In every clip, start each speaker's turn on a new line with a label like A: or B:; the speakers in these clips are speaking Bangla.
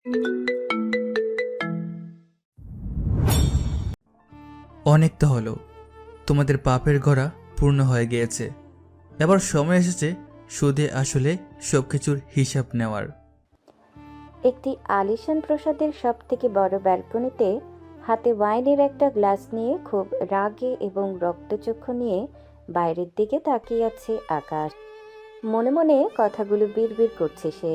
A: অনেক তো হলো, তোমাদের পাপের গড়া পূর্ণ হয়ে গিয়েছে। এবার সময় এসেছে সুদে আসলে সবকিছুর হিসাব নেওয়ার।
B: একটি আলিশান প্রাসাদের সবথেকে বড় ব্যালকনিতে হাতে ওয়াইনের একটা গ্লাস নিয়ে খুব রাগে এবং রক্তচক্ষু নিয়ে বাইরের দিকে তাকিয়ে আছে আকাশ। মনে মনে কথাগুলো বিড়বিড় করছে সে।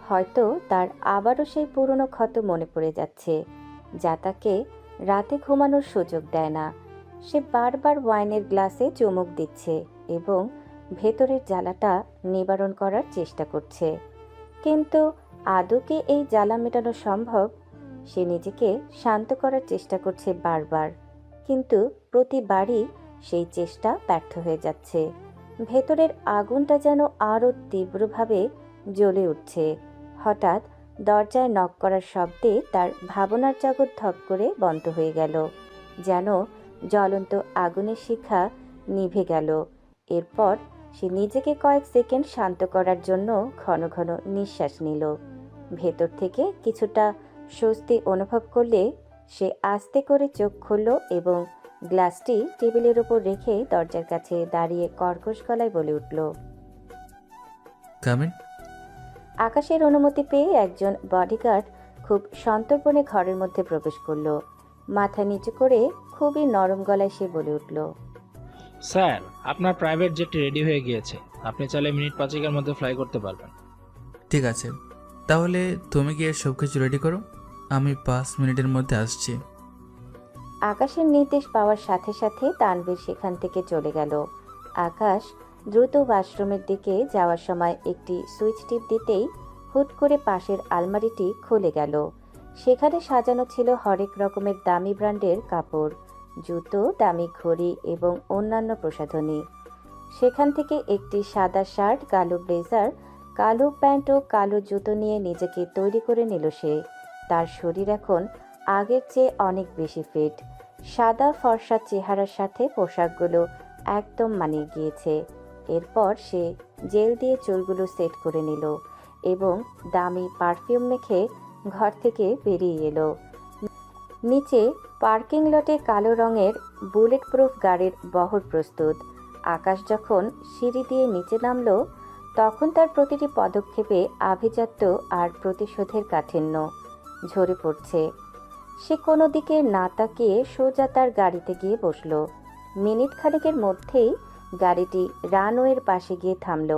B: হয়তো তার আবারও সেই পুরনো ক্ষত মনে পড়ে যাচ্ছে, যা তাকে রাতে ঘুমানোর সুযোগ দেয় না। সে বারবার ওয়াইনের গ্লাসে চুমুক দিচ্ছে এবং ভেতরের জ্বালাটা নিবারণ করার চেষ্টা করছে। কিন্তু আদৌ কি এই জ্বালা মেটানো সম্ভব? সে নিজেকে শান্ত করার চেষ্টা করছে বারবার, কিন্তু প্রতিবারই সেই চেষ্টা ব্যর্থ হয়ে যাচ্ছে। ভেতরের আগুনটা যেন আরও তীব্রভাবে জ্বলে উঠছে। হঠাৎ দরজায় নক করার শব্দে তার ভাবনার জগৎ ধপ করে বন্ধ হয়ে গেল, যেন জ্বলন্ত আগুনের শিখা নিভে গেল। এরপর সে নিজেকে কয়েক সেকেন্ড শান্ত করার জন্য ঘন ঘন নিঃশ্বাস নিল। ভেতর থেকে কিছুটা স্বস্তি অনুভব করলে সে আস্তে করে চোখ খুলল এবং গ্লাসটি টেবিলের উপর রেখে দরজার কাছে দাঁড়িয়ে কর্কশ গলায় বলে উঠল,
A: কামিন।
B: আকাশের অনুমতি পেয়ে একজন বডিগার্ড খুব সন্তর্পণে ঘরের মধ্যে প্রবেশ করল। মাথা নিচু করে খুবই নরম গলায় সে বলে উঠল,
C: স্যার, আপনার প্রাইভেট জেটটি রেডি হয়ে গিয়েছে। আপনি চাইলে মিনিট 5 মধ্যে ফ্লাই করতে পারবেন।
A: ঠিক আছে, তাহলে তুমি গিয়ে সব কিছু রেডি করো, আমি 5 মিনিটের মধ্যে আসছি।
B: আকাশের নির্দেশ পাওয়ার সাথে সাথে তানভীর সেখান থেকে চলে গেল। আকাশ দ্রুত ওয়াশরুমের দিকে যাওয়ার সময় একটি সুইচ টিপ দিতেই হুট করে পাশের আলমারিটি খুলে গেল। সেখানে সাজানো ছিল হরেক রকমের দামি ব্র্যান্ডের কাপড়, জুতো, দামি ঘড়ি এবং অন্যান্য প্রসাধনী। সেখান থেকে একটি সাদা শার্ট, কালো ব্লেজার, কালো প্যান্ট ও কালো জুতো নিয়ে নিজেকে তৈরি করে নিল সে। তার শরীর এখন আগের চেয়ে অনেক বেশি ফিট। সাদা ফর্সা চেহারার সাথে পোশাকগুলো একদম মানিয়ে গিয়েছে। এরপর সে জেল দিয়ে চুলগুলো সেট করে নিল এবং দামি পারফিউম মেখে ঘর থেকে বেরিয়ে এলো। নিচে পার্কিং লটে কালো রঙের বুলেট প্রুফ গাড়ির বহর প্রস্তুত। আকাশ যখন সিঁড়ি দিয়ে নিচে নামলো, তখন তার প্রতিটি পদক্ষেপে আভিজাত্য আর প্রতিশোধের কাঠিন্য ঝরে পড়ছে। সে কোনো দিকে না তাকিয়ে সোজা তার গাড়িতে গিয়ে বসল। মিনিট খানেকের মধ্যেই গাড়িটি রানওয়ের পাশে গিয়ে থামল।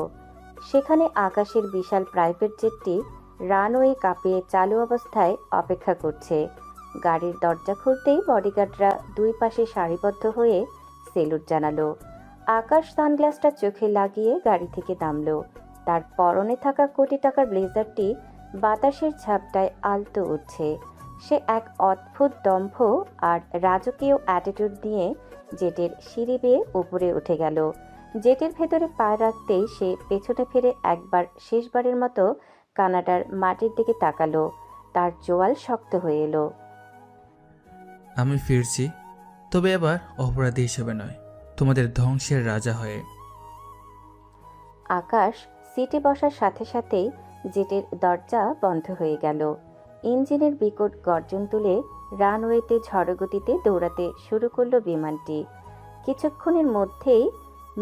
B: সেখানে আকাশের বিশাল প্রাইভেট জেটটি রানওয়ে কাঁপিয়ে চালু অবস্থায় অপেক্ষা করছে। গাড়ির দরজা খুলতেই বডিগার্ডরা দুই পাশে সারিবদ্ধ হয়ে সেলুট জানালো। আকাশ সানগ্লাসটা চোখে লাগিয়ে গাড়ি থেকে নামলো। তার পরনে থাকা কোটি টাকার ব্লেজারটি বাতাসের ঝাপটায় আলতো উঠছে। সে এক অদ্ভুত দম্ভ আর রাজকীয় অ্যাটিটিউড নিয়ে জেটের সিঁড়ি বেয়ে উপরে উঠে গেল। জেটের ভেতরে পা রাখতেই সে পেছনে ফিরে একবার শেষবারের মতো কানাডার মাটির দিকে তাকালো। তার চোয়াল শক্ত হয়ে এলো।
A: আমি ফিরছি, তবে এবার অপরাধী হিসেবে নয়, তোমাদের ধ্বংসের রাজা হয়ে।
B: আকাশ সিটে বসার সাথে সাথেই জেটের দরজা বন্ধ হয়ে গেল। ইঞ্জিনের বিকট গর্জন তুলে রানওয়েতে ঝড়গতিতে দৌড়াতে শুরু করলো বিমানটি। কিছুক্ষণের মধ্যেই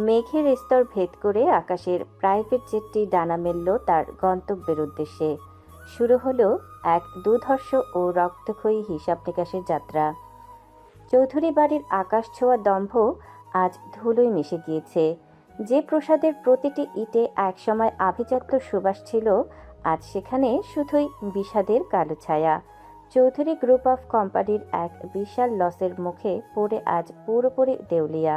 B: মেঘের স্তর ভেদ করে আকাশের প্রাইভেট জেটটি ডানা মেলল তার গন্তব্যের উদ্দেশ্যে। শুরু হলো এক দুর্ধর্ষ ও রক্তক্ষয়ী হিসাব নিকাশের যাত্রা। চৌধুরী বাড়ির আকাশ ছোঁয়া দম্ভ আজ ধুলোয় মিশে গিয়েছে। যে প্রসাদের প্রতিটি ইটে একসময় আভিজাত্য সুবাস ছিল, আজ সেখানে শুধুই বিষাদের কালো ছায়া। চৌধুরী গ্রুপ অফ কোম্পানির এক বিশাল লসের মুখে পড়ে আজ পুরোপুরি দেউলিয়া।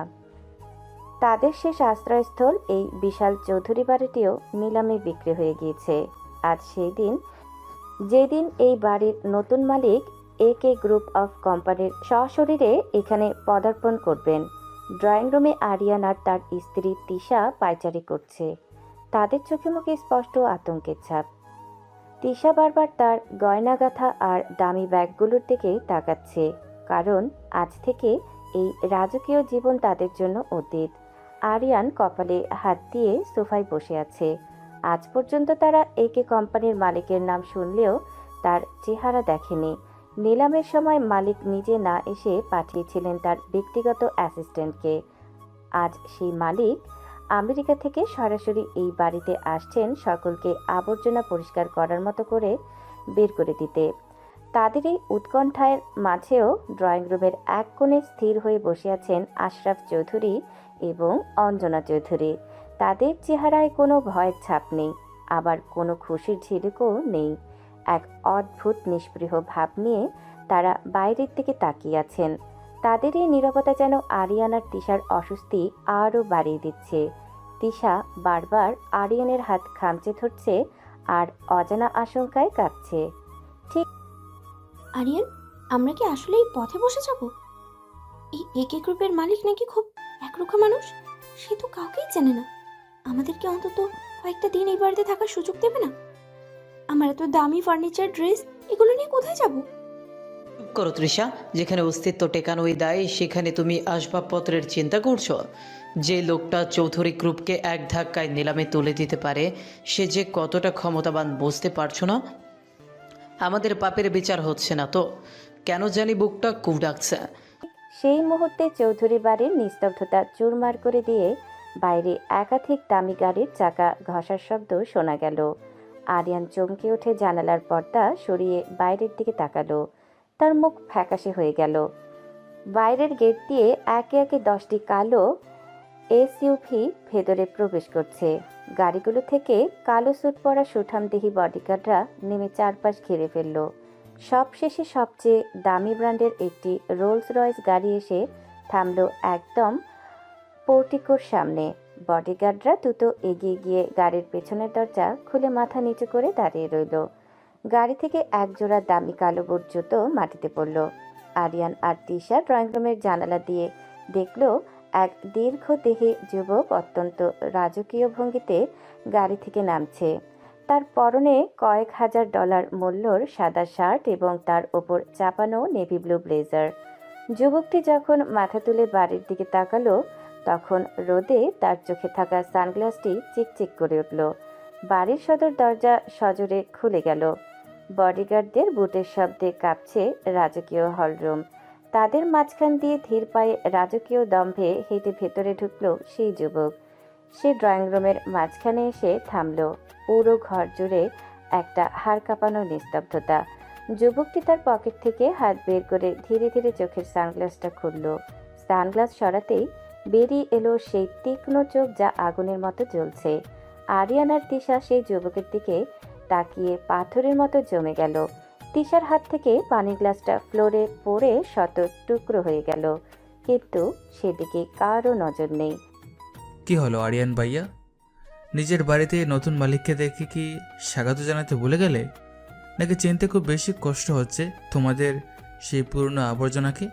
B: তাদের শেষ আশ্রয়স্থল এই বিশাল চৌধুরী বাড়িটিও নিলামে বিক্রি হয়ে গিয়েছে। আজ সেই দিন, যেদিন এই বাড়ির নতুন মালিক AK গ্রুপ অফ কোম্পানির সশরীরে এখানে পদার্পণ করবেন। ড্রয়িং রুমে আরিয়ান আর তার স্ত্রী তিশা পায়চারি করছে। তাদের চোখে মুখে স্পষ্ট আতঙ্কের ছাপ। তিশা বারবার তার গয়নাগাথা আর দামি ব্যাগগুলোর দিকে তাকাচ্ছে, কারণ আজ থেকে এই রাজকীয় জীবন তাদের জন্য অতীত। আরিয়ান কপালে হাত দিয়ে সোফায় বসে আছে। আজ পর্যন্ত তারা AK কোম্পানির মালিকের নাম শুনলেও তার চেহারা দেখেনি। নিলামের সময় মালিক নিজে না এসে পাঠিয়েছিলেন তার ব্যক্তিগত অ্যাসিস্ট্যান্টকে। আজ সেই মালিক আমেরিকা থেকে সরাসরি এই বাড়িতে আসছেন সকলকে আবর্জনা পরিষ্কার করার মতো করে বের করে দিতে। তাদের এই উৎকণ্ঠার মাঝেও ড্রয়িং রুমের এক কোণে স্থির হয়ে বসে আছেন আশরাফ চৌধুরী এবং অঞ্জনা চৌধুরী। তাদের চেহারায় কোনো ভয়ের ছাপ নেই, আবার কোনো খুশির ঝিলিকও নেই। এক অদ্ভুত নিষ্পৃহ ভাব নিয়ে তারা বাইরের দিকে তাকিয়ে আছেন। তাদের এই নীরবতা যেন আরিয়ান আর তিশার অস্বস্তি আরও বাড়িয়ে দিচ্ছে। তিশা বারবার আরিয়ানের হাত খামচে ধরছে আর অজানা আশঙ্কায় কাঁপছে।
D: আরিয়ান, আমরা কি আসলে এই পথে বসে যাব? এই একে গ্রুপের মালিক নাকি খুব একরোখা মানুষ। সে তো কাউকেই চেনে না। আমাদেরকে অন্তত কয়েকটা দিন এই বাড়িতে থাকার সুযোগ দেবে না? আমার এত দামি ফার্নিচার, ড্রেস, এগুলো নিয়ে কোথায় যাব?
E: চুপ করো তৃষা, যেখানে অস্তিত্ব টেকানোই দায় সেখানে তুমি আসবাবপত্রের চিন্তা করছো? যে লোকটা চৌধুরী গ্রুপকে এক ধাক্কায় নিলামে তুলে দিতে পারে সে যে কতটা ক্ষমতাবান বুঝতে পারছো না? আমাদের পাপের বিচার হচ্ছে না তো কেন জানি বুকটা কুপ ডাকছে।
B: সেই মুহূর্তে চৌধুরী বাড়ির নিস্তব্ধতা চুরমার করে দিয়ে বাইরে একাধিক দামি গাড়ির চাকা ঘষার শব্দ শোনা গেল। আরিয়ান চমকে উঠে জানালার পর্দা সরিয়ে বাইরের দিকে তাকালো। তার মুখ ফ্যাকাশে হয়ে গেল। বাইরের গেট দিয়ে একে একে 10টি কালো এসইউভি ভেতরে প্রবেশ করছে। গাড়িগুলো থেকে কালো স্যুট পরা সুঠামদেহী বডিগার্ডরা নেমে চারপাশ ঘিরে ফেলল। সবশেষে সবচেয়ে দামি ব্র্যান্ডের একটি রোলস রয়েস গাড়ি এসে থামল একদম পোর্টিকোর সামনে। বডিগার্ডরা দ্রুত এগিয়ে গিয়ে গাড়ির পেছনের দরজা খুলে মাথা নিচু করে দাঁড়িয়ে রইল। গাড়ি থেকে একজোড়া দামি কালো বুট জুতো মাটিতে পড়ল। আরিয়ান আর তিশা ড্রয়িং রুমের জানালা দিয়ে দেখল এক দীর্ঘদেহী যুবক অত্যন্ত রাজকীয় ভঙ্গিতে গাড়ি থেকে নামছে। তার পরনে কয়েক হাজার ডলার মূল্যর সাদা শার্ট এবং তার ওপর চাপানো নেভি ব্লু ব্লেজার। যুবকটি যখন মাথা তুলে বাড়ির দিকে তাকালো তখন রোদে তার চোখে থাকা সানগ্লাসটি চিকচিক করে উঠল। বাড়ির সদর দরজা সজোরে খুলে গেল। বডিগার্ডদের বুটের শব্দে কাঁপছে রাজকীয় হলরুম। তাদের মাঝখান দিয়ে ধীর পায়ে রাজকীয় দম্ভে হেঁটে ভেতরে ঢুকলো সেই যুবক। সে ড্রয়িং রুমের মাঝখানে এসে থামল। পুরো ঘর জুড়ে একটা হাড় কাঁপানো নিস্তব্ধতা। যুবকটি তার পকেট থেকে হাত বের করে ধীরে ধীরে চোখের সানগ্লাসটা খুলল। সানগ্লাস সরাতেই বেরিয়ে এলো সেই তীক্ষ্ণ চোখ যা আগুনের মতো জ্বলছে। আরিয়ান আর তিশা সেই যুবকের দিকে তাকিয়ে পাথরের মতো জমে গেল। তিশার হাত থেকে পানির গ্লাসটা ফ্লোরে পড়ে শত টুকরো হয়ে গেল, কিন্তু সেদিকে কারো নজর নেই।
A: কি হলো আরিয়ান ভাইয়া? নিজের বাড়িতে নতুন মালিককে দেখে কি স্বাগত জানাতে ভুলে গেলে? নাকি চিনতে খুব বেশি কষ্ট হচ্ছে তোমাদের সেই পুরনো আবর্জনাকে,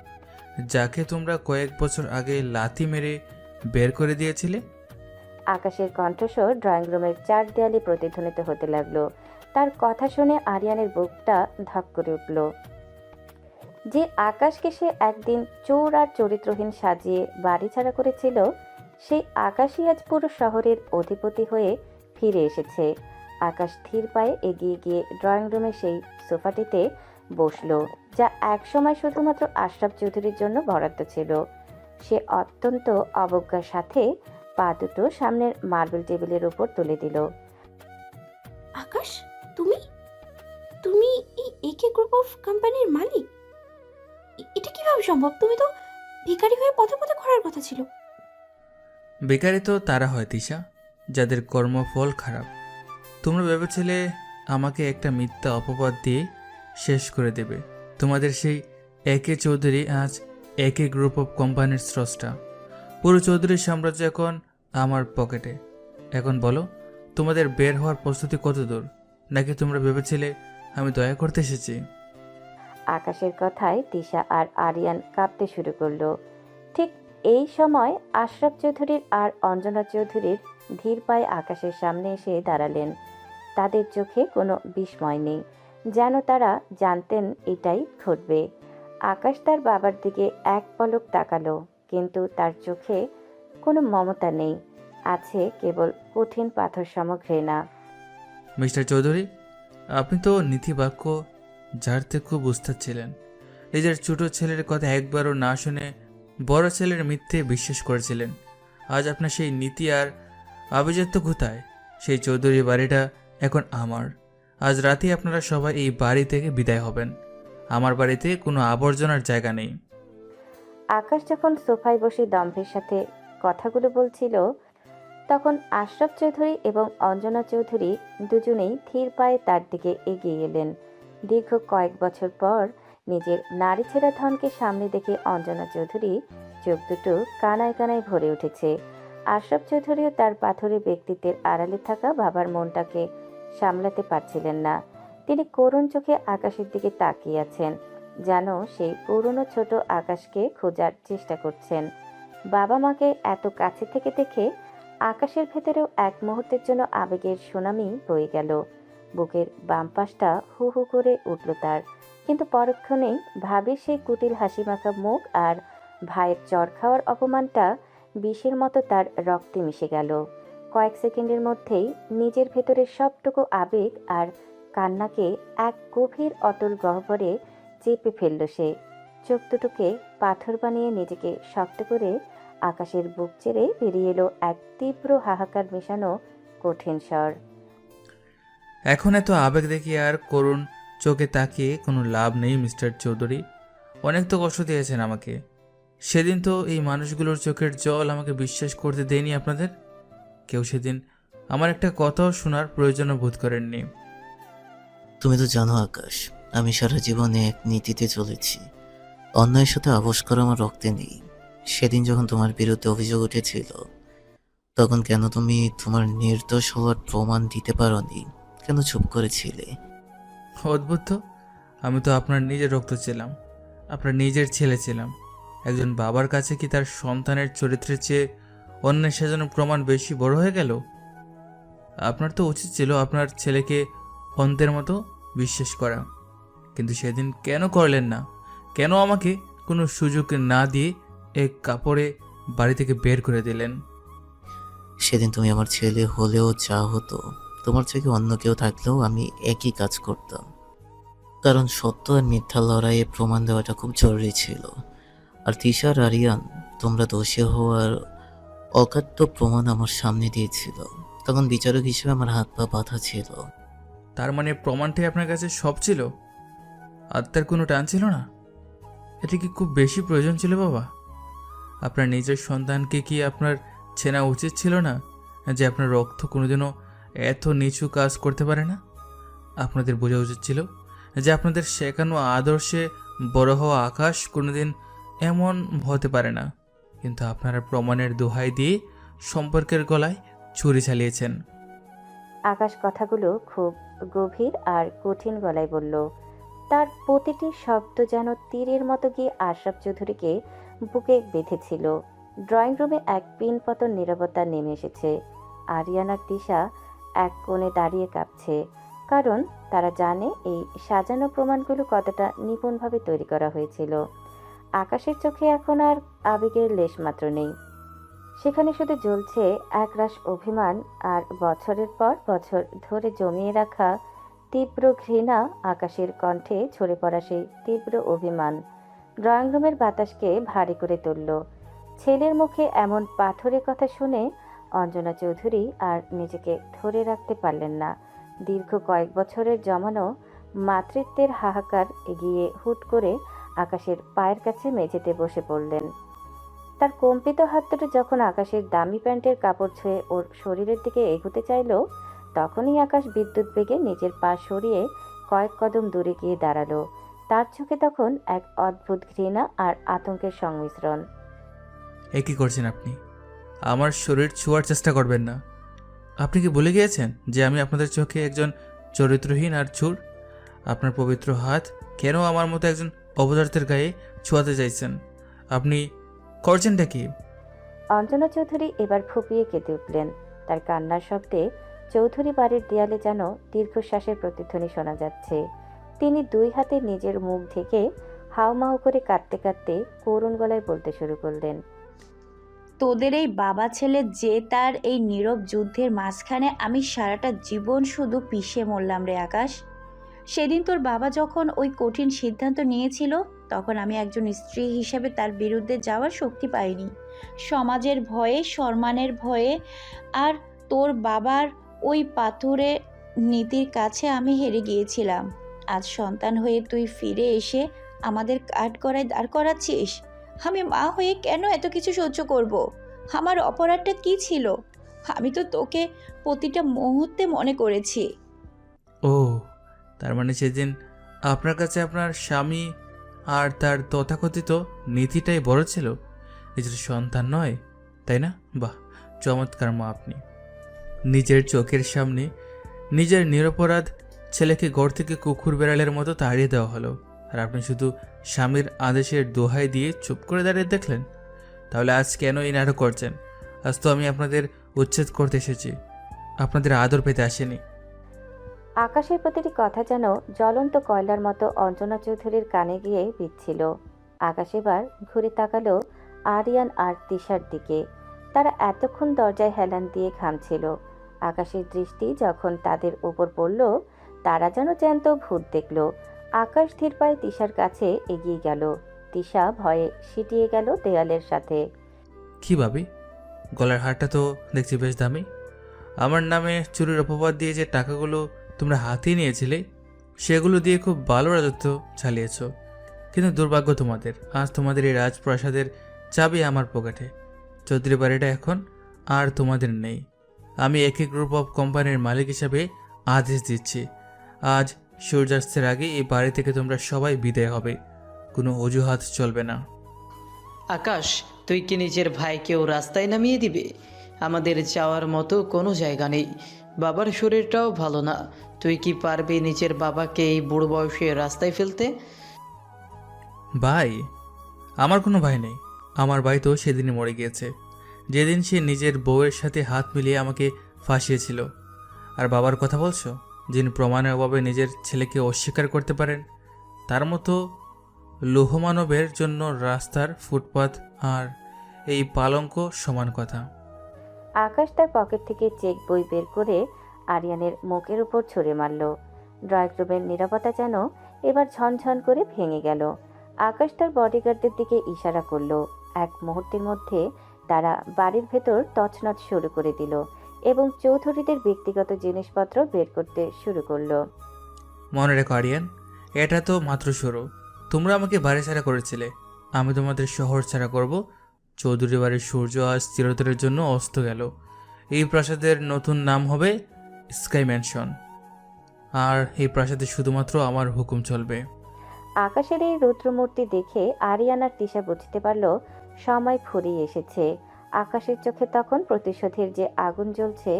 A: যাকে তোমরা কয়েক বছর আগে লাথি মেরে বের করে দিয়েছিলে?
B: আকাশের কণ্ঠস্বর ড্রয়িং রুমের চার দেয়ালে প্রতিধ্বনিত হতে লাগলো। তার কথা শুনে আরিয়ানের বুকটা ধক করে উঠল। যে আকাশকে সে একদিন চোর আর চরিত্রহীন সাজিয়ে বাড়ি ছাড়া করেছিল, সেই আকাশই আজ পুরো শহরের অধিপতি হয়ে ফিরে এসেছে। আকাশ ধীর পায়ে এগিয়ে গিয়ে ড্রয়িং রুমে সেই সোফাটিতে বসলো, যা একসময় শুধুমাত্র আশরাফ চৌধুরীর জন্য বরাদ্দ ছিল। সে অত্যন্ত অবজ্ঞার সাথে পা দুটো সামনের মার্বেল টেবিলের উপর তুলে দিল।
D: আকাশ, তুমি তুমি এই একে গ্রুপ অফ কোম্পানির মালিক? এটা কিভাবে সম্ভব? তুমি তো ভিখারি হয়ে পথে পথে ঘোরার কথা ছিল।
A: বেকারি তো তারা হয় তিশা, যাদের কর্মফল খারাপ। তোমরা ভেবেছিলে আমাকে একটা মিথ্যা অপবাদ দিয়ে শেষ করে দেবে। তোমাদের সেই একে চৌধুরী আজ একে গ্রুপ অফ কোম্পানির স্রষ্টা। পুরো চৌধুরী সাম্রাজ্য এখন আমার পকেটে। এখন বলো, তোমাদের বের হওয়ার প্রস্তুতি কত দূর? নাকি তোমরা ভেবেছিলে আমি দয়া করতে এসেছি?
B: আকাশের কথায় তিশা আর আরিয়ান কাঁপতে শুরু করলো। ঠিক এই সময় আশরাফ চৌধুরীর আর অঞ্জনা চৌধুরীর ধীর পায়ে আকাশের সামনে এসে দাঁড়ালেন। তাদের চোখে কোনো বিস্ময় নেই, যেন তারা জানতেন এটাই ঘটবে। আকাশ তার বাবার দিকে এক পলক তাকালো, কিন্তু তার চোখে কোনো মমতা নেই, আছে কেবল কঠিন পাথর সম ঘৃণা।
A: মিস্টার চৌধুরী, আপনি তো নীতিবাক্য ঝাড়তে খুব উস্তাদ ছিলেন। নিজের ছোট ছেলের কথা একবারও না শুনে বড় ছেলের মিথ্যে বিশ্বাস করেছিলেন। আজ আপনার সেই নীতি আর আভিজাত্য কোথায়? সেই চৌধুরী বাড়িটা এখন আমার। আজ রাতেই আপনারা সবাই এই বাড়ি থেকে বিদায় হবেন। আমার বাড়িতে কোনো আবর্জনার জায়গা নেই।
B: আকাশ যখন সোফায় বসে দম্ভের সাথে কথাগুলো বলছিল, তখন আশরাফ চৌধুরী এবং অঞ্জনা চৌধুরী দুজনেই ধীর পায়ে তার দিকে এগিয়ে এলেন। দীর্ঘ কয়েক বছর পর নিজের নারী ছেঁড়া ধনকে সামনে দেখে অঞ্জনা চৌধুরী চোখ দুটো কানায় কানায় ভরে উঠেছে। আশরাফ চৌধুরীও তার পাথুরে ব্যক্তিত্বের আড়ালে থাকা বাবার মনটাকে সামলাতে পারছিলেন না। তিনি করুণ চোখে আকাশের দিকে তাকিয়ে আছেন, যেন সেই পুরনো ছোট আকাশকে খোঁজার চেষ্টা করছেন। বাবা মাকে এত কাছে থেকে দেখে আকাশের ভেতরেও এক মুহূর্তের জন্য আবেগের সুনামি বয়ে গেল। বুকের বাম পাশটা হু হু করে উঠল তার, কিন্তু পরক্ষণেই ভাবির সেই কুটিল হাসিমাখা মুখ আর ভাইয়ের চর খাওয়ার অপমানটা বিষের মতো তার রক্তে মিশে গেল। কয়েক সেকেন্ডের মধ্যেই নিজের ভেতরের সবটুকু আবেগ আর কান্নাকে এক গভীর অতল গহ্বরে চেপে ফেলল সে। চোখ দুটোকে পাথর বানিয়ে নিজেকে শক্ত করে আকাশের বুক চেড়ে বেরিয়ে এলো এক তীব্র হাহাকার মেশানো কঠিন স্বর।
A: এখন এত আবেগ দেখিয়ে আর করুণ চোখে তাকিয়ে কোনো লাভ নেই মিস্টার চৌধুরী। অনেক তো কষ্ট দিয়েছেন আমাকে। সেদিন তো এই মানুষগুলোর চোখের জল আমাকে বিশ্বাস করতে দেয়নি আপনাদের। কেউ সেদিন আমার একটা কথাও শোনার প্রয়োজন বোধ করেননি।
F: তুমি তো জানো আকাশ, আমি সারা জীবনে এক নীতিতে চলেছি। অন্যায়ের সাথে আপোষ করা আমার রক্তে নেই। সেদিন যখন তোমার বিরুদ্ধে অভিযোগ উঠেছিল, তখন কেন তুমি তোমার নির্দোষ হওয়ার প্রমাণ দিতে পারোনি? কেন চুপ করেছিলে?
A: অদ্ভুত তো, আমি তো আপনার নিজের রক্ত ছিলাম, আপনার নিজের ছেলে ছিলাম। একজন বাবার কাছে কি তার সন্তানের চরিত্রের চেয়ে অন্যের সেজন্য প্রমাণ বেশি বড় হয়ে গেল? আপনার তো উচিত ছিল আপনার ছেলেকে অন্তের মতো বিশ্বাস করা, কিন্তু সেদিন কেন করলেন না? কেন আমাকে কোনো সুযোগ না দিয়ে এক কাপড়ে বাড়ি থেকে বের করে দিলেন?
F: সেদিন তুমি আমার ছেলে হলেও যা হতো, তোমার থেকে অন্য কেউ থাকলেও আমি একই কাজ করতাম। কারণ সত্য আর মিথ্যা লড়াইয়ে প্রমাণ দেওয়াটা খুব জরুরি ছিল। আর তিশা আর আরিয়ান, তোমরা দোষী হওয়ার অকাট্য প্রমাণ আমার সামনে দিয়েছিল। তখন বিচারক হিসেবে আমার হাত পা বাঁধা ছিল।
A: তার মানে প্রমাণটাই আপনার কাছে সব ছিল? আত্মার কোনো টান ছিল না? এটা কি খুব বেশি প্রয়োজন ছিল বাবা? আপনার নিজের সন্তানকে কি আপনার চেনা উচিত ছিল না, যে আপনার রক্ত কোনোদিনও এত নিচু কাজ করতে পারে না? আপনাদের বোঝা উচিত ছিল যে আপনাদের শেখানো আদর্শে বড় হওয়া আকাশ কোনোদিন এমন হতে পারে না। কিন্তু আপনারা প্রমাণের দোহাই দিয়ে সম্পর্কের গলায় ছুরি চালিয়েছেন।
B: আকাশ কথাগুলো খুব গভীর আর কঠিন গলায় বলল। তার প্রতিটি শব্দ যেন তীরের মতো গিয়ে আশরাফ চৌধুরীকে বুকে বেঁধেছিল। ড্রয়িং রুমে এক পিনপতন নীরবতা নেমে এসেছে। আরিয়ান আর তিশা এক কোণে দাঁড়িয়ে কাঁপছে, কারণ তারা জানে এই সাজানো প্রমাণগুলো কতটা নিপুণভাবে তৈরি করা হয়েছিল। আকাশের চোখে এখন আর আবেগের লেশমাত্র নেই। সেখানে শুধু জ্বলছে একরাশ অভিমান আর বছরের পর বছর ধরে জমিয়ে রাখা তীব্র ঘৃণা। আকাশের কণ্ঠে ঝরে পড়া সেই তীব্র অভিমান ড্রয়িং রুমের বাতাসকে ভারী করে তুলল। ছেলের মুখে এমন পাথরে কথা শুনে অঞ্জনা চৌধুরী আর নিজেকে ধরে রাখতে পারলেন না। দীর্ঘ কয়েক বছরের জমানো মাতৃত্বের হাহাকার এগিয়ে হুট করে আকাশের পায়ের কাছে মেঝেতে বসে পড়লেন। তার কম্পিত হাত দুটো যখন আকাশের দামি প্যান্টের কাপড় ছুঁয়ে ওর শরীরের দিকে এগোতে চাইল, তখনই আকাশ বিদ্যুৎ বেগে নিজের পা সরিয়ে কয়েক কদম দূরে গিয়ে দাঁড়ালো। তার চোখে তখন এক অদ্ভুত ঘৃণা আর আতঙ্কের সংমিশ্রণ।
A: এ কী করছেন আপনি? আমার শরীর ছোঁয়ার চেষ্টা করবেন না। আপনি কি ভুলে গিয়েছেন যে আমি আপনাদের চোখে একজন চরিত্রহীন আর চোর? আপনার পবিত্র হাত কেন আমার মতো একজন অপদার্থের গায়ে ছোঁয়াতে চাইছেন? আপনি করছেনটা কি?
B: অঞ্জনা চৌধুরী এবার ফুপিয়ে কেঁদে উঠলেন। তার কান্নার শব্দে চৌধুরী বাড়ির দেয়ালে যেন দীর্ঘশ্বাসের প্রতিধ্বনি শোনা যাচ্ছে। তিনি দুই হাতে নিজের মুখ ঢেকে হাউমাউ করে কাঁদতে কাঁদতে করুণ গলায় বলতে শুরু করলেন।
G: তোদের এই বাবা ছেলে যে তার এই নীরব যুদ্ধের মাঝখানে আমি সারাটা জীবন শুধু পিষে মরলাম রে আকাশ। সেদিন তোর বাবা যখন ওই কঠিন সিদ্ধান্ত নিয়েছিল তখন আমি একজন স্ত্রী হিসেবে তার বিরুদ্ধে যাওয়ার শক্তি পাইনি। সমাজের ভয়ে, সম্মানের ভয়ে, আর তোর বাবার ওই পাথুরে নীতির কাছে আমি হেরে গিয়েছিলাম। আজ সন্তান হয়ে তুই ফিরে এসে আমাদের কাঠগড়ায় দাঁড় করাচ্ছিস। আমি মা হয়ে কেন এত কিছু সহ্য করব? আমার অপরাধটা কি ছিল? আমি তো তোকে প্রতিটা মুহূর্তে মনে করেছি।
A: ও, তার মানে সেদিন আপনার কাছে আপনার স্বামী আর তার তথাকথিত নীতিটাই বড় ছিল, নিজের সন্তান নয়, তাই না? বাহ, চমৎকার মা আপনি। নিজের চোখের সামনে নিজের নিরপরাধ ছেলেকে ঘর থেকে কুকুর বেড়ালের মতো তাড়িয়ে দেওয়া হলো, আর আপনি শুধু স্বামীর আদেশের দোহাই দিয়ে চুপ করে দাঁড়িয়ে দেখলেন। তাহলে আজ কেন এই নাটক করছেন? আজ তো আমি আপনাদের উচ্ছেদ করতে এসেছি, আপনাদের আদর পেতে আসেনি।
B: আকাশের প্রতিটি কথা যেন জ্বলন্ত কয়লার মতো অঞ্জনা চৌধুরীর কানে গিয়ে বিচ্ছিল। আকাশ এবার ঘুরে তাকালো আরিয়ান আর তিশার দিকে। তারা এতক্ষণ দরজায় হেলান দিয়ে ঘামছিল। আকাশের দৃষ্টি যখন তাদের উপর পড়ল, তারা যেন জ্যান্ত ভূত দেখল। আকাশ ধীর পায়ে তিশার কাছে এগিয়ে গেল। তিশা ভয়ে সিটিয়ে গেল দেয়ালের সাথে।
A: কি ভাবি, গলার হারটা তো দেখছি বেশ দামি। আমার নামে চুরির অপবাদ দিয়ে যে টাকাগুলো তোমরা হাতিয়ে নিয়েছিলে, সেগুলো দিয়ে খুব ভালো রাজত্ব চালিয়েছ। কিন্তু দুর্ভাগ্য তোমাদের, আজ তোমাদের এই রাজপ্রাসাদের চাবি আমার পকেটে। চৌধুরী বাড়িটা এখন আর তোমাদের নেই। আমি একই গ্রুপ অফ কোম্পানির মালিক হিসাবে আদেশ দিচ্ছি, আজ সূর্যাস্তের আগে এই বাড়ি থেকে তোমরা সবাই বিদায় হবে। কোনো অজুহাত চলবে না।
E: আকাশ, তুই কি নিজের ভাইকেও রাস্তায় নামিয়ে দিবে? আমাদের যাওয়ার মতো কোনো জায়গা নেই। বাবার শরীরটাও ভালো না। তুই কি পারবি নিজের বাবাকে এই বুড়ো বয়সে রাস্তায় ফেলতে?
A: ভাই? আমার কোনো ভাই নেই। আমার ভাই তো সেদিনই মরে গিয়েছে, যেদিন সে নিজের বউয়ের সাথে হাত মিলিয়ে আমাকে ফাঁসিয়েছিল। আর বাবার কথা বলছো, যিনি প্রমাণের অভাবে নিজের ছেলেকে অস্বীকার করতে পারেন? তার মতো লৌহমানবের জন্য রাস্তার ফুটপাত আর এই পালঙ্ক সমান কথা।
B: আকাশ তার পকেট থেকে চেক বই বের করে আরিয়ানের মুখের উপর ছুঁড়ে মারল। ড্রয়িং রুমের নীরবতা যেন এবার ঝনঝন করে ভেঙে গেল। আকাশ তার বডিগার্ডদের দিকে ইশারা করলো। এক মুহূর্তের মধ্যে তারা বাড়ির ভেতর তছনছ শুরু করে দিল এবং চৌধুরীদের ব্যক্তিগত জিনিসপত্র বের করতে শুরু করলো।
A: মনে রেখো আরিয়ান, এটা তো মাত্র শুরু। তোমরা আমাকে বাড়ি ছাড়া করেছিলে, আমি তোমাদের শহর ছাড়া করব। চৌধুরী বাড়ির সূর্য আজ চিরতরের জন্য অস্ত গেল। এই প্রাসাদের নতুন নাম হবে স্কাই ম্যানশন, আর এই প্রাসাদে শুধুমাত্র আমার হুকুম চলবে।
B: আকাশের এই রুদ্রমূর্তি দেখে আরিয়ান আর তিশা বুঝতে পারল সময় ফুরিয়ে এসেছে। আকাশের চোখে তখন প্রতিশোধের যে আগুন জ্বলছে,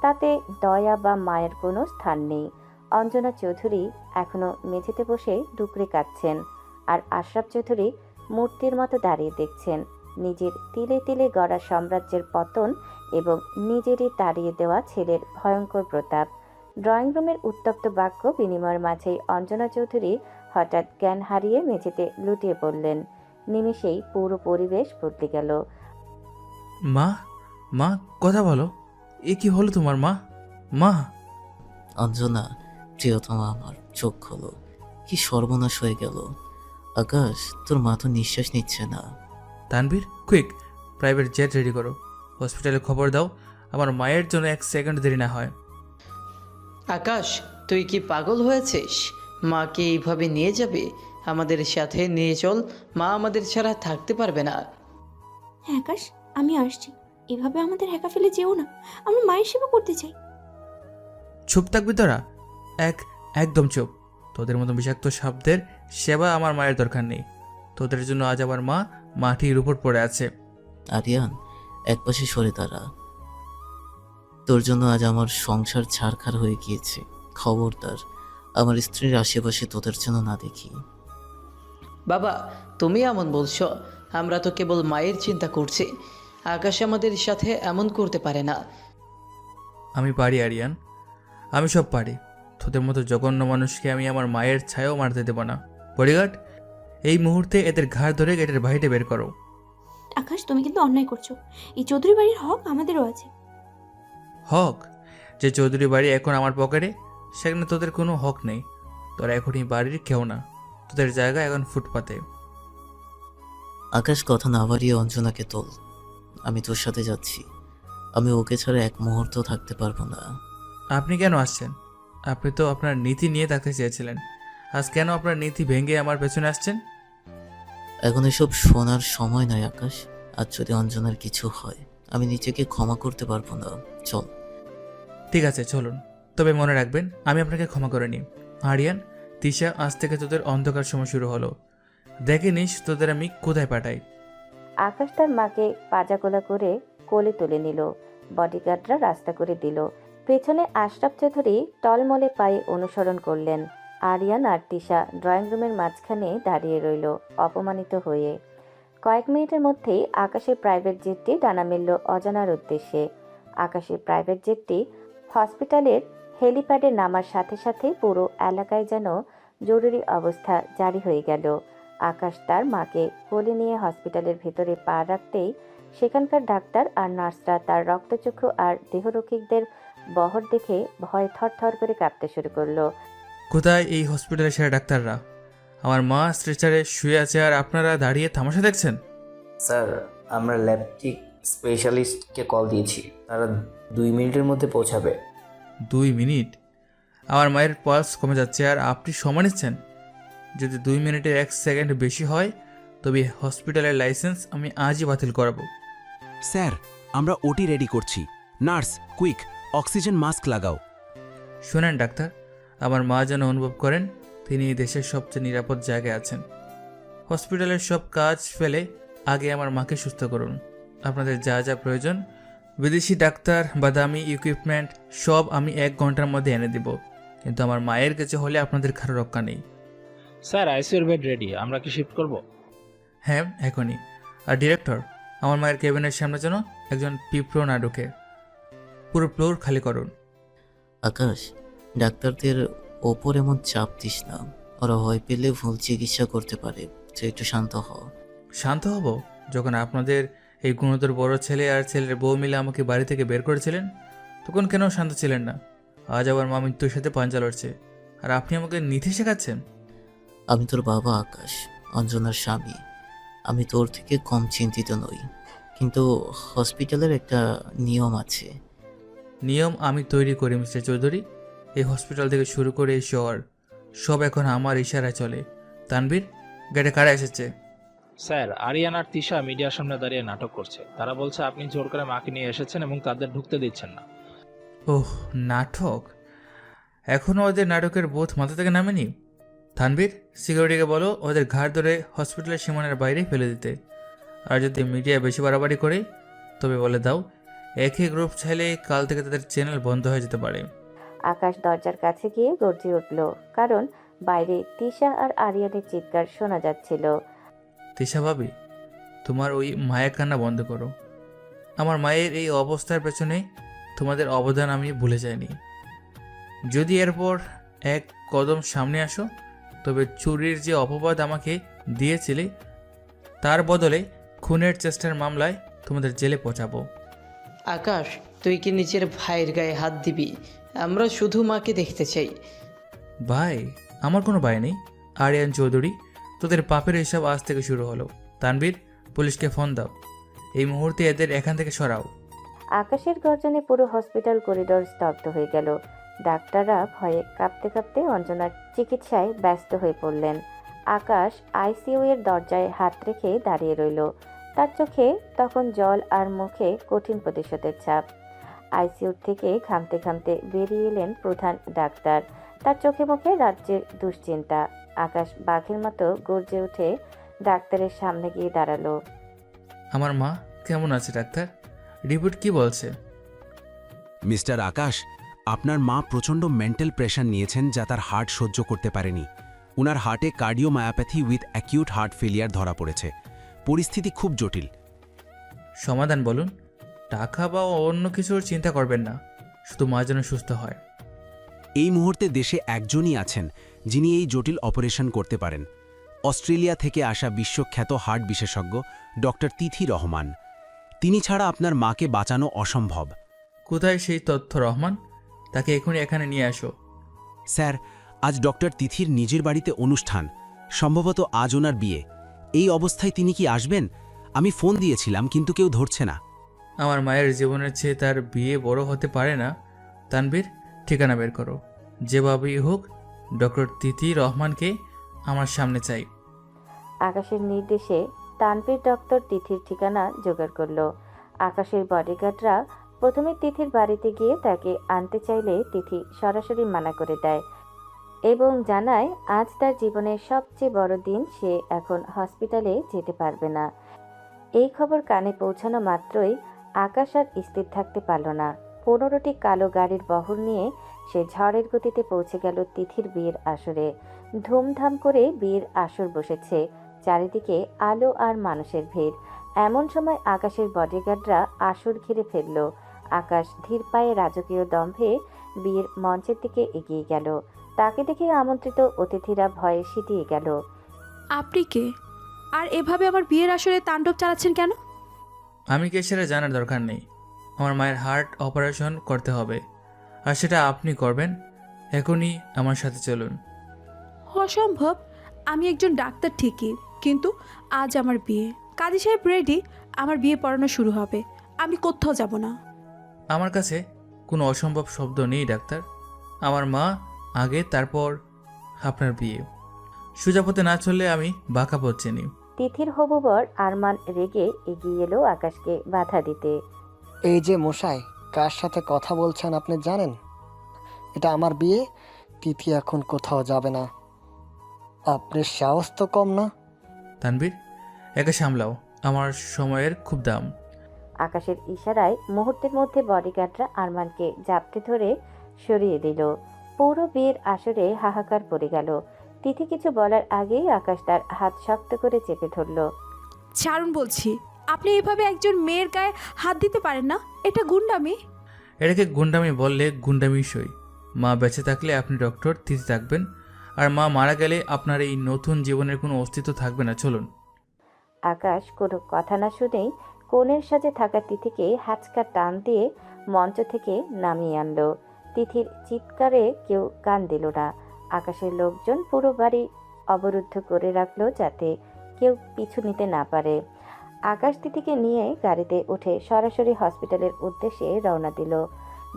B: তাতে দয়া বা মায়ের কোনো স্থান নেই। অঞ্জনা চৌধুরী এখনো মেঝেতে বসে ডুকরে কাঁদছেন, আর আশরাফ চৌধুরী মূর্তির মতো দাঁড়িয়ে দেখছেন নিজের তিলে তিলে গড়া সাম্রাজ্যের পতন এবং নিজেরই তাড়িয়ে দেওয়া ছেলের ভয়ঙ্কর প্রতাপ। ড্রয়িং রুমের উত্তপ্ত বাক্য বিনিময়ের মাঝেই অঞ্জনা চৌধুরী হঠাৎ জ্ঞান হারিয়ে মেঝেতে লুটিয়ে পড়লেন। নিমেষেই পুরো পরিবেশ বদলে গেল।
A: মা, মা কথা বলো, এ কি হলো তোমার? মা, মা।
F: অঞ্জনা, প্রিয়তমা আমার, চোখ খোলো। কি সর্বনাশ হয়ে গেল। আকাশ, তোর মা তো নিঃশ্বাস নিচ্ছে না।
A: Tanvir, quick private jet ready করো, হসপিটালে খবর দাও, আমার মায়ের জন্য 1 সেকেন্ড দেরি না হয়।
E: আকাশ, তুই কি পাগল হয়েছিস? মাকে এইভাবে নিয়ে যাবে? আমাদের সাথে নিয়ে চল, মা আমাদের ছাড়া থাকতে পারবে না।
D: হ্যাঁ আকাশ, আমি আসছি। এভাবে আমাদের একা ফেলে যেও না। আমরা মায়ের সেবা করতে চাই।
A: চুপ থাকবি তোরা? একদম চুপ। তোদের মতো বিষাক্ত শব্দের সেবা আমার মায়ের দরকার নেই। তোদের জন্য আজ আমার মা মাটির উপর পড়ে আছে।
F: আরিয়ান, একপাশে সরে দাঁড়া। তোর জন্য আজ আমার সংসার ছাড়খাড় হয়ে গিয়েছে। খবরদার আমার স্ত্রীর আশেপাশে তোদের জন্য না দেখি।
E: বাবা, তুমি এমন বলছো? আমরা তো কেবল মায়ের চিন্তা করছি। আকাশ আমাদের সাথে এমন করতে পারে না।
A: আমি পারি আরিয়ান, আমি সব পারি। তোদের মতো জঘন্য মানুষকে আমি আমার মায়ের ছায়াও মারতে দেব না। বডিগার্ড, এই মুহূর্তে এদের ঘাড় ধরে গেটের বাইরে বের করো।
D: আকাশ, তুমি কিন্তু অন্যায় করছো। এই চৌধুরী বাড়ির হক আমাদেরও আছে।
A: হক? যে চৌধুরী বাড়ি এখন আমার পকেটে, সেখানে তোদের কোনো হক নেই। তোরা এখনই বাড়ির কেউ না, তোদের জায়গা এখন ফুটপাতে।
F: আকাশ কথা না বাড়িয়ে অঞ্জনাকে তোল, আমি তোর সাথে যাচ্ছি। আমি ওকে ছাড়া এক মুহূর্ত থাকতে পারবো না।
A: আপনি কেন আসছেন? আপনি তো আপনার নীতি নিয়ে থাকতে চেয়েছিলেন, আজ কেন আপনার নীতি ভেঙে আমার পেছনে আসছেন?
F: এখন এসব শোনার সময় নয় আকাশ। আজ যদি অঞ্জনার কিছু হয় আমি নিজেকে ক্ষমা করতে পারবো না। চল।
A: ঠিক আছে চলুন, তবে মনে রাখবেন আমি আপনাকে ক্ষমা করে নিই। আরিয়ান, তিশা, আজ থেকে তোদের অন্ধকার সময় শুরু হলো। দেখে নিস তোদের আমি কোথায় পাঠাই।
B: আকাশ তার মাকে পাজাগোলা করে কোলে তুলে নিল। বডিগার্ডরা রাস্তা করে দিল। পেছনে আশরাফ চৌধুরী টলমলে পায়ে অনুসরণ করলেন। আরিয়ান আর তিশা ড্রয়িং রুমের মাঝখানে দাঁড়িয়ে রইল অপমানিত হয়ে। কয়েক মিনিটের মধ্যেই আকাশের প্রাইভেট জেটটি ডানা মেলল অজানার উদ্দেশ্যে। আকাশের প্রাইভেট জেটটি হসপিটালের হেলিপ্যাডে নামার সাথে সাথে পুরো এলাকায় যেন জরুরি অবস্থা জারি হয়ে গেল। আকাশ তার মাকে কোলে নিয়ে হসপিটালের ভেতরে পা রাখতেই সেখানকার ডাক্তার আর নার্সরা তার রক্তচক্ষু আর দেহরক্ষীদের বহর দেখে ভয়ে থরথর করে কাঁপতে শুরু করলো।
A: কোথায় এই হসপিটালের সেরা ডাক্তাররা? আমার মা স্ট্রেচারে শুয়ে আছে আর আপনারা দাঁড়িয়ে তামাশা দেখছেন?
H: স্যার, আমরা ল্যাপটিক স্পেশালিস্টকে কল দিয়েছি, তারা 2 মিনিটের মধ্যে পৌঁছাবে।
A: 2 মিনিট? আমার মায়ের পালস কমে যাচ্ছে আর আপনি সময় নিচ্ছেন? যদি 2 মিনিটের 1 সেকেন্ড বেশি হয় তবে হসপিটালের লাইসেন্স আমি আজই বাতিল করাবো।
I: স্যার, আমরা ওটি রেডি করছি। নার্স, কুইক, অক্সিজেন মাস্ক লাগাও।
A: শোনেন ডাক্তার, আমার মা যেন অনুভব করেন তিনি এই দেশের সবচেয়ে নিরাপদ জায়গায় আছেন। হসপিটালের সব কাজ ফেলে আগে আমার মাকে সুস্থ করুন। আপনাদের যা যা প্রয়োজন, বিদেশি ডাক্তার বা দামি ইকুইপমেন্ট সব আমি 1 ঘন্টার মধ্যে এনে দেব, কিন্তু আমার মায়ের কাছে হলে আপনাদের কারো রক্ষা নেই।
C: স্যার, আইসিইউর বেড রেডি, আমরা কি শিফট করব?
A: হ্যাঁ এখনই। আর ডিরেক্টর, আমার মায়ের কেবিনের সামনে যেন একজন পিঁপড়ো না ঢুকে। পুরো ফ্লোর খালি করুন।
F: আকাশ, ডাক্তারদের ওপর এমন চাপ দিস না, ওরা ভয় পেলে ভুল চিকিৎসা করতে পারে। তুই একটু শান্ত হ।
A: শান্ত হব যখন আপনাদের এই গুণধর বড় ছেলে আর ছেলের বউ মিলে আমাকে বাড়ি থেকে বের করেছিলেন? তখন কেন শান্ত ছিলেন না? আজ আমার মা মৃত্যুর সাথে পাঞ্জা লড়ছে আর আপনি আমাকে নীতি শেখাচ্ছেন?
F: আমি তোর বাবা আকাশ, অঞ্জনার স্বামী। আমি তোর থেকে কম চিন্তিত নই, কিন্তু হসপিটালের একটা নিয়ম আছে।
A: নিয়ম আমি তৈরি করি মিস্টার চৌধুরী। এই হসপিটাল থেকে শুরু করে এই শহর সব এখন আমার ইশারায় চলে। তানভীর, গেটে কারা এসেছে?
C: স্যার, আরিয়ান আর তিশা মিডিয়ার সামনে দাঁড়িয়ে নাটক করছে। তারা বলছে আপনি জোর করে মাকে নিয়ে এসেছেন এবং তাদের ঢুকতে দিচ্ছেন না।
A: ওহ, নাটক? এখনও ওদের নাটকের বোধ মাথা থেকে নামেনি? তানভীর, সিকিউরিটিকে বলো ওদের ঘাড় ধরে হসপিটালের সীমানার বাইরে ফেলে দিতে। আর যদি মিডিয়া বেশি বাড়াবাড়ি করে তবে বলে দাও একই গ্রুপ চাইলে কাল থেকে তাদের চ্যানেল বন্ধ হয়ে যেতে পারে।
B: আকাশ দরজার কাছে গিয়ে গর্জে উঠল, কারণ বাইরে তিশা আর আরিয়ানের চিৎকার শোনা যাচ্ছিল।
A: তিশা ভাবি, তোমার ওই মায়া কান্না বন্ধ করো। আমার মায়ের এই অবস্থার পেছনে তোমাদের অবদান আমি ভুলে যাইনি। যদি এরপর 1 কদম সামনে আসো তবে চুরির যে অপবাদ আমাকে দিয়েছিলে তার বদলে খুনের চেষ্টার মামলায় তোমাদের জেলে পৌঁছাবো।
E: আকাশ, তুই কি নিজের ভাইয়ের গায়ে হাত দিবি? আমরা শুধু মাকে দেখতে চাই।
A: ভাই? আমার কোনো ভাই নেই। আরিয়ান চৌধুরী, তোদের পাপের হিসাব আজ থেকে শুরু হলো। তানভীর, পুলিশকে ফোন দাও, এই মুহূর্তে এদের এখান থেকে সরাও।
B: আকাশের গর্জনে পুরো হসপিটাল করিডোর স্তব্ধ হয়ে গেল। ডাক্তাররা ভয়ে কাঁপতে কাঁপতে অঞ্জনার চিকিৎসায় ব্যস্ত হয়ে পড়লেন। আকাশ আইসিইউ এর দরজায় হাত রেখে দাঁড়িয়ে রইল। তার চোখে তখন জল আর মুখে কঠিন প্রতিশোধের ছাপ। আইসিইউ থেকে ঘামতে ঘামতে বেরিয়ে এলেন প্রধান ডাক্তার। তার চোখে মুখে রাজ্যের দুশ্চিন্তা। আকাশ বাঘের মতো গর্জে উঠে ডাক্তারের সামনে গিয়ে দাঁড়ালো।
A: আমার মা কেমন আছে ডাক্তার? রিপোর্ট কি বলছে?
I: মিস্টার আকাশ, আপনার মা প্রচণ্ড মেন্টাল প্রেশার নিয়েছেন যা তার হার্ট সহ্য করতে পারেনি। ওনার হার্টে cardiomyopathy with acute heart failure ধরা পড়েছে। পরিস্থিতি খুব জটিল।
A: সমাধান বলুন। টাকা বা অন্য কিছুর চিন্তা করবেন না, শুধু মা যেন সুস্থ হয়।
I: এই মুহূর্তে দেশে একজনই আছেন যিনি এই জটিল অপারেশন করতে পারেন। অস্ট্রেলিয়া থেকে আসা বিশ্বখ্যাত হার্ট বিশেষজ্ঞ ডক্টর তিথি রহমান। তিনি ছাড়া আপনার মাকে বাঁচানো অসম্ভব।
A: কোথায় সেই তথ্য রহমান? তাকে এখনই এখানে নিয়ে আসো।
I: স্যার, আজ ডক্টর তিথির নিজের বাড়িতে অনুষ্ঠান, সম্ভবত আজ ওনার বিয়ে। এই অবস্থায় তিনি কি আসবেন? আমি ফোন দিয়েছিলাম কিন্তু কেউ ধরছে না।
A: আমার মায়ের জীবনের চেয়ে তার বিয়ে বড় হতে পারে না। তানভীর, ঠিকানা বের করো। যেভাবেই হোক ডক্টর তিথি রহমানকে আমার সামনে চাই।
B: আকাশের নির্দেশে তানভীর ডক্টর তিথির ঠিকানা জোগাড় করলো। আকাশের বডিগার্ডরা প্রথমে তিথির বাড়িতে গিয়ে তাকে আনতে চাইলে তিথি সরাসরি মানা করে দেয় এবং জানায় আজ তার জীবনের সবচেয়ে বড় দিন, সে এখন হসপিটালে যেতে পারবে না। এই খবর কানে পৌঁছানো মাত্রই আকাশ আর স্থির থাকতে পারল না। 15টি কালো গাড়ির বহর নিয়ে সে ঝড়ের গতিতে পৌঁছে গেল তিথির বিয়ের আসরে। ধুমধাম করে বিয়ের আসর বসেছে, চারিদিকে আলো আর মানুষের ভিড়। এমন সময় আকাশের বডিগার্ডরা আসর ঘিরে ফেলল। আকাশ ধীর পায়ে রাজকীয় দম্ভে বিয়ের মঞ্চের দিকে এগিয়ে গেল। তাকে দেখে আমন্ত্রিত অতিথিরা ভয়ে সিটিয়ে গেল।
J: আপনি কে? আর এভাবে আমার বিয়ের আসরে তাণ্ডব চালাচ্ছেন কেন?
A: আমি কে সেটা জানার দরকার নেই। আমার মায়ের হার্ট অপারেশন করতে হবে, আর সেটা আপনি করবেন। এখনই আমার সাথে চলুন।
J: অসম্ভব। আমি একজন ডাক্তার ঠিকই, কিন্তু আজ আমার বিয়ে। কাজী সাহেব রেডি, আমার বিয়ে পড়ানো শুরু হবে। আমি কোথাও যাব না।
A: আমার কাছে কোনো অসম্ভব শব্দ নেই ডাক্তার। আমার মা আগে, তারপর আপনার বিয়ে। সোজা পথে না চললে আমি বাঁকা পথ চিনি।
B: তিথির হবু বর আরমান রেগে এগিয়ে এলো আকাশকে বাধা দিতে।
K: এই যে মশাই, কার সাথে কথা বলছেন আপনি জানেন? এটা আমার বিয়ে, তিথি এখন কোথাও যাবে না। আপনার সাহস তো কম না।
A: তানভীর, একে সামলাও, আমার সময়ের খুব দাম।
B: আকাশের ইশারায় মুহূর্তের মধ্যে বডিগার্ডরা আরমানকে জাপটে ধরে সরিয়ে দিল। পুরো বিয়ের আসরে হাহাকার পড়ে গেল। তিথি কিছু বলার আগেই আকাশ তার হাত শক্ত করে চেপে ধরল।
J: ছাড়ুন বলছি। আপনি এইভাবে একজন মেয়ের গায়ে হাত দিতে পারেন না, এটা গুন্ডামি।
A: এটাকে গুন্ডামি বললে গুন্ডামি সই। মা বেঁচে থাকলে আপনি ডক্টর তিথি থাকবেন, আর মা মারা গেলে আপনার এই নতুন জীবনের কোনো অস্তিত্ব থাকবে না। চলুন।
B: আকাশ কোনো কথা না শুনেই কোণের সাজে থাকা তিথিকে হ্যাচকা টান দিয়ে মঞ্চ থেকে নামিয়ে আনলো। তিথির চিৎকারে কেউ কান দিল না। আকাশের লোকজন পুরো বাড়ি অবরুদ্ধ করে রাখলো যাতে কেউ পিছু নিতে না পারে। আকাশ তিথিকে নিয়ে গাড়িতে উঠে সরাসরি হসপিটালের উদ্দেশ্যে রওনা দিল।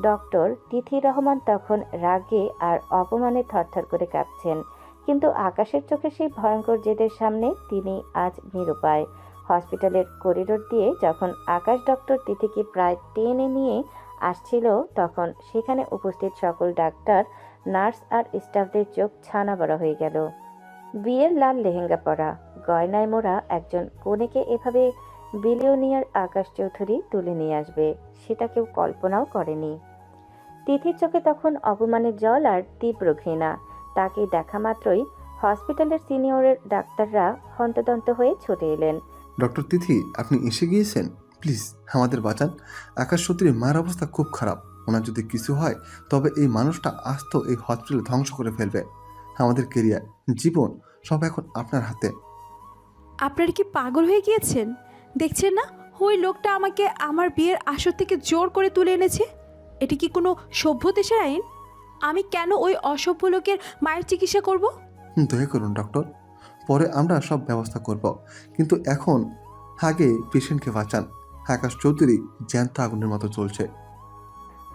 B: ডক্টর তিথি রহমান তখন রাগে আর অপমানে থরথর করে কাঁপছেন, কিন্তু আকাশের চোখে সেই ভয়ঙ্কর জেদের সামনে তিনি আজ নিরুপায়। হসপিটালের করিডোর দিয়ে যখন আকাশ ডক্টর তিথিকে প্রায় টেনে নিয়ে আসছিল, তখন সেখানে উপস্থিত সকল ডাক্তার, নার্স আর স্টাফদের চোখ ছানা বড় হয়ে গেল। বিয়ের লাল লেহেঙ্গা পরা, গয়নায় মোড়া একজন কনেকে এভাবে বিলিয়নিয়ার আকাশ চৌধুরী তুলে নিয়ে আসবে, সেটা কেউ কল্পনাও করেনি। তিথির চোখে তখন অপমানের জল আর তীব্র ঘৃণা। তাকে দেখা মাত্রই হসপিটালের সিনিয়রের ডাক্তাররা হন্তদন্ত হয়ে ছুটে এলেন।
L: ডক্টর তিথি, আপনি এসে গিয়েছেন? প্লিজ আমাদের বাঁচান। আকাশ চৌধুরীর মায়ের অবস্থা খুব খারাপ। ওনার যদি কিছু হয় তবে এই মানুষটা আস্ত এই হসপিটাল ধ্বংস করে ফেলবে। আমাদের কেরিয়ার, জীবন সব এখন আপনার হাতে।
J: আপনারা কি পাগল হয়ে গিয়েছেন? দেখছেন না ওই লোকটা আমাকে আমার বিয়ের আসর থেকে জোর করে তুলে এনেছে? এটি কি কোনো সভ্য দেশের আইন? আমি কেন ওই অসভ্য লোকের মায়ের চিকিৎসা করব?
L: দয়া করুন ডক্টর, পরে আমরা সব ব্যবস্থা করব, কিন্তু এখন আগে পেশেন্টকে বাঁচান। আকাশ চৌধুরী জ্যান্ত আগুনের মতো চলছে।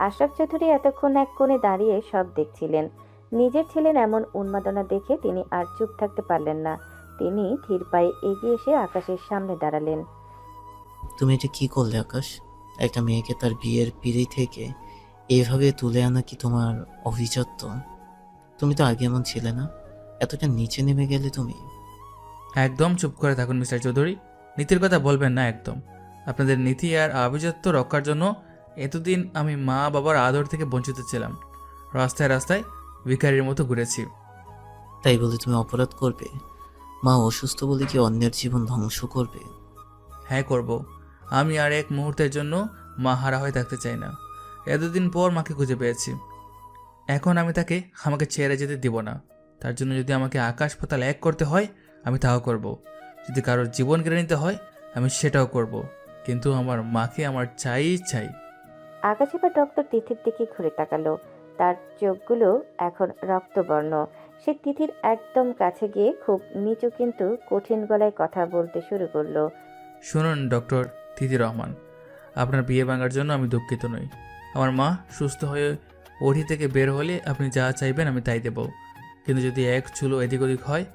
B: আশরাফ চৌধুরী এতক্ষণ এক কোণে দাঁড়িয়ে সব দেখছিলেন। নিজের ছিলেন এমন উন্মাদনা দেখে তিনি আর চুপ থাকতে পারলেন না। তিনি ধীর পায়ে এগিয়ে এসে আকাশের সামনে দাঁড়ালেন।
F: তুমি এটা কি করলে আকাশ? একটা মেয়েকে তার বিয়ের পিড়ি থেকে এইভাবে তুলে আনা কি তোমার অভিজাত্য? তুমি তো আগে এমন ছিলে না, এতটা নিচে নেমে গেলে তুমি।
A: একদম চুপ করে থাকুন মিস্টার চৌধুরী, নীতির কথা বলবেন না একদম। আপনাদের নীতি আর আভিজাত্য রক্ষার জন্য এতদিন আমি মা বাবার আদর থেকে বঞ্চিত ছিলাম। রাস্তায় রাস্তায় ভিখারির মতো ঘুরেছি।
F: তাই বলে তুমি অপরাধ করবে? মা অসুস্থ বলে কি অন্যের জীবন ধ্বংস করবে?
A: হ্যাঁ করব। আমি আর এক মুহূর্তের জন্য মা হারা হয়ে থাকতে চাই না। এতদিন পর মাকে খুঁজে পেয়েছি, এখন আমি তাকে আমাকে ছেড়ে যেতে দিব না। তার জন্য যদি আমাকে আকাশ পাতাল এক করতে হয় আমি তাও করব। যদি কারোর জীবন কেড়ে নিতে হয় আমি সেটাও করব, কিন্তু আমার মাকে আমার চাই চাই।
B: আকাশ এবার ডক্টর তিথির দিকে ঘুরে তাকালো। তার চোখগুলো এখন রক্তবর্ণ। সে তিথির একদম কাছে গিয়ে খুব নিচু কিন্তু কঠিন গলায় কথা বলতে শুরু করলো।
A: শুনুন ডক্টর তিথি রহমান, আপনার বিয়ে ভাঙার জন্য আমি দুঃখিত নই। আমার মা সুস্থ হয়ে ওঠি থেকে বের হলে আপনি যা চাইবেন আমি তাই দেব। কিন্তু যদি এক চুলো এদিক ওদিক হয়,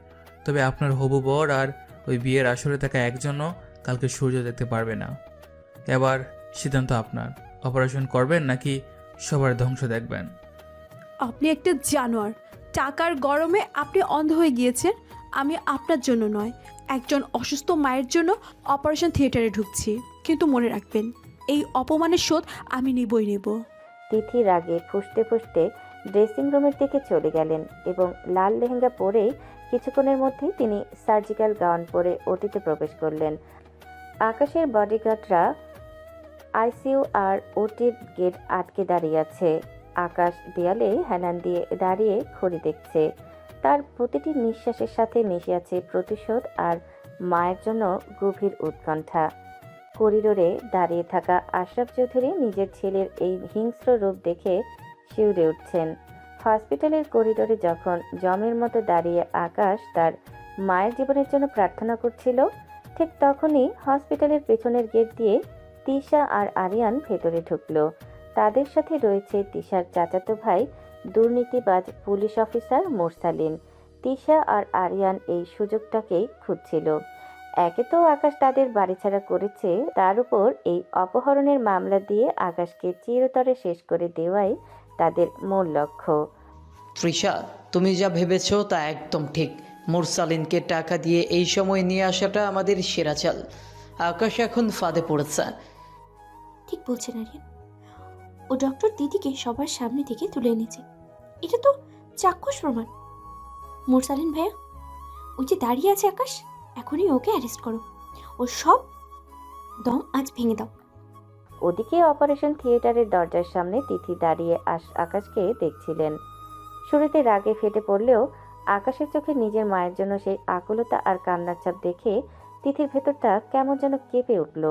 A: তবে আপনার হবু বর আর ওই বিয়ের আসরে থাকা একজনও কালকে সূর্য দেখতে পারবে না। এবার সিদ্ধান্ত আপনার, অপারেশন করবেন নাকি সবার ধ্বংস দেখবেন?
J: আপনি একটা জানোয়ার। টাকার গরমে আপনি অন্ধ হয়ে গিয়েছেন। আমি আপনার জন্য নয়, একজন অসুস্থ মায়ের জন্য অপারেশন থিয়েটারে ঢুকছি। কিন্তু মনে রাখবেন, এই অপমানের শোধ আমি নিবই নেব।
B: তিথি রাগে ফুঁসতে ফুঁসতে ড্রেসিং রুমের দিকে চলে গেলেন এবং লাল লেহেঙ্গা পরেই কিছুক্ষণের মধ্যেই তিনি সার্জিক্যাল গাউন পরে ওটিতে প্রবেশ করলেন। আকাশের বডিগার্ডরা আইসিইউ আর ওটির গেট আটকে দাঁড়িয়ে আছে। আকাশ দেয়ালে হেলান দিয়ে দাঁড়িয়ে ঘড়ি দেখছে। তার প্রতিটি নিঃশ্বাসের সাথে মিশে আছে প্রতিশোধ আর মায়ের জন্য গভীর উৎকণ্ঠা। করিডোরে দাঁড়িয়ে থাকা আশরাফ চৌধুরী নিজের ছেলের এই হিংস্র রূপ দেখে শিউরে উঠছেন। হসপিটালের করিডোরে যখন জমের মতো দাঁড়িয়ে আকাশ তার মায়ের জীবনের জন্য প্রার্থনা করছিল, ঠিক তখনই হসপিটালের পেছনের গেট দিয়ে তিশা আর আরিয়ান ভেতরে ঢুকলো। তাদের সাথে রয়েছে তিশার চাচাতো ভাই দুর্নীতিবাজ পুলিশ অফিসার মোরসালিন। তিশা আর আরিয়ান এই সুযোগটাকেই খুঁজছিল। একে তো আকাশ তাদের বাড়িছাড়া করেছে, তার উপর এই অপহরণের মামলা দিয়ে আকাশকে চিরতরে শেষ করে দেওয়াই তাদের মূল লক্ষ্য।
E: তৃষা, তুমি যা ভেবেছো তা একদম ঠিক। মুরসালিনকে টাকা দিয়ে এই সময় নিয়ে আসাটা আমাদের সেরা চাল। আকাশ এখন ফাঁদে পড়েছে।
D: ঠিক বলছেন আরিয়ান। ও ডক্টর দিদিকে সবার সামনে থেকে তুলে এনেছে। এটা তো চাক্ষুষ প্রমাণ। মুরসালিন ভাইয়া, ওই যে দাঁড়িয়ে আছে আকাশ, এখনই ওকে অ্যারেস্ট করো। ও সব দম আজ ভেঙে দাও।
B: ওদিকে অপারেশন থিয়েটারের দরজার সামনে তিথি দাঁড়িয়ে আকাশকে দেখছিলেন। শুরুতে রাগে ফেটে পড়লেও আকাশের চোখে নিজের মায়ের জন্য সেই আকুলতা আর কান্নার চাপ দেখে তিথির ভেতরটা কেমন যেন কেঁপে উঠল।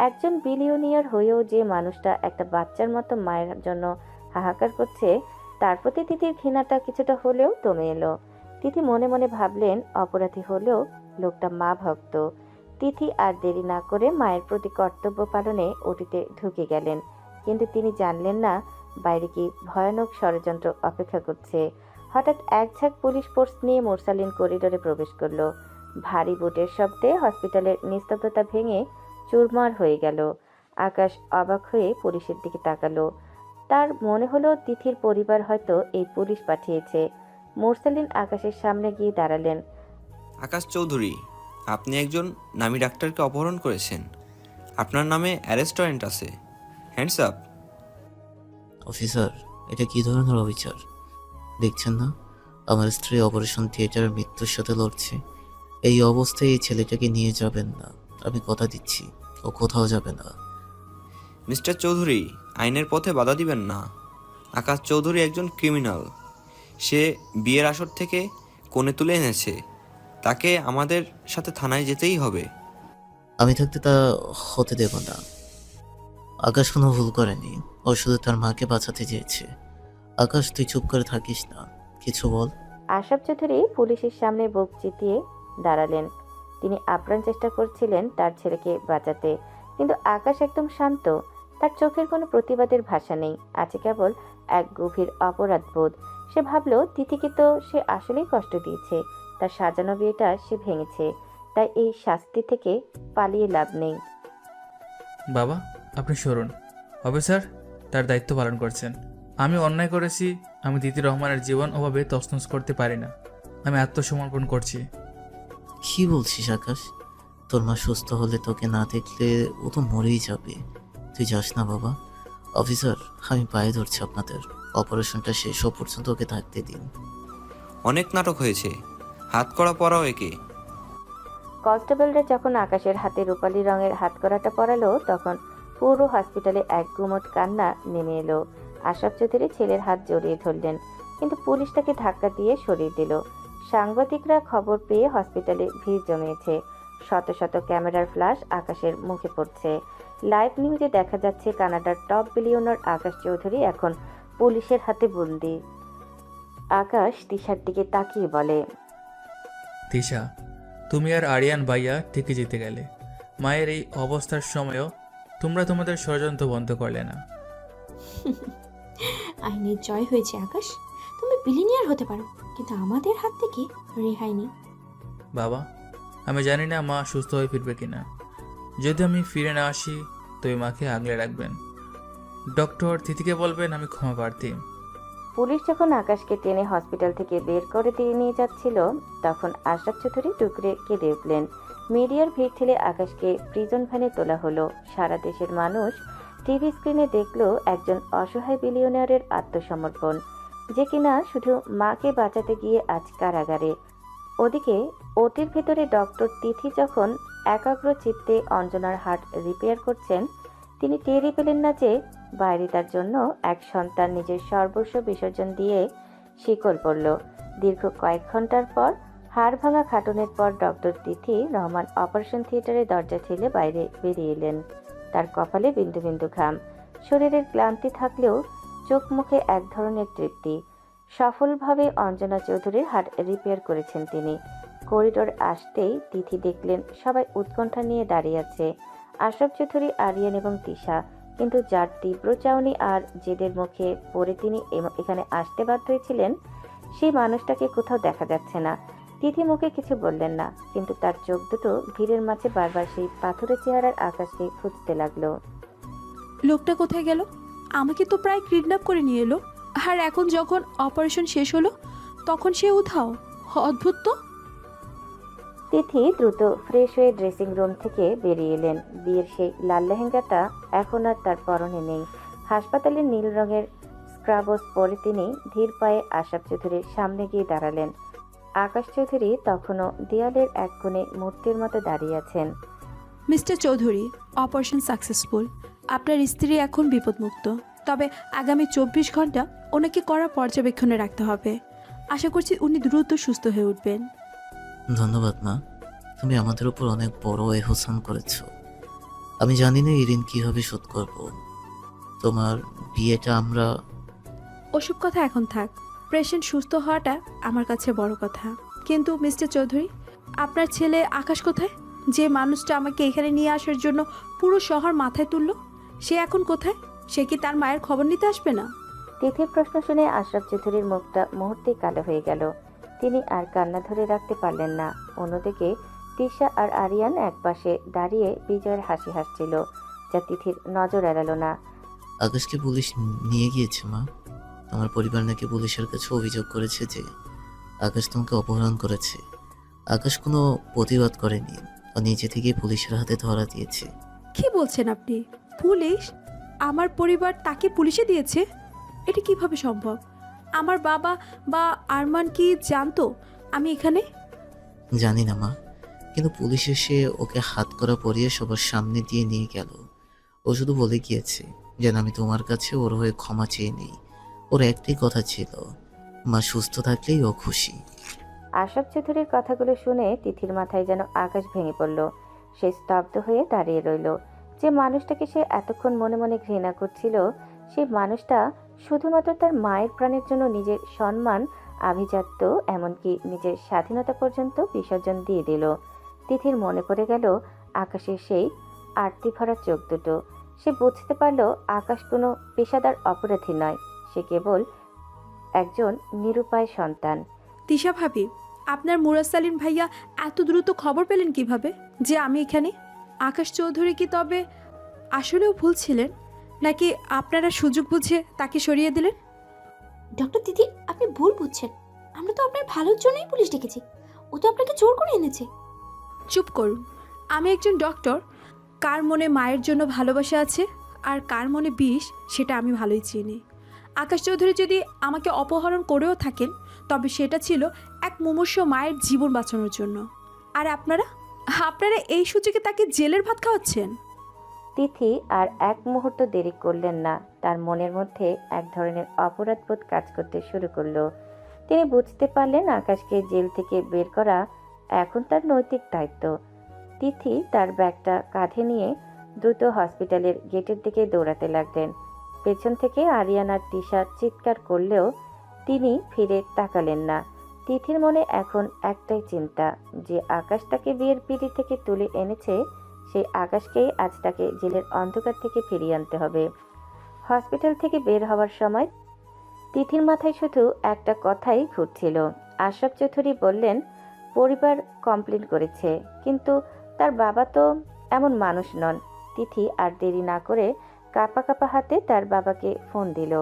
B: একজন বিলিয়নিয়ার হয়েও যে মানুষটা একটা বাচ্চার মতো মায়ের জন্য হাহাকার করছে, তার প্রতি তিথির ঘৃণাটা কিছুটা হলেও দমে এলো। তিথি মনে মনে ভাবলেন, অপরাধী হলেও লোকটা মা ভক্ত। তিথি আর দেরি না করে মায়ের প্রতি কর্তব্য পালনে ওটিতে ঢুকে গেলেন। কিন্তু তিনি জানলেন না বাইরে কি ভয়ানক ষড়যন্ত্র অপেক্ষা করছে। হঠাৎ এক ঝাঁক পুলিশ ফোর্স নিয়ে মোরসালিন করিডোরে প্রবেশ করলো। ভারী বুটের শব্দে হসপিটালের নিস্তব্ধতা ভেঙে চুরমার হয়ে গেল। আকাশ অবাক হয়ে পুলিশের দিকে তাকালো। তার মনে হলো তিথির পরিবার হয়তো এই পুলিশ পাঠিয়েছে। মোরসালিন আকাশের সামনে গিয়ে দাঁড়ালেন।
M: আকাশ চৌধুরী, আপনি একজন নামী ডাক্তারকে অপহরণ করেছেন। আপনার নামে অ্যারেস্ট ওয়ারেন্ট আছে। Hands up.
F: অফিসার, এটা কী ধরনের অবিচার? দেখছেন না আমার স্ত্রী অপারেশন থিয়েটারের মৃত্যুর সাথে লড়ছে। এই অবস্থায় এই ছেলেটাকে নিয়ে যাবেন না। আমি কথা দিচ্ছি, ও কোথাও যাবে না।
M: মিস্টার চৌধুরী, আইনের পথে বাধা দিবেন না। আকাশ চৌধুরী একজন ক্রিমিনাল। সে বিয়ের আসর থেকে কোণে তুলে এনেছে। তাকে আমাদের সাথে থানায় যেতেই হবে।
F: আমি থাকতে তা হতে দেব না। আকাশ কোনো ভুল করেনি, ও শুধু তার মাকে বাঁচাতে চেয়েছে। আকাশ, তুই চুপ করে থাকিস না, কিছু বল।
B: আশরাফ চৌধুরী পুলিশের সামনে বুক চিতিয়ে দাঁড়ালেন। তিনি আপ্রাণ চেষ্টা করছিলেন তার ছেলেকে বাঁচাতে, কিন্তু আকাশ একদম শান্ত। তার চোখের কোনো প্রতিবাদের ভাষা নেই, আছে কেবল এক গভীর অপরাধবোধ। সে ভাবল, তিথিকে তো সে আসলেই কষ্ট দিয়েছে, তার সাজানো বিয়েটা সে ভেঙেছে, তাই এই শাস্তি থেকে পালিয়ে লাভ নেই।
A: বাবা, আপনি সরুন। অফিসার তার দায়িত্ব পালন করছেন। আমি অন্যায় করেছি। আমি তিথি রহমানের জীবন ওভাবে তছনছ করতে পারি না। আমি আত্মসমর্পণ করছি।
F: কি বলছিস আকাশ? তোর মা সুস্থ হলে তোকে না দেখলে ও তো মরেই যাবে। তুই যাস না বাবা। অফিসার, আমি পায়ে ধরছি আপনাদের, অপারেশনটা শেষ হওয়া পর্যন্ত ওকে থাকতে দিন।
M: অনেক নাটক হয়েছে, হাত করা পরাও একে।
B: কনস্টেবলরা যখন আকাশের হাতে রূপালী রঙের হাতকড়াটা পরালো, তখন পুরো হসপিটালে এক গুমট কান্না নেমে এলো। আশরাফ চৌধুরী ছেলের হাত জড়িয়ে ধরলেন, কিন্তু পুলিশ তাকে ধাক্কা দিয়ে সরিয়ে দিল। সাংবাদিকরা খবর পেয়ে হসপিটালে ভিড় জমিয়েছে। শত শত ক্যামেরার ফ্ল্যাশ আকাশের মুখে পড়ছে। লাইভ নিউজে দেখা যাচ্ছে কানাডার টপ বিলিয়নার আকাশ চৌধুরী এখন পুলিশের হাতে বন্দি। আকাশ তিশার দিকে তাকিয়ে বলে,
A: তিশা, তুমি আর আরিয়ান ভাইয়া ঠিকই জিতে গেলে। মায়ের এই অবস্থার সময়ও তোমরা তোমাদের ষড়যন্ত্র বন্ধ করলে না।
D: আইনের জয় হয়েছে আকাশ। তুমি বিলিনিয়ার হতে পারো, কিন্তু আমাদের হাত থেকে রেহাই নেই।
A: বাবা, আমি জানি না মা সুস্থ হয়ে ফিরবে কিনা। যদি আমি ফিরে না আসি তবে মাকে আগলে রাখবেন। ডক্টর তিথিকে বলবেন আমি ক্ষমা প্রার্থী।
B: পুলিশ যখন আকাশকে টেনে হসপিটাল থেকে বের করে দিয়ে নিয়ে যাচ্ছিল, তখন আশরাফ চৌধুরী টুকরে কেঁদে উঠলেন। মিডিয়ার ভিড় ঠেলে আকাশকে প্রিজন ভ্যানে তোলা হলো। সারা দেশের মানুষ টিভি স্ক্রিনে দেখলো একজন অসহায় বিলিয়নিয়ারের আত্মসমর্পণ, যে কিনা শুধু মাকে বাঁচাতে গিয়ে আজ কারাগারে। ওদিকে ওটির ভেতরে ডক্টর তিথি যখন একাগ্র চিত্তে অঞ্জনার হার্ট রিপেয়ার করছেন, তিনি টেরই পেলেন না যে বাইরে তার জন্য এক সন্তান নিজের সর্বস্ব বিসর্জন দিয়ে শিকল পড়ল। দীর্ঘ কয়েক ঘন্টার পর হাড় ভাঙা খাটনের পর ডক্টর তিথি রহমান অপারেশন থিয়েটারের দরজা ঠেলে বাইরে বেরিয়ে এলেন। তার কপালে বিন্দু বিন্দু ঘাম, শরীরের ক্লান্তি থাকলেও চোখ মুখে এক ধরনের তৃপ্তি। সফলভাবে অঞ্জনা চৌধুরীর হার্ট রিপেয়ার করেছেন তিনি। করিডোর আসতেই তিথি দেখলেন সবাই উৎকণ্ঠা নিয়ে দাঁড়িয়ে আছে। আশরাফ চৌধুরী, আরিয়ান এবং তিশা। কিন্তু যার তীব্র চাউনি আর জেদের মুখে পড়ে তিনি এখানে আসতে বাধ্য হয়েছিলেন, সেই মানুষটাকে কোথাও দেখা যাচ্ছে না। তিথি মুখে কিছু বললেন না, কিন্তু তার চোখ দুটো ভিড়ের মাঝে বারবার সেই পাথরের চেহারার আকাশকে খুঁজতে লাগলো।
J: লোকটা কোথায় গেল? আমাকে তো প্রায় কিডন্যাপ করে নিয়ে এলো, আর এখন যখন অপারেশন শেষ হলো তখন সে উধাও। অদ্ভুত তো।
B: তিথি দ্রুত ফ্রেশ হয়ে ড্রেসিং রুম থেকে বেরিয়ে এলেন। বিয়ের সেই লাল লেহেঙ্গাটা এখন আর তার পরনে নেই। হাসপাতালের নীল রঙের স্ক্রাবস পরে তিনি ধীর পায়ে আশরাফ চৌধুরীর সামনে গিয়ে দাঁড়ালেন। আকাশ চৌধুরী তখনও দেয়ালের এক কোণে মূর্তির মতো দাঁড়িয়ে আছেন।
J: Mister Chowdhury, operation successful. আপনার স্ত্রী এখন বিপদমুক্ত, তবে আগামী 24 ঘন্টা ওনাকে কড়া পর্যবেক্ষণে রাখতে হবে। আশা করছি উনি দ্রুত সুস্থ হয়ে উঠবেন।
F: ধন্যবাদ মা, তুমি আমাদের উপর অনেক বড় এহসান করেছো। আমি জানি না এই ঋণ কীভাবে শোধ করব। তোমার বিয়েটা আমরা...
J: ওসব কথা এখন থাক। পেশেন্ট সুস্থ হওয়াটা আমার কাছে বড় কথা। কিন্তু মিস্টার চৌধুরী, আপনার ছেলে আকাশ কোথায়? যে মানুষটা আমাকে এখানে নিয়ে আসার জন্য পুরো শহর মাথায় তুললো, সে এখন কোথায়? সে কি তার মায়ের খবর নিতে আসবে না?
B: তিথির প্রশ্ন শুনে আশরাফ চৌধুরীর মুখটা মুহূর্তেই কালো হয়ে গেল। তিনি আর কান্না ধরে রাখতে পারলেন না। অন্যদিকে তিশা আর আরিয়ান একপাশে দাঁড়িয়ে বিজয়ের হাসি হাসছিল, যা তিথির নজর এড়ালো না।
F: আকাশকে পুলিশ নিয়ে গিয়েছে মা। তোমার পরিবার নাকি পুলিশের কাছে অভিযোগ করেছে যে আকাশ তোমাকে অপহরণ করেছে। আকাশ কোনো প্রতিবাদ করেনি, ও নিজে থেকেই পুলিশের হাতে ধরা দিয়েছে।
J: কি বলছেন আপনি? পুলিশ? আমার পরিবার তাকে পুলিশে দিয়েছে? এটা কিভাবে সম্ভব? আমার বাবা বা আরমান কি জানতো আমি এখানে?
F: জানি না মা, কিন্তু পুলিশ এসে ওকে হাত করা পরিয়ে সবার সামনে দিয়ে নিয়ে গেল। ও শুধু বলে গিয়েছে যেন আমি তোমার কাছে ওর হয়ে ক্ষমা চেয়ে নেই। ওর একটাই কথা ছিল, মা সুস্থ থাকলেই ও খুশি।
B: আশরাফ চৌধুরীর কথাগুলো শুনে তিথির মাথায় যেন আকাশ ভেঙে পড়ল। সে স্তব্ধ হয়ে দাঁড়িয়ে রইল। যে মানুষটাকে সে এতক্ষণ মনে মনে ঘৃণা করছিল, সেই মানুষটা শুধুমাত্র তার মায়ের প্রাণের জন্য নিজের সম্মান, আভিজাত্য, এমনকি নিজের স্বাধীনতা পর্যন্ত বিসর্জন দিয়ে দিল। তিথির মনে পড়ে গেল আকাশের সেই আরতি ভরা চোখ দুটো। সে বুঝতে পারল আকাশ কোনো পেশাদার অপরাধী নয়, সে কেবল একজন নিরুপায় সন্তান।
J: তিশা ভাবি, আপনার মুরাসালিন ভাইয়া এত দ্রুত খবর পেলেন কিভাবে যে আমি এখানে? আকাশ চৌধুরী কি তবে আসলেও ভুল ছিলেন, নাকি আপনারা সুযোগ বুঝে তাকে সরিয়ে দিলেন?
D: ডক্টর দিদি, আপনি ভুল বুঝছেন। আমরা তো আপনার ভালোর জন্যই পুলিশ ডেকেছি। ও তো আপনাকে জোর করে এনেছে।
J: চুপ করুন। আমি একজন ডক্টর। কার মনে মায়ের জন্য ভালোবাসা আছে আর কার মনে বিষ, সেটা আমি ভালোই চিনি। আকাশ চৌধুরী যদি আমাকে অপহরণ করেও থাকেন, তবে সেটা ছিল এক মুমূর্ষু মায়ের জীবন বাঁচানোর জন্য। আর আপনারা এই সুযোগে তাকে জেলের ভাত খাওয়াচ্ছেন।
B: তিথি আর এক মুহূর্ত দেরি করলেন না। তার মনের মধ্যে এক ধরনের অপরাধবোধ কাজ করতে শুরু করলো। তিনি বুঝতে পারলেন আকাশকে জেল থেকে বের করা এখন তার নৈতিক দায়িত্ব। তিথি তার ব্যাগটা কাঁধে নিয়ে দ্রুত হসপিটালের গেটের দিকে দৌড়াতে লাগলেন। পেছন থেকে আরিয়ান আর তিশা চিৎকার করলেও তিনি ফিরে তাকালেন না। তিথির মনে এখন একটাই চিন্তা, যে আকাশ তাকে বিয়ের পিঁড়ি থেকে তুলে এনেছে সেই আকাশকেই আজ তাকে জেলের অন্ধকার থেকে ফিরিয়ে আনতে হবে। হসপিটাল থেকে বের হওয়ার সময় তিথির মাথায় শুধু একটা কথাই ঘুরছিল। আশরাফ চৌধুরী বললেন পরিবার কমপ্লেন করেছে, কিন্তু তার বাবা তো এমন মানুষ নন। তিথি আর দেরি না করে কাঁপা কাঁপা হাতে তার বাবাকে ফোন দিল।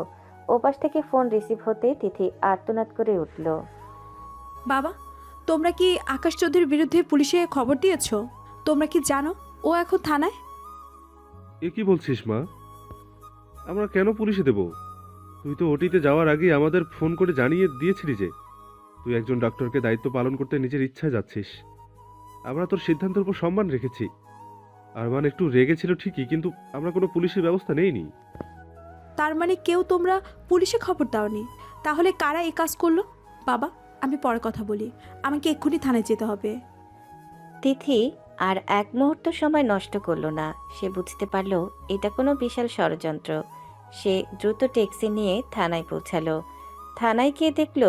B: ওপাশ থেকে ফোন রিসিভ হতেই তিথি আর্তনাদ করে উঠল।
J: বাবা, তোমরা কি আকাশ চৌধুরীর বিরুদ্ধে পুলিশে খবর দিয়েছো? তোমরা কি জানো ও এখন থানায়?
N: এ কি বলছিস মা? আমরা কেন পুলিশে দেব? তুই তো ওটিতে যাওয়ার আগে আমাদের ফোন করে জানিয়ে দিয়েছিলি যে তুই একজন ডক্টরকে দায়িত্ব পালন করতে নিজের ইচ্ছায় যাচ্ছিস। আমরা তোর সিদ্ধান্তের উপর সম্মান রেখেছি। আরমান একটু রেগেছিল ঠিকই, কিন্তু আমরা কোনো পুলিশের ব্যবস্থা নেইনি।
J: তার মানে কেউ তোমরা পুলিশে খবর দাওনি? তাহলে কারা এই কাজ করলো? বাবা, আমি পরে কথা বলি, আমাকে এক্ষুনি থানায় যেতে হবে।
B: তিথি আর এক মুহূর্ত সময় নষ্ট করলো না। সে বুঝতে পারল এটা কোনো বিশাল ষড়যন্ত্র। সে দ্রুত ট্যাক্সি নিয়ে থানায় পৌঁছালো। থানায় গিয়ে দেখল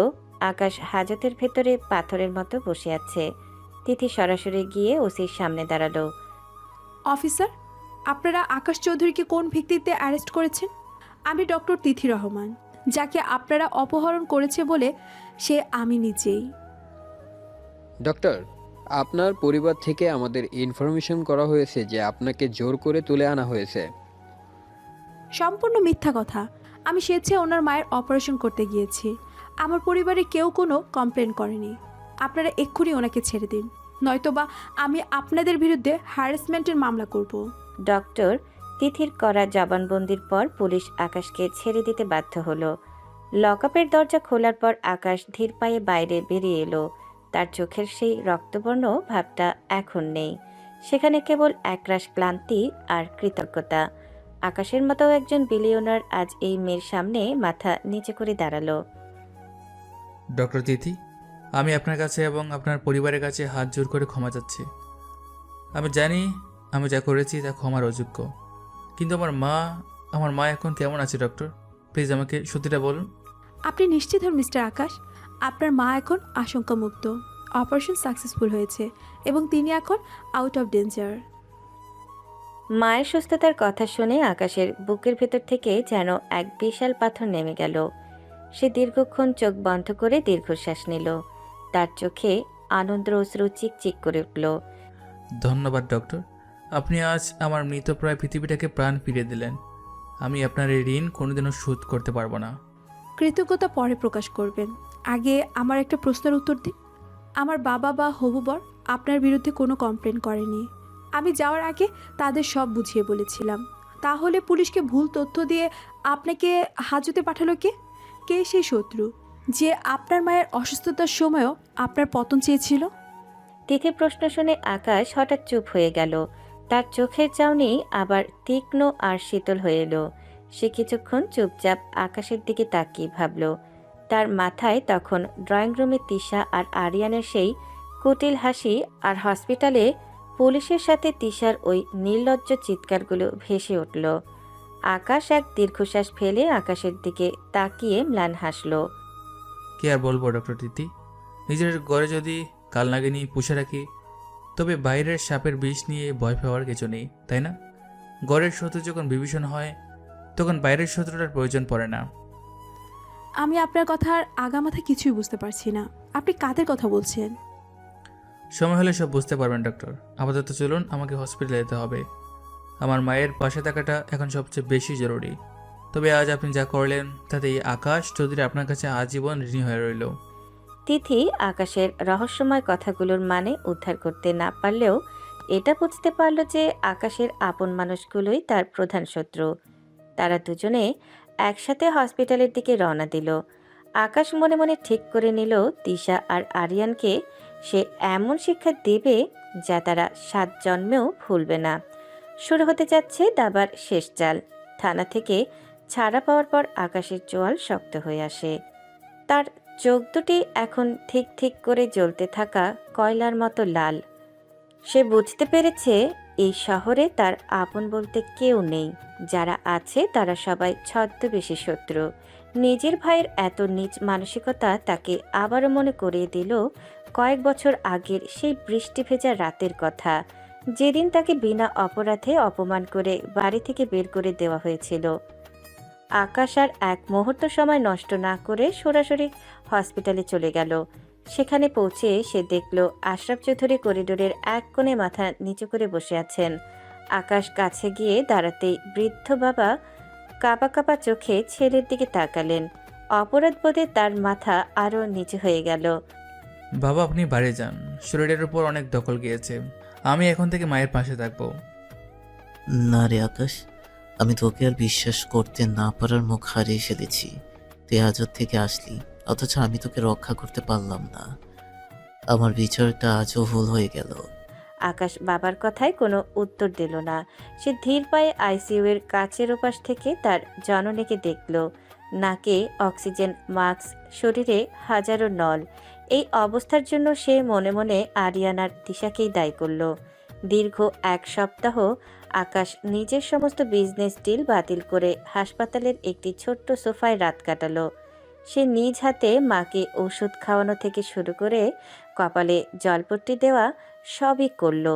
B: আকাশ হাজতের ভেতরে পাথরের মতো বসে আছে। তিথি সরাসরি গিয়ে ওসির সামনে দাঁড়ালো।
J: অফিসার, আপনারা আকাশ চৌধুরীকে কোন ভিত্তিতে অ্যারেস্ট করেছেন? আমি ডক্টর তিথি রহমান, যাকে আপনারা অপহরণ করেছে বলে সে আমি নিজেই।
O: ডক্টর, আপনার পরিবার থেকে আমাদের ইনফরমেশন করা হয়েছে যে আপনাকে জোর করে তুলে আনা হয়েছে।
J: সম্পূর্ণ মিথ্যা কথা। আমি স্বেচ্ছায় ওনার মায়ের অপারেশন করতে গিয়েছি। আমার পরিবারে কেউ কোনো কমপ্লেন করেনি। আপনারা এক্ষুনি ওনাকে ছেড়ে দিন, নয়তোবা আমি আপনাদের বিরুদ্ধে হ্যারাসমেন্টের মামলা করব।
B: ডক্টর তিথির করা জবানবন্দির পর পুলিশ আকাশকে ছেড়ে দিতে বাধ্য হলো। লকআপের দরজা খোলার পর আকাশ ধীর পায়ে বাইরে বেরিয়ে এলো। তার চোখের সেই রক্তবর্ণ ভাবটা এখন নেই। সেখানে কেবল একরাশ ক্লান্তি আর কৃতজ্ঞতা। আকাশের মতো একজন বিলিয়নার আজ এই মেয়ের সামনে মাথা নিচে করে দাঁড়ালো।
A: ডক্টর তিথি, আমি আপনার কাছে এবং আপনার পরিবারের কাছে হাত জোর করে ক্ষমা চাচ্ছি। আমি জানি আমি যা করেছি তা ক্ষমার অযোগ্য, কিন্তু আমার মা এখন কেমন আছে ডক্টর? প্লিজ আমাকে সত্যিটা বলুন।
J: আপনি নিশ্চিত হন মিস্টার আকাশ, আপনার মা এখন আশঙ্কামুক্ত। অপারেশন সাকসেসফুল হয়েছে এবং তিনি এখন আউট অফ ডেঞ্জার।
B: মায়ের সুস্থতার কথা শুনে আকাশের বুকের ভেতর থেকে যেন এক বিশাল পাথর নেমে গেল। সে দীর্ঘক্ষণ চোখ বন্ধ করে দীর্ঘশ্বাস নিল। তার চোখে আনন্দের অশ্রু চিকচিক করে উঠল।
A: ধন্যবাদ ডক্টর, আপনি আজ আমার মৃতপ্রায় পৃথিবীটাকে প্রাণ ফিরিয়ে দিলেন। আমি আপনার এই ঋণ কোনোদিনও শোধ করতে পারবো না।
J: কৃতজ্ঞতা পরে প্রকাশ করবেন, আগে আমার একটা প্রশ্নের উত্তর দিন। আমার বাবা বা হবু বর আপনার বিরুদ্ধে কোনো কমপ্লেন করেনি। আমি যাওয়ার আগে তাদের সব বুঝিয়ে বলেছিলাম। তাহলে পুলিশকে ভুল তথ্য দিয়ে আপনাকে হাজতে পাঠালো কে? কে সেই শত্রু যে আপনার মায়ের অসুস্থতার সময়ও আপনার পতন চেয়েছিল?
B: তিথির প্রশ্ন শুনে আকাশ হঠাৎ চুপ হয়ে গেল। তার চোখের চাউনি আবার তীক্ষ্ণ আর শীতল হয়ে এলো। সে কিছুক্ষণ চুপচাপ আকাশের দিকে তাকিয়ে ভাবল। তার মাথায় তখন ড্রয়িং রুমে তিশা আর আরিয়ানের সেই কুটিল হাসি আর হসপিটালে পুলিশের সাথে তিশার ওই নির্লজ্জ চিৎকারগুলো ভেসে উঠল। আকাশ এক দীর্ঘশ্বাস ফেলে আকাশের দিকে তাকিয়ে ম্লান হাসল।
A: কি আর বলবো ডক্টর তিথি, নিজের ঘরে যদি কালনাগিনী পুষে রাখি, তবে বাইরের সাপের বিষ নিয়ে ভয় পাওয়ার কিছু নেই, তাই না? ঘরের শত্রু যখন বিভীষণ হয়, তখন বাইরের শত্রুটার প্রয়োজন পড়ে না।
J: আমি আপনার কথার আগামাথা কিছুই বুঝতে পারছি না। আপনি কাদের কথা বলছেন?
A: সময় হলে সব বুঝতে পারবেন ডক্টর। আপাতত চলুন, আমাকে হসপিটালে যেতে হবে। আমার মায়ের পাশে থাকাটা এখন সবচেয়ে বেশি জরুরি। তবে আজ আপনি যা করলেন তাতে এই আকাশ চৌধুরী আপনার কাছে আজীবন ঋণী হয়ে রইল।
B: তিথি আকাশের রহস্যময় কথাগুলোর মানে উদ্ধার করতে না পারলেও এটা বুঝতে পারল যে আকাশের আপন মানুষগুলোই তার প্রধান শত্রু। তারা দুজনে একসাথে হসপিটালের দিকে রওনা দিল। আকাশ মনে মনে ঠিক করে নিল তিশা আর আরিয়ানকে সে এমন শিক্ষা দেবে যা তারা 7 জন্মেও ভুলবে না। শুরু হতে যাচ্ছে দাবার শেষ চাল। থানা থেকে ছাড়া পাওয়ার পর আকাশের চোয়াল শক্ত হয়ে আসে। তার চোখ দুটি এখন ঠিক ঠিক করে জ্বলতে থাকা কয়লার মতো লাল। সে বুঝতে পেরেছে এই শহরে তার আপন বলতে কেউ নেই, যারা আছে তারা সবাই ছদ্মবেশী শত্রু। নিজের ভাইয়ের এত নীচ মানসিকতা তাকে আবারও মনে করিয়ে দিল কয়েক বছর আগের সেই বৃষ্টি ভেজা রাতের কথা, যেদিন তাকে বিনা অপরাধে অপমান করে বাড়ি থেকে বের করে দেওয়া হয়েছিল। আকাশ আর এক মুহূর্ত সময় নষ্ট না করে সরাসরি হসপিটালে চলে গেল। সেখানে পৌঁছে সে দেখল আশরাফ চৌধুরী করিডোরের এক কোণে মাথা নিচু করে বসে আছেন। আকাশ কাছে গিয়ে দাঁড়াতেই বৃদ্ধ বাবা কাঁপা কাঁপা চোখে ছেলের দিকে তাকালেন। অপরাধবোধে তার মাথা আরও নিচু হয়ে গেল।
A: বাবা, আপনি বাড়ি যান, শরীরের উপর অনেক দখল গিয়েছে। আমি এখন থেকে মায়ের পাশে থাকবো।
F: না রে আকাশ, আমি তোকে আর বিশ্বাস করতে না পারার মুখ হারিয়ে ফেলেছি। তুই হাজত থেকে আসলি, অথচ আমি তোকে রক্ষা করতে পারলাম না। আমার বিচারটা আজও ভুল হয়ে গেল।
B: আকাশ বাবার কথায় কোনো উত্তর দিল না। সে ধীর পায়ে আইসিইউ এর কাচের ওপাশ থেকে তার জননীকে দেখল। নাকে অক্সিজেন মাস্ক, শরীরে হাজারো নল। এই অবস্থার জন্য সে মনে মনে আরিয়ানার তিশাকেই দায়ী করল। দীর্ঘ এক সপ্তাহ আকাশ নিজের সমস্ত বিজনেস ডিল বাতিল করে হাসপাতালের একটি ছোট্ট সোফায় রাত কাটালো। সে নিজ হাতে মাকে ওষুধ খাওয়ানো থেকে শুরু করে কপালে জলপট্টি দেওয়া সবই করল।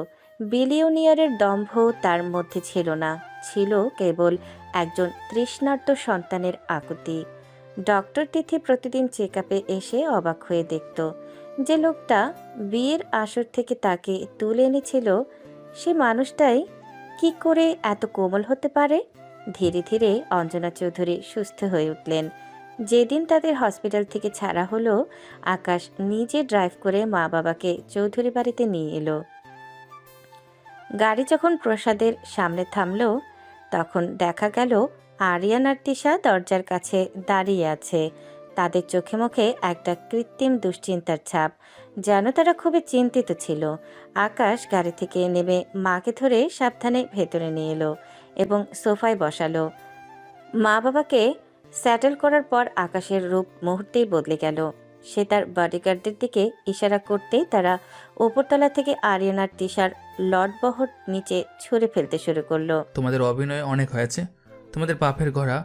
B: বিলিয়নিয়ারের দম্ভ তার মধ্যে ছিল না, ছিল কেবল একজন তৃষ্ণার্ত সন্তানের আকুতি। ডক্টর তিথি প্রতিদিন চেক আপে এসে অবাক হয়ে দেখত যে লোকটা বিয়ের আসর থেকে তাকে তুলে এনেছিল, সে মানুষটাই কি করে এত কোমল হতে পারে। ধীরে ধীরে অঞ্জনা চৌধুরী সুস্থ হয়ে উঠলেন। যেদিন তাদের হসপিটাল থেকে ছাড়া হলো, আকাশ নিজে ড্রাইভ করে মা বাবাকে চৌধুরী বাড়িতে নিয়ে এলো। গাড়ি যখন প্রসাদের সামনে থামলো, তখন দেখা গেল আরিয়ান আর তিশা দরজার কাছে দাঁড়িয়ে আছে। তাদের চোখে মুখে একটা কৃত্রিম দুশ্চিন্তার ছাপ, যেন তারা খুবই চিন্তিত ছিল। আকাশ গাড়ি থেকে নেমে মাকে ধরে সাবধানে ভেতরে নিয়ে এলো এবং সোফায় বসালো। মা বাবাকে স্যাটেল করার পর আকাশের রূপ মুহূর্তেই বদলে গেল। সে তার বডিগার্ডদের দিকে ইশারা করতেই তারা ওপরতলা থেকে আরিয়ানার তিশার লটবহর নিচে ছুঁড়ে ফেলতে শুরু করলো।
A: তোমাদের অভিনয় অনেক হয়েছে, তোমাদের পাপের ঘোড়া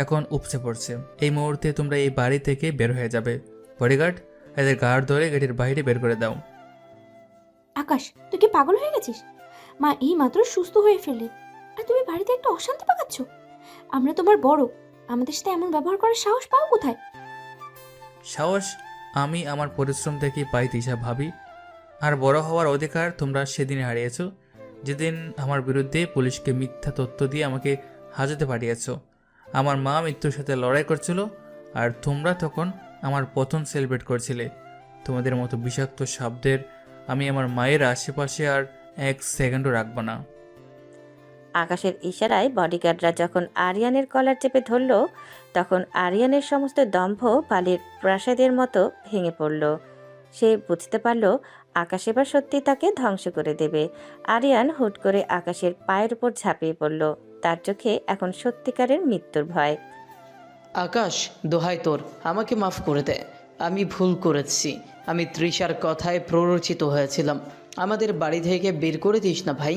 A: এখন উপচে পড়ছে। এই মুহূর্তে তোমরা এই বাড়ি থেকে বের হয়ে যাবে। বডিগার্ড, এদের গার্ড ধরে গেটের বাইরে বের করে দাও।
D: আকাশ, তুই কি পাগল হয়ে গেছিস? মা এই মাত্র সুস্থ হয়ে ফেললেন, আর তুমি বাড়িতে একটা অশান্তি পাকাচ্ছ। আমরা তোমার বড়, আমাদের সাথে এমন ব্যবহার করার সাহস পাও কোথায়?
A: সাহস আমি আমার পরিশ্রম থেকেই পাই তিশা ভাবি। আর বড় হওয়ার অধিকার তোমরা সেদিনে হারিয়েছ, যেদিন আমার বিরুদ্ধে পুলিশকে মিথ্যা তথ্য দিয়ে আমাকে হাজতে পাঠিয়েছ। আমার মা মৃত্যুর সাথে লড়াই করছিল, আর তোমরা তখন আমার পতন সেলিব্রেট করছিলে। তোমাদের মতো বিষাক্ত শব্দের আমি আমার মায়ের আশেপাশে আর এক সেকেন্ডও রাখব না।
B: আকাশের ইশারায় বডিগার্ডরা যখন আরিয়ানের কলার চেপে ধরল, তখন আরিয়ানের সমস্ত দম্ভ বালির প্রাসাদের মতো ভেঙে পড়ল। সে বুঝতে পারল আকাশ এবার সত্যি তাকে ধ্বংস করে দেবে। আরিয়ান হুট করে আকাশের পায়ের উপর ঝাঁপিয়ে পড়ল। তার চোখে এখন সত্যিকারের মৃত্যুর ভয়।
E: আকাশ, দোহাই তোর, আমাকে মাফ করে দে। আমি ভুল করেছি। আমি তৃষার কথায় প্ররোচিত হয়েছিলাম। আমাদের বাড়ি থেকে বের করে দিস না ভাই।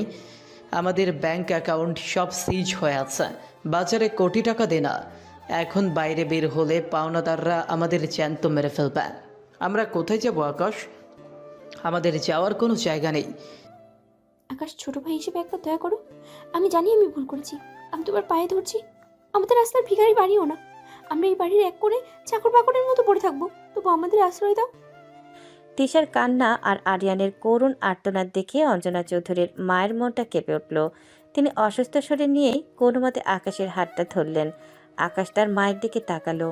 E: আমাদের ব্যাংক অ্যাকাউন্ট সব সিজ হয়ে আছে, বাজারে কোটি টাকা দে না। এখন বাইরে বের হলে পাওনাদাররা আমাদের জ্যান্ত মেরে ফেলবে। আমরা কোথায় যাব আকাশ? আমাদের যাওয়ার কোনো জায়গা নেই।
D: আকাশ, ছোট ভাই হিসেবে একবার দয়া করো। আমি জানি আমি ভুল করেছি, আমি তোমার পায়ে ধরছি। আমাদের রাস্তার ভিখারি বাড়িও না, আমরা এই বাড়ির এক কোণে চাকর বাকরের মতো পড়ে থাকবো, তবু আমাদের আশ্রয় দাও।
B: তিশার কান্না আর আরিয়ানের করুণ আর্তনাদ দেখে অঞ্জনা চৌধুরীর মায়ের মনটা কেঁপে উঠল। তিনি অসুস্থ শরীর নিয়েই কোনো মতে আকাশের হাতটা ধরলেন। আকাশ তার মায়ের দিকে তাকালো,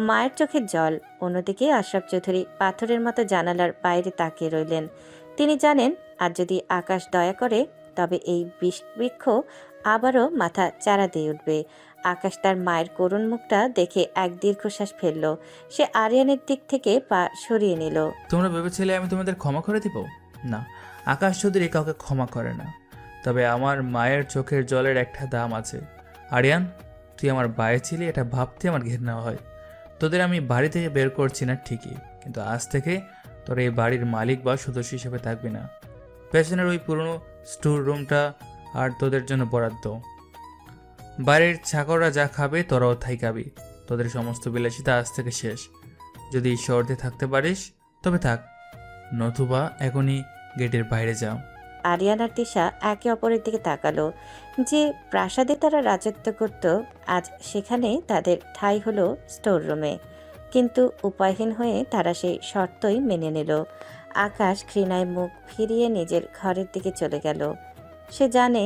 B: মায়ের চোখে জল। অন্যদিকে আশরাফ চৌধুরী পাথরের মতো জানালার বাইরে তাকিয়ে রইলেন। তিনি জানেন আর যদি আকাশ দয়া করে, তবে এই বিষবৃক্ষ আবারও মাথা চারা দিয়ে উঠবে। আকাশ তার মায়ের করুণ মুখটা দেখে এক দীর্ঘশ্বাস ফেলল। সে আরিয়ানের দিক থেকে পা সরিয়ে নিল।
A: তোমরা ভেবেছিলে আমি তোমাদের ক্ষমা করে দিব? না, আকাশ চৌধুরী কাউকে ক্ষমা করে না। তবে আমার মায়ের চোখের জলের একটা দাম আছে। আরিয়ান, তুই আমার বায়ে ছিলি, এটা ভাবতে আমার ঘৃণা হয়। তোদের আমি বাড়ি থেকে বের করছি না ঠিকই, কিন্তু আজ থেকে তোর এই বাড়ির মালিক বা সদস্য হিসেবে থাকবি না। পেছনের ওই পুরনো স্টোর রুমটা আর তোদের জন্য বরাদ্দ। বাড়ির চাকররা যা খাবে তোরাও তাই খাবি। তোদের সমস্ত বিলাসিতা আজ থেকে শেষ। যদি এই শহরে থাকতে পারিস তবে থাক, নতুবা এখনই গেটের বাইরে যাও।
B: আরিয়ান আর তিশা একে অপরের দিকে তাকালো। যে প্রাসাদে তারা রাজত্ব করত, আজ সেখানে তাদের ঠাঁই হলো স্টোর রুমে। কিন্তু উপায়হীন হয়ে তারা সেই শর্তই মেনে নিল। আকাশ ঘৃণায় মুখ ফিরিয়ে নিজের ঘরের দিকে চলে গেল। সে জানে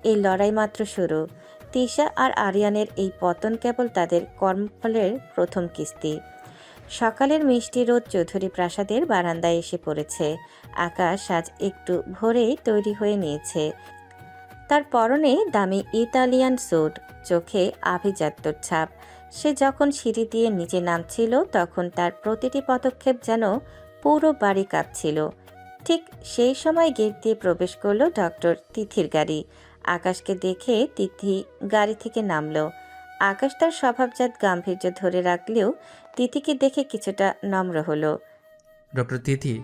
B: এই লড়াই মাত্র শুরু। তিশা আর আরিয়ানের এই পতন কেবল তাদের কর্মফলের প্রথম কিস্তি। সকালের মিষ্টি রোদ চৌধুরী প্রাসাদের বারান্দায় এসে পড়েছে। আকাশ আজ একটু ভোরেই তৈরি হয়ে নিয়েছে। তার পরনে দামি ইতালিয়ান স্যুট, চোখে আভিজাত্যর ছাপ। সে যখন সিঁড়ি দিয়ে নিচে নামছিল তখন তার প্রতিটি পদক্ষেপ যেন পুরো বাড়ি কাঁপছিল। ঠিক সেই সময় গেট দিয়ে প্রবেশ করলো ডক্টর তিথির গাড়ি। আকাশকে দেখে তিথি গাড়ি থেকে নামলো। আকাশ তার স্বভাবজাত গাম্ভীর্য ধরে রাখলেও তিথিকে দেখে কিছুটা নম্র হলো।
A: ডক্টর তিথি,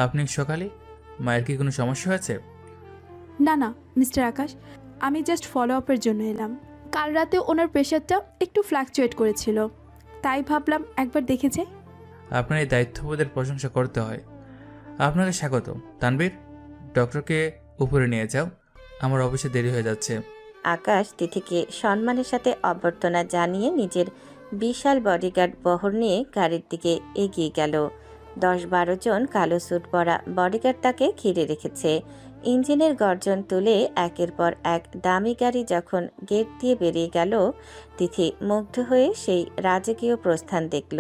A: আপনি সকালে? মায়ের কি কোনো সমস্যা হয়েছে?
J: না না মিস্টার আকাশ, আমি জাস্ট ফলো আপের জন্য এলাম। কাল রাতে ওনার প্রেশারটা একটু ফ্ল্যাকচুয়েট করেছিল, তাই ভাবলাম একবার দেখে যাই।
A: আপনার এই দায়িত্ববোধের প্রশংসা করতে হয়। আপনাকে স্বাগত। তানবীর, ডক্টরকে উপরে নিয়ে যাও, আমার অফিসে দেরি হয়ে যাচ্ছে।
B: আকাশ তিথিকে সম্মানের সাথে অভ্যর্থনা জানিয়ে নিজের বিশাল বডিগার্ড বহর নিয়ে গাড়ির দিকে এগিয়ে গেল। 10-12 জন কালো স্যুট পরা বডিগার্ড তাকে ঘিরে রেখেছে। ইঞ্জিনের গর্জন তুলে একের পর এক দামি গাড়ি যখন গেট দিয়ে বেরিয়ে গেল, তিথি মুগ্ধ হয়ে সেই রাজকীয় প্রস্থান দেখল।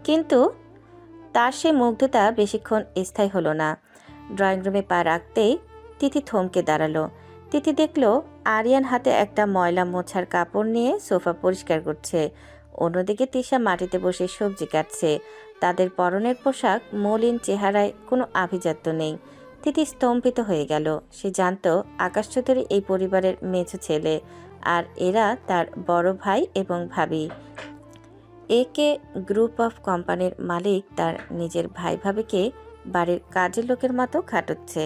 B: কিন্তু তার সে মুগ্ধতা বেশিক্ষণ স্থায়ী হলো না। ড্রয়িং রুমে পা রাখতেই তিথি থমকে দাঁড়ালো। তিথি দেখল আরিয়ান হাতে একটা ময়লা মোছার কাপড় নিয়ে সোফা পরিষ্কার করছে। অন্যদিকে তিশা মাটিতে বসে সবজি কাটছে। তাদের পরনের পোশাক মলিন, চেহারায় কোনো আভিজাত্য নেই। তিথি স্তম্ভিত হয়ে গেল। সে জানত আকাশ চৌধুরী এই পরিবারের মেঝো ছেলে, আর এরা তার বড় ভাই এবং ভাবি। একে গ্রুপ অফ কোম্পানির মালিক তার নিজের ভাই ভাবিকে বাড়ির কাজের লোকের মতো খাটাচ্ছে।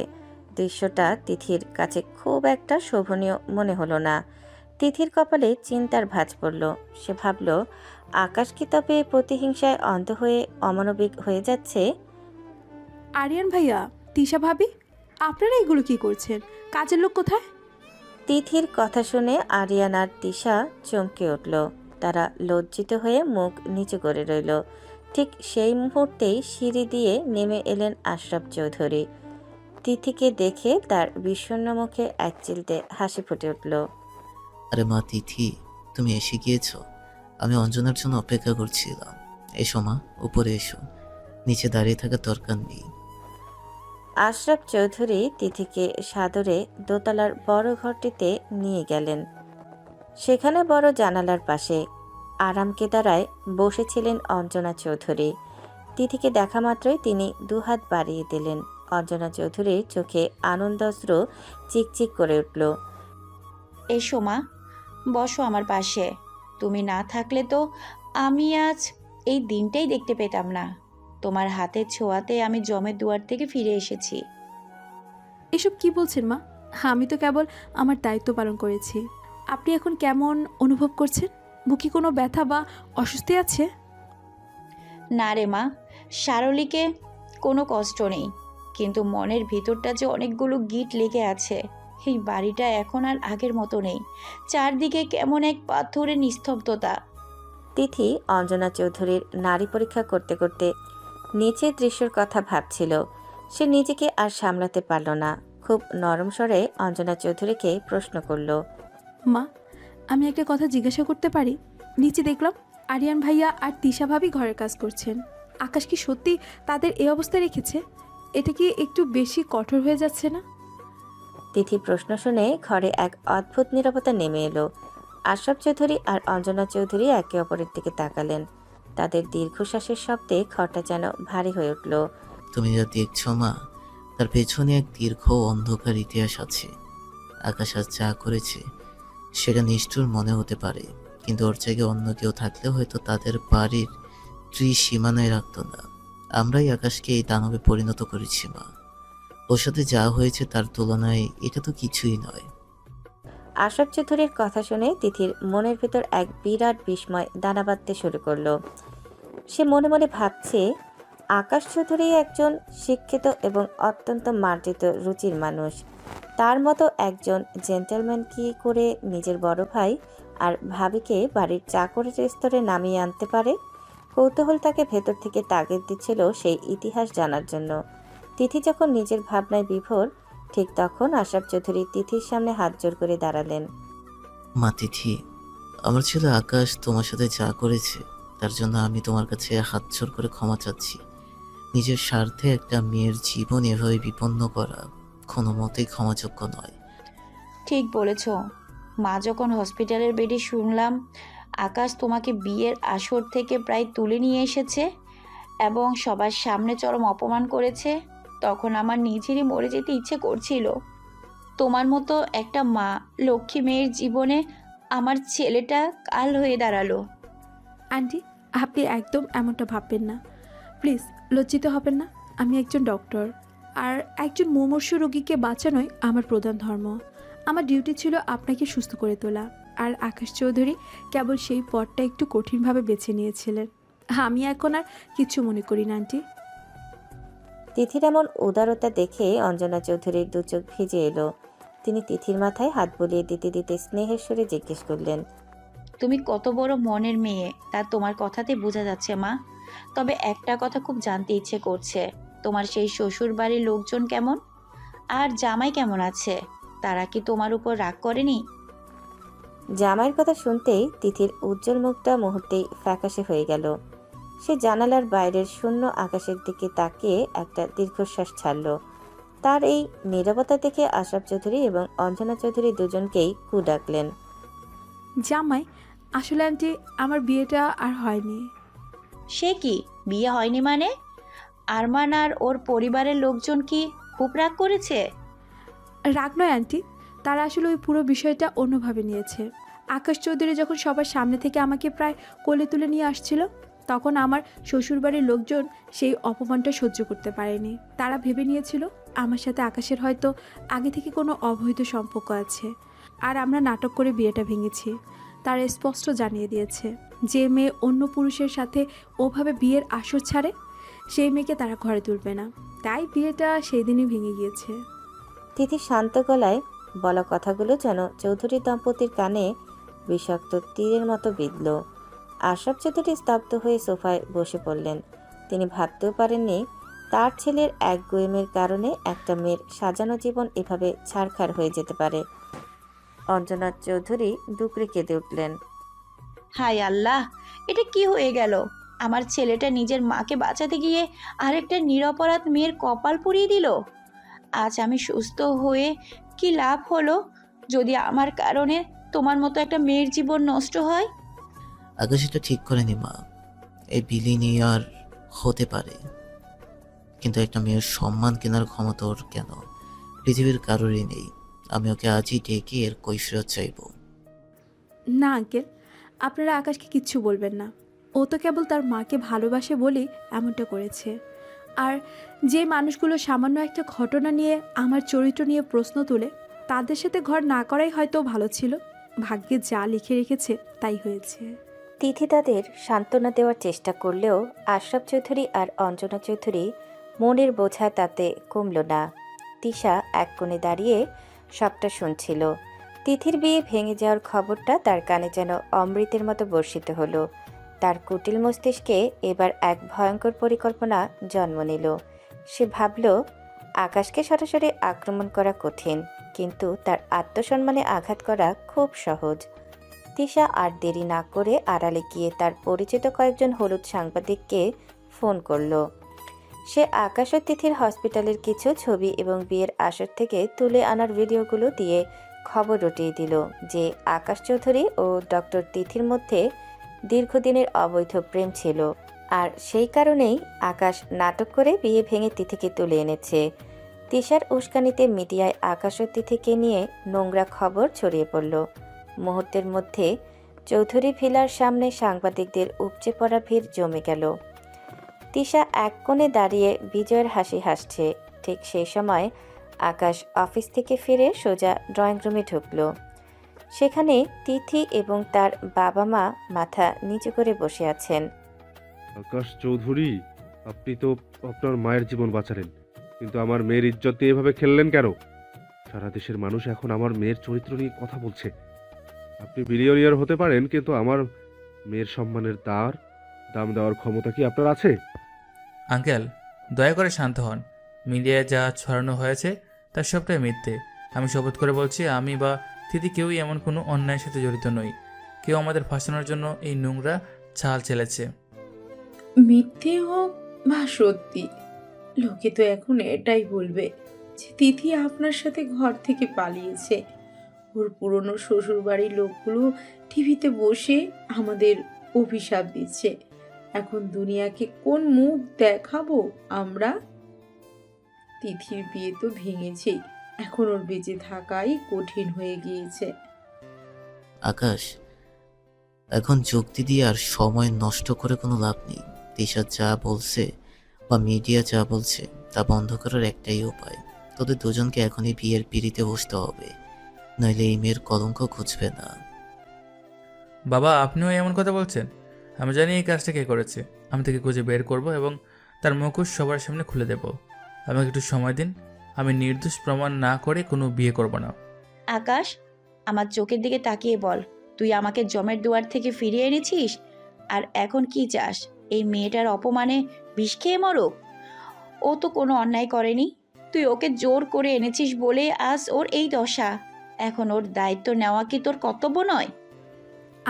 B: দৃশ্যটা তিথির কাছে খুব একটা শোভনীয় মনে হলো না। তিথির কপালে চিন্তার ভাঁজ পড়ল। সে ভাবল, আকাশ কি তবে প্রতিহিংসায় অন্ধ হয়ে অমানবিক হয়ে যাচ্ছে?
J: আরিয়ান ভাইয়া, তিশা ভাবি, আপনারা এগুলো কি করছেন? কাজের লোক কোথায়?
B: তিথির কথা শুনে আরিয়ান আর তিশা চমকে উঠল। তারা লজ্জিত হয়ে মুখ নিচু করে রইল। ঠিক সেই মুহূর্তেই সিঁড়ি দিয়ে নেমে এলেন আশরাফ চৌধুরী। তিথিকে দেখে তার বিষণ্ণ মুখে এক চিলতে হাসি ফুটে উঠল।
F: আরে মা তিথি, তুমি এসে গিয়েছো। আমি অঞ্জনার জন্য অপেক্ষা করছিলাম। এসো মা, উপরে এসো, নিচে দাঁড়িয়ে থাকার দরকার নেই।
B: আশরাফ চৌধুরী তিথিকে সাদরে দোতলার বড় ঘরটিতে নিয়ে গেলেন। সেখানে বড় জানালার পাশে আরাম কেদারায় বসেছিলেন অঞ্জনা চৌধুরী। তিথিকে দেখা মাত্রই তিনি দুহাত বাড়িয়ে দিলেন। অঞ্জনা চৌধুরীর চোখে আনন্দাশ্রু চিকচিক করে উঠল।
G: এসো মা, বসো আমার পাশে। তুমি না থাকলে তো আমি আজ এই দিনটাই দেখতে পেতাম না। তোমার হাতের ছোঁয়াতে আমি জমের দুয়ার থেকে ফিরে এসেছি।
J: এসব কি বলছেন মা? আমি তো কেবল আমার দায়িত্ব পালন করেছি। আপনি এখন কেমন অনুভব করছেন? বুকে কোনো ব্যথা বা অস্বস্তি আছে?
G: না রে মা, সারলীকে কোনো কষ্ট নেই, কিন্তু মনের ভিতরটা যে অনেকগুলো গিঁট লেগে আছে। এই বাড়িটা এখন আর আগের মতো নেই। চারদিকে কেমন এক পাথরের নিস্তব্ধতা।
B: তিথি অঞ্জনা চৌধুরীর নারী পরীক্ষা করতে করতে নিচের দৃশ্যের কথা ভাবছিল। সে নিজেকে আর সামলাতে পারল না। খুব নরম স্বরে অঞ্জনা চৌধুরীকে প্রশ্ন করল,
J: মা, আমি একটা কথা জিজ্ঞাসা করতে পারি? নিচে দেখলাম আরিয়ান ভাইয়া আর তিশা ভাবি ঘরের কাজ করছেন। আকাশ কি সত্যি তাদের এই অবস্থায় রেখেছে? এটা কি একটু বেশি কঠোর হয়ে যাচ্ছে না?
B: তিথি প্রশ্ন শুনে ঘরে এক অদ্ভুত নীরবতা নেমে এলো। আশরাফ চৌধুরী আর অঞ্জনা চৌধুরী একে অপরের দিকে তাকালেন। তাদের দীর্ঘশ্বাসের শব্দে ঘরটা যেন ভারী হয়ে উঠল।
F: তুমি যা দেখছো মা, তার পেছনে এক দীর্ঘ অন্ধকার ইতিহাস আছে। আকাশ আজ যা করেছে সেটা নিষ্ঠুর মনে হতে পারে, কিন্তু ওর জায়গায় অন্য কেউ থাকলে হয়তো তাদের বাড়ির সীমানায় রাখতো না। আমরাই আকাশকে এই দানবে পরিণত করেছি মা। ওর সাথে যা হয়েছে তার তুলনায় এটা তো কিছুই নয়।
B: আশরাফ চৌধুরীর কথা শুনে তিথির মনের ভেতর এক বিরাট বিস্ময় দানা বাঁধতে শুরু করলো। সে মনে মনে ভাবছে, আকাশ চৌধুরী একজন শিক্ষিত এবং অত্যন্ত মার্জিত রুচির মানুষ। তার মতো একজন জেন্টলম্যান কি করে নিজের বড় ভাই আর ভাবিকে বাড়ির চাকরের স্তরে নামিয়ে আনতে পারে? কৌতূহল তাকে ভেতর থেকে তাগিদ দিচ্ছিল সেই ইতিহাস জানার জন্য। তিথি যখন নিজের ভাবনায় বিভোর, ঠিক তখন আশরাফ চৌধুরী তিথির সামনে হাত জোড় করে দাঁড়ালেন।
F: মা তিথি, আমার ছেলে আকাশ তোমার সাথে যা করেছে তার জন্য আমি তোমার কাছে হাত জোড় করে ক্ষমা চাচ্ছি। নিজের স্বার্থে একটা মেয়ের জীবন এভাবে বিপন্ন করা কোনো মতেই ক্ষমাযোগ্য নয়।
G: ঠিক বলেছ। মা যখন হসপিটালের বেডে শুনলাম আকাশ তোমাকে বিয়ের আসর থেকে প্রায় তুলে নিয়ে এসেছে এবং সবার সামনে চরম অপমান করেছে, তখন আমার নিজেরই মরে যেতে ইচ্ছে করছিল। তোমার মতো একটা মা লক্ষ্মী মেয়ের জীবনে আমার ছেলেটা কাল হয়ে দাঁড়ালো।
J: আন্টি, আপনি একদম এমনটা ভাববেন না, প্লিজ। লজ্জিত হবেন না। আমি একজন ডক্টর, আর একজন মুমূর্ষু রোগীকে বাঁচানোই আমার প্রধান ধর্ম। আমার ডিউটি ছিল আপনাকে সুস্থ করে তোলা, আর আকাশ চৌধুরী কেবল সেই পথটা একটু কঠিনভাবে বেছে নিয়েছিলেন। আমি এখন আর কিছু মনে করি না আন্টি।
B: তিথির এমন উদারতা দেখে অঞ্জনা চৌধুরীর দু চোখ ভিজে এলো। তিনি তিথির মাথায় হাত বুলিয়ে দিতে দিতে স্নেহের সুরে জিজ্ঞেস করলেন,
G: তুমি কত বড় মনের মেয়ে তা তোমার কথাতে বোঝা যাচ্ছে মা। তবে একটা কথা খুব জানতে ইচ্ছে করছে, তোমার সেই শ্বশুর বাড়ির লোকজন কেমন আর জামাই কেমন আছে? তারা কি তোমার উপর রাগ করেনি?
B: জামাইয়ের কথা শুনতেই তিথির উজ্জ্বল মুখটা মুহূর্তেই ফ্যাকাশে হয়ে গেল। সে জানালার বাইরের শূন্য আকাশের দিকে তাকিয়ে একটা দীর্ঘশ্বাস ছাড়ল। তার এই নীরবতা দেখে আশরাফ চৌধুরী এবং অঞ্জনা চৌধুরী দুজনকেই কু ডাকলেন।
J: জামাই, আসলে আন্টি আমার বিয়েটা আর হয়নি।
G: সে কি, বিয়ে হয়নি মানে? আরমান আর ওর পরিবারের লোকজন কি খুব রাগ করেছে?
J: রাগ নয় আন্টি, তারা আসলে ওই পুরো বিষয়টা অন্যভাবে নিয়েছে। আকাশ চৌধুরী যখন সবার সামনে থেকে আমাকে প্রায় কোলে তুলে নিয়ে আসছিল, তখন আমার শ্বশুরবাড়ির লোকজন সেই অপমানটা সহ্য করতে পারেনি। তারা ভেবে নিয়েছিল আমার সাথে আকাশের হয়তো আগে থেকে কোনো অবৈধ সম্পর্ক আছে, আর আমরা নাটক করে বিয়েটা ভেঙেছি। তারা স্পষ্ট জানিয়ে দিয়েছে, যে মেয়ে অন্য পুরুষের সাথে ওভাবে বিয়ের আসর ছাড়ে, সেই মেয়েকে তারা ঘরে তুলবে না। তাই বিয়েটা সেই দিনই ভেঙে গিয়েছে।
B: তিথি শান্ত গলায় বলা কথাগুলো যেন চৌধুরী দম্পতির কানে বিষাক্ত তীরের মতো বিঁধল। আশরাফ চৌধুরী স্তব্ধ হয়ে সোফায় বসে পড়লেন। তিনি ভাবতেও পারেননি তার ছেলের এক গুয়েমের কারণে একটা মেয়ের সাজানো জীবন এভাবে ছারখার হয়ে যেতে পারে। অঞ্জনা চৌধুরী দুকড়ে কেঁদে উঠলেন।
G: হায় আল্লাহ, এটা কি হয়ে গেল? আমার ছেলেটা নিজের মাকে বাঁচাতে গিয়ে আরেকটা নিরপরাধ মেয়ের কপাল পুড়িয়ে দিল। আজ আমি সুস্থ হয়ে কি লাভ হলো যদি আমার কারণে তোমার মতো একটা মেয়ের জীবন নষ্ট হয়?
F: আকাশ এটা ঠিক করেনি মা। এই বিলি নিয়ে আর হতে পারে, কিন্তু একটা মেয়ের সম্মান কেনার ক্ষমতা ওর কেন পৃথিবীর কারোরই নেই। আমি ওকে আজই ডেকে এর কৈফিয়ত চাইব।
J: না আঙ্কেল, আপনারা আকাশকে কিচ্ছু বলবেন না। ও তো কেবল তার মাকে ভালোবাসে বলেই এমনটা করেছে। আর যে মানুষগুলো সামান্য একটা ঘটনা নিয়ে আমার চরিত্র নিয়ে প্রশ্ন তোলে, তাদের সাথে ঘর না করাই হয়তো ভালো ছিল। ভাগ্যে যা লিখে রেখেছে তাই হয়েছে।
B: তিথি তাদের সান্ত্বনা দেওয়ার চেষ্টা করলেও আশরাফ চৌধুরী আর অঞ্জনা চৌধুরী মনের বোঝা তাতে কমল না। তিশা এক কোণে দাঁড়িয়ে সবটা শুনছিল। তিথির বিয়ে ভেঙে যাওয়ার খবরটা তার কানে যেন অমৃতের মতো বর্ষিত হলো। তার কুটিল মস্তিষ্কে এবার এক ভয়ঙ্কর পরিকল্পনা জন্ম নিল। সে ভাবল, আকাশকে সরাসরি আক্রমণ করা কঠিন, কিন্তু তার আত্মসম্মানে আঘাত করা খুব সহজ। তিশা আর দেরি না করে আড়ালে গিয়ে তার পরিচিত কয়েকজন হলুদ সাংবাদিককে ফোন করলো। সে আকাশ ও তিথির হসপিটালের কিছু ছবি এবং বিয়ের আসর থেকে তুলে আনার ভিডিওগুলো দিয়ে খবর রটিয়ে দিল যে আকাশ চৌধুরী ও ডক্টর তিথির মধ্যে দীর্ঘদিনের অবৈধ প্রেম ছিল, আর সেই কারণেই আকাশ নাটক করে বিয়ে ভেঙে তিথিকে তুলে এনেছে। তিশার উস্কানিতে মিডিয়ায় আকাশ ও তিথিকে নিয়ে নোংরা খবর ছড়িয়ে পড়ল। মুহূর্তের মধ্যে চৌধুরী ভিলার সামনে সাংবাদিকদের উপচে পড়া ভিড় জমে গেল। তিশা এক কোণে দাঁড়িয়ে বিজয়ের হাসি হাসছে। ঠিক সেই সময় আকাশ অফিস থেকে ফিরে সোজা ড্রয়িং রুমে ঢুকলো। সেখানে তিথি এবং তার বাবা মা মাথা নিচু করে বসে আছেন।
N: আকাশ চৌধুরী, আপনি তো আপনার মায়ের জীবন বাঁচালেন, কিন্তু আমার মেয়ের ইজ্জত দিয়ে এভাবে খেললেন কেন? সারা দেশের মানুষ এখন আমার মেয়ের চরিত্র নিয়ে কথা বলছে। আপনি বিলিয়নিয়ার হতে পারেন, কিন্তু আমার মেয়ের সম্মানের দাম দেওয়ার ক্ষমতা কি আপনার আছে?
A: আঙ্কেল, দয়া করে শান্ত হন। মিডিয়ায় যা ছড়ানো হয়েছে তার সবটাই মিথ্যে। আমি শপথ করে বলছি, আমি বা তিথি কেউই এমন কোনো অন্যায়ের সাথে জড়িত নই। কেউ আমাদের ফাঁসানোর জন্য এই নোংরা চাল চেলেছে।
P: মিথ্যে হোক বা সত্যি, লোকে তো এখন এটাই বলবে যে তিথি আপনার সাথে ঘর থেকে পালিয়েছে। ওর পুরনো শ্বশুরবাড়ির লোকগুলো টিভিতে বসে আমাদের অভিশাপ দিচ্ছে। এখন দুনিয়াকে কোন মুখ দেখাবো আমরা? তিথির বিয়ে তো ভেঙেছেই, এখন ওর বেঁচে থাকাই কঠিন হয়ে গিয়েছে।
F: আকাশ, এখন যুক্তি দিয়ে আর সময় নষ্ট করে কোনো লাভ নেই। তিশা যা বলছে বা মিডিয়া যা বলছে তা বন্ধ করার একটাই উপায়। তোদের দুজনকে এখনই বিয়ের পিড়িতে বসতে হবে, নইলে এই মেয়ের কলঙ্ক ঘুচবে না।
A: বাবা, আপনিও এমন কথা বলছেন? আমি জানি এই কাজটা কে করেছে। আমি তাকে খুঁজে বের করব এবং তার মুখোশ সবার সামনে খুলে দেব। আমাকে একটু সময় দিন। আমি নির্দোষ প্রমাণ না করে কোনো বিয়ে করব না।
G: আকাশ, আমার চোখের দিকে তাকিয়ে বল, তুই আমাকে জমের দুয়ার থেকে ফিরিয়ে এনেছিস, আর এখন কি চাস? এই মেয়েটার অপমানে বিষ খেয়ে মরুক? ও তো কোনো অন্যায় করেনি। তুই ওকে জোর করে এনেছিস বলে আজ ওর এই দশা। এখন ওর দায়িত্ব নেওয়া কি তোর কর্তব্য নয়?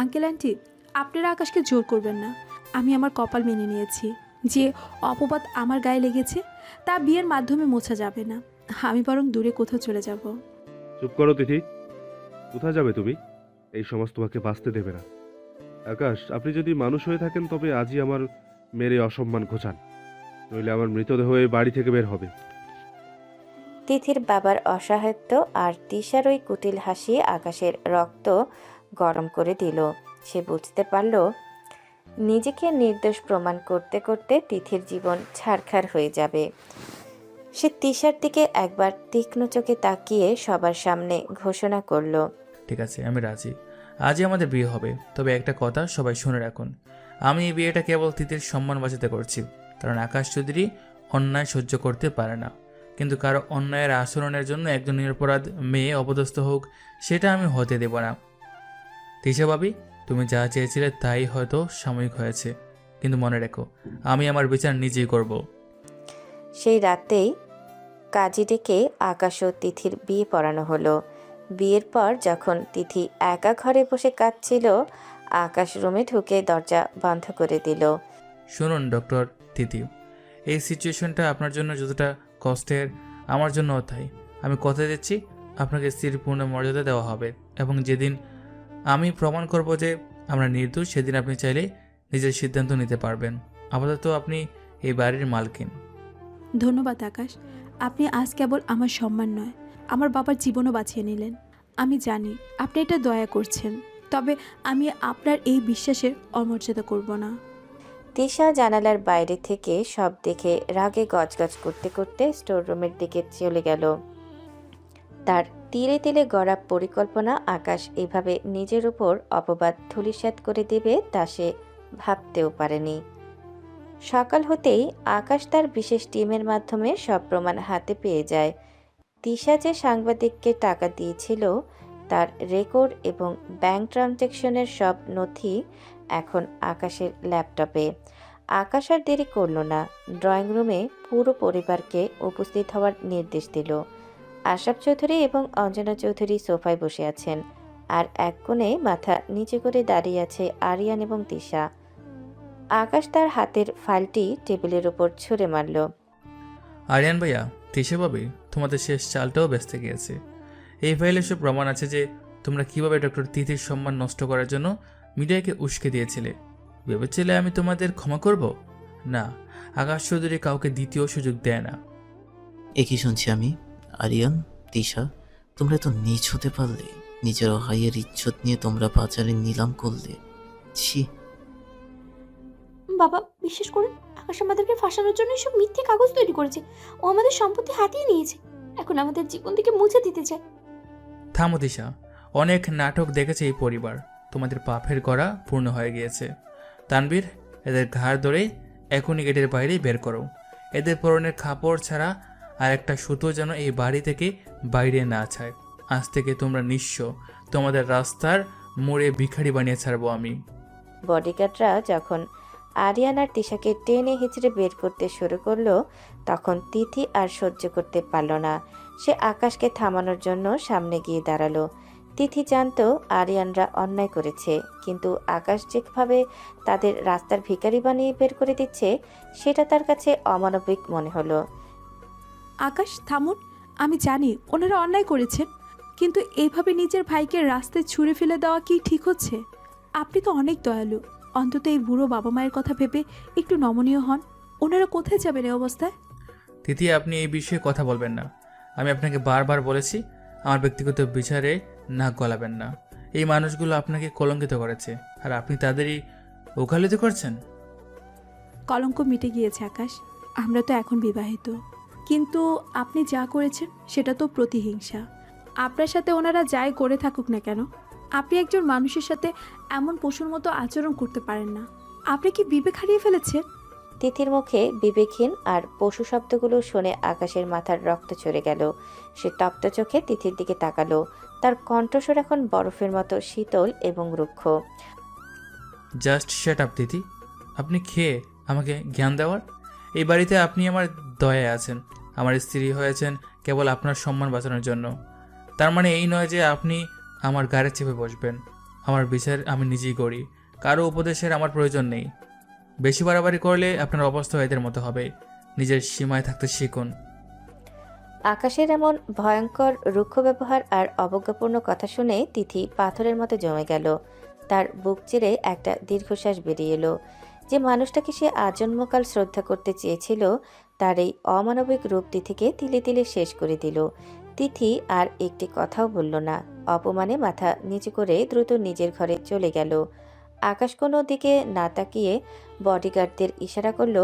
J: আঙ্কেল আন্টি, আপনারা আকাশকে জোর করবেন না। আমি আমার কপাল মেনে নিয়েছি। যে অপবাদ আমার গায়ে লেগেছে তা বিয়ের মাধ্যমে মোছা যাবে না। আমি বরং দূরে কোথাও চলে যাব।
N: চুপ করো তিথি, কোথায় যাবে তুমি? এই সমাজ তোমাকে বাঁচতে দেবে না। আকাশ, আপনি যদি মানুষ হয়ে থাকেন তবে আজই আমার মেরে অসম্মান ঘোচান, নইলে আমার মৃতদেহ এই বাড়ি থেকে বের হবে।
B: তিথির বাবার অসহায়ত্ব আর তিশার ওই কুটিল হাসি আকাশের রক্ত গরম করে দিল। সে বুঝতে পারল নিজেকে নির্দোষ প্রমাণ করতে করতে তিথির জীবন ছারখার হয়ে যাবে। সে তিশার দিকে একবার তীক্ষ্ণ চোখে তাকিয়ে সবার সামনে ঘোষণা করল,
A: ঠিক আছে, আমি রাজি। আজই আমাদের বিয়ে হবে। তবে একটা কথা সবাই শুনে রাখুন, আমি এই বিয়েটা কেবল তিথির সম্মান বাঁচাতে করছি। কারণ আকাশ চৌধুরী অন্যায় সহ্য করতে পারে না। কিন্তু কারো অন্যায়ের আচরণের জন্য একজন নিরপরাধ মেয়ে অপদস্থ হোক, সেটা আমি হতে দেব না। তিশা ভাবি, তুমি যা চেয়েছিলে তাই হয়তো সাময়িক হয়েছে, কিন্তু মনে রেখো, আমি আমার বিচার নিজেই করব।
B: সেই রাতেই কাজী ডেকে আকাশ ও তিথির বিয়ে পড়ানো হলো। বিয়ের পর যখন তিথি একা ঘরে বসে কাঁদছিল, আকাশ রুমে ঢুকে দরজা বন্ধ করে দিল।
A: শুনুন ডক্টর তিথি, এই সিচুয়েশনটা আপনার জন্য যতটা কষ্টের আমার জন্যও তাই। আমি কথা দিচ্ছি, আপনাকে স্ত্রীর পূর্ণ মর্যাদা দেওয়া হবে, এবং যেদিন আমি প্রমাণ করব যে আমরা নির্দোষ, সেদিন আপনি চাইলে নিজের সিদ্ধান্ত নিতে পারবেন। আপাতত আপনি এই বাড়ির মালকিন।
J: ধন্যবাদ আকাশ, আপনি আজ কেবল আমার সম্মান নয়, আমার বাবার জীবনও বাঁচিয়ে নিলেন। আমি জানি আপনি এটা দয়া করছেন, তবে আমি আপনার এই বিশ্বাসের অমর্যাদা করব না।
B: তিশা জানালার বাইরে থেকে সব দেখে রাগে গজগজ করতে করতে স্টোর রুমের দিকে চলে গেল। তার তিলে তিলে গড়া পরিকল্পনা আকাশ এভাবে নিজের উপর অপবাদ ধূলিসাৎ করে দেবে তা সে ভাবতেও পারেনি। সকাল হতেই আকাশ তার বিশেষ টিমের মাধ্যমে সব প্রমাণ হাতে পেয়ে যায়। তিশা যে সাংবাদিককে টাকা দিয়েছিল তার রেকর্ড এবং ব্যাংক ট্রানজ্যাকশনের সব নথি এখন আকাশের ল্যাপটপে। আকাশ আর দেরি করল না, ড্রয়িং রুমে পুরো পরিবারকে উপস্থিত হওয়ার নির্দেশ দিল। আশরাফ চৌধুরী এবং অঞ্জনা চৌধুরী সোফায় বসে আছেন, আর এক কোণে মাথা নিচু করে দাঁড়িয়ে আছে আরিয়ান এবং তিশা। আকাশ তার হাতের ফাইলটি টেবিলের উপর ছুঁড়ে মারল।
A: আরিয়ান ভাইয়া, তিশা ভাবি, তোমাদের শেষ চালটাও বেঁচতে গিয়েছে। এই ফাইলে সব প্রমাণ আছে যে তোমরা কিভাবে ডক্টর তিথির সম্মান নষ্ট করার জন্য মিডিয়াকে উস্কে দিয়েছিলে। ভেবেছিলে আমি তোমাদের ক্ষমা করব? না, আকাশ চৌধুরী কাউকে দ্বিতীয় সুযোগ দেয় না।
F: একই শুনছি আমি। আরিয়ান, তিশা, তোমরা তো নীচ হতে পারলে? নিজের অহাইয়ের ইজ্জত নিয়ে তোমরা বাজারে নিলাম করলে। ছি।
D: বাবা বিশ্বাস করুন, আকাশ আমাদেরকে ফাঁসানোর জন্য এসব মিথ্যে কাগজ তৈরি করেছে। ও আমাদের সম্পত্তি হাতিয়ে নিয়েছে, এখন আমাদের জীবন থেকে মুছে দিতে চায়।
A: থামো দিশা, অনেক নাটক দেখেছে এই পরিবার, তোমাদের পাপের গড়া পূর্ণ হয়ে গিয়েছে। তানবীর, এদের ঘাড় ধরে এখনই গেটের বাইরে বের করো। এদের পরনের কাপড় ছাড়া আর একটা সুতো যেন এই বাড়ি থেকে বাইরে না ছায়। আজ থেকে তোমরা নিঃস্ব, তোমাদের রাস্তার মোড়ে ভিখারি বানিয়ে ছাড়বো আমি।
B: বডিগার্ডরা যখন আরিয়ান আর তিশাকে টেনে হিচড়ে বের করতে শুরু করলো, তখন তিথি আর সহ্য করতে পারল না। সে আকাশকে থামানোর জন্য সামনে গিয়ে দাঁড়ালো। তিথি জানতো আরিয়ানরা অন্যায় করেছে, কিন্তু আকাশ যেভাবে তাদের রাস্তার ভিখারি বানিয়ে বের করে দিচ্ছে সেটা তার কাছে অমানবিক মনে হলো।
J: আকাশ থামুন, আমি জানি ওনারা অন্যায় করেছেন, কিন্তু এইভাবে নিজের ভাইকে রাস্তায় ছুঁড়ে ফেলে দেওয়া কি ঠিক হচ্ছে? আপনি তো অনেক দয়ালু, অন্তত এই বুড়ো বাবা মায়ের কথা ভেবে একটু নমনীয় হন। ওনারা কোথায় যাবেন এই অবস্থায়?
A: তিথি, আপনি এই বিষয়ে কথা বলবেন না। আমি আপনাকে বারবার বলেছি আমার ব্যক্তিগত বিচারে নাক গলাবেন না। এই মানুষগুলো আপনাকে কলঙ্কিত করেছে, আর আপনি তাদেরই ওকালতি করছেন।
J: কলঙ্ক মিটে গিয়েছে আকাশ, আমরা তো এখন বিবাহিত। কিন্তু আপনি যা করেছেন সেটা তো প্রতিহিংসা। আপনার সাথে ওনারা যাই করে থাকুক না কেন, আপনি একজন মানুষের সাথে এমন পশুর মতো আচরণ করতে পারেন না। আপনি কি বিবেক হারিয়ে ফেলেছেন?
B: তিথির মুখে বিবেকহীন আর পশু শব্দগুলো শুনে আকাশের মাথার রক্ত চড়ে গেল। সে তপ্ত চোখে তিথির দিকে তাকালো। তার কণ্ঠস্বর এখন বরফের মতো শীতল এবং রুক্ষ।
A: জাস্ট শ্যাট আপ তিথি। আপনি খেয়ে আমাকে জ্ঞান দেওয়ার? এই বাড়িতে আপনি আমার দয়ায় আছেন, আমার স্ত্রী হয়েছেন কেবল আপনার সম্মান বাঁচানোর জন্য। তার মানে এই নয় যে আপনি আমার গাড়ি চেপে বসবেন। আমার বিচার আমি নিজেই করি, কারো উপদেশের আমার প্রয়োজন নেই। বেশি বাড়াবাড়ি করলে আপনার অবস্থা এদের মতো হবে। নিজের সীমায় থাকতে শিখুন।
B: আকাশের এমন ভয়ঙ্কর রুক্ষ ব্যবহার আর অবজ্ঞাপূর্ণ কথা শুনে তিথি পাথরের মতো জমে গেল। তার বুক চিরে একটা দীর্ঘশ্বাস বেরিয়ে এলো। যে মানুষটাকে সে আজন্মকাল শ্রদ্ধা করতে চেয়েছিল, তার এই অমানবিক রূপ তিথিকে তিলে তিলে শেষ করে দিল। তিথি আর একটি কথাও বলল না। অপমানে মাথা নিচু করে দ্রুত নিজের ঘরে চলে গেল। আকাশ কোনো দিকে না তাকিয়ে বডিগার্ডদের ইশারা করল।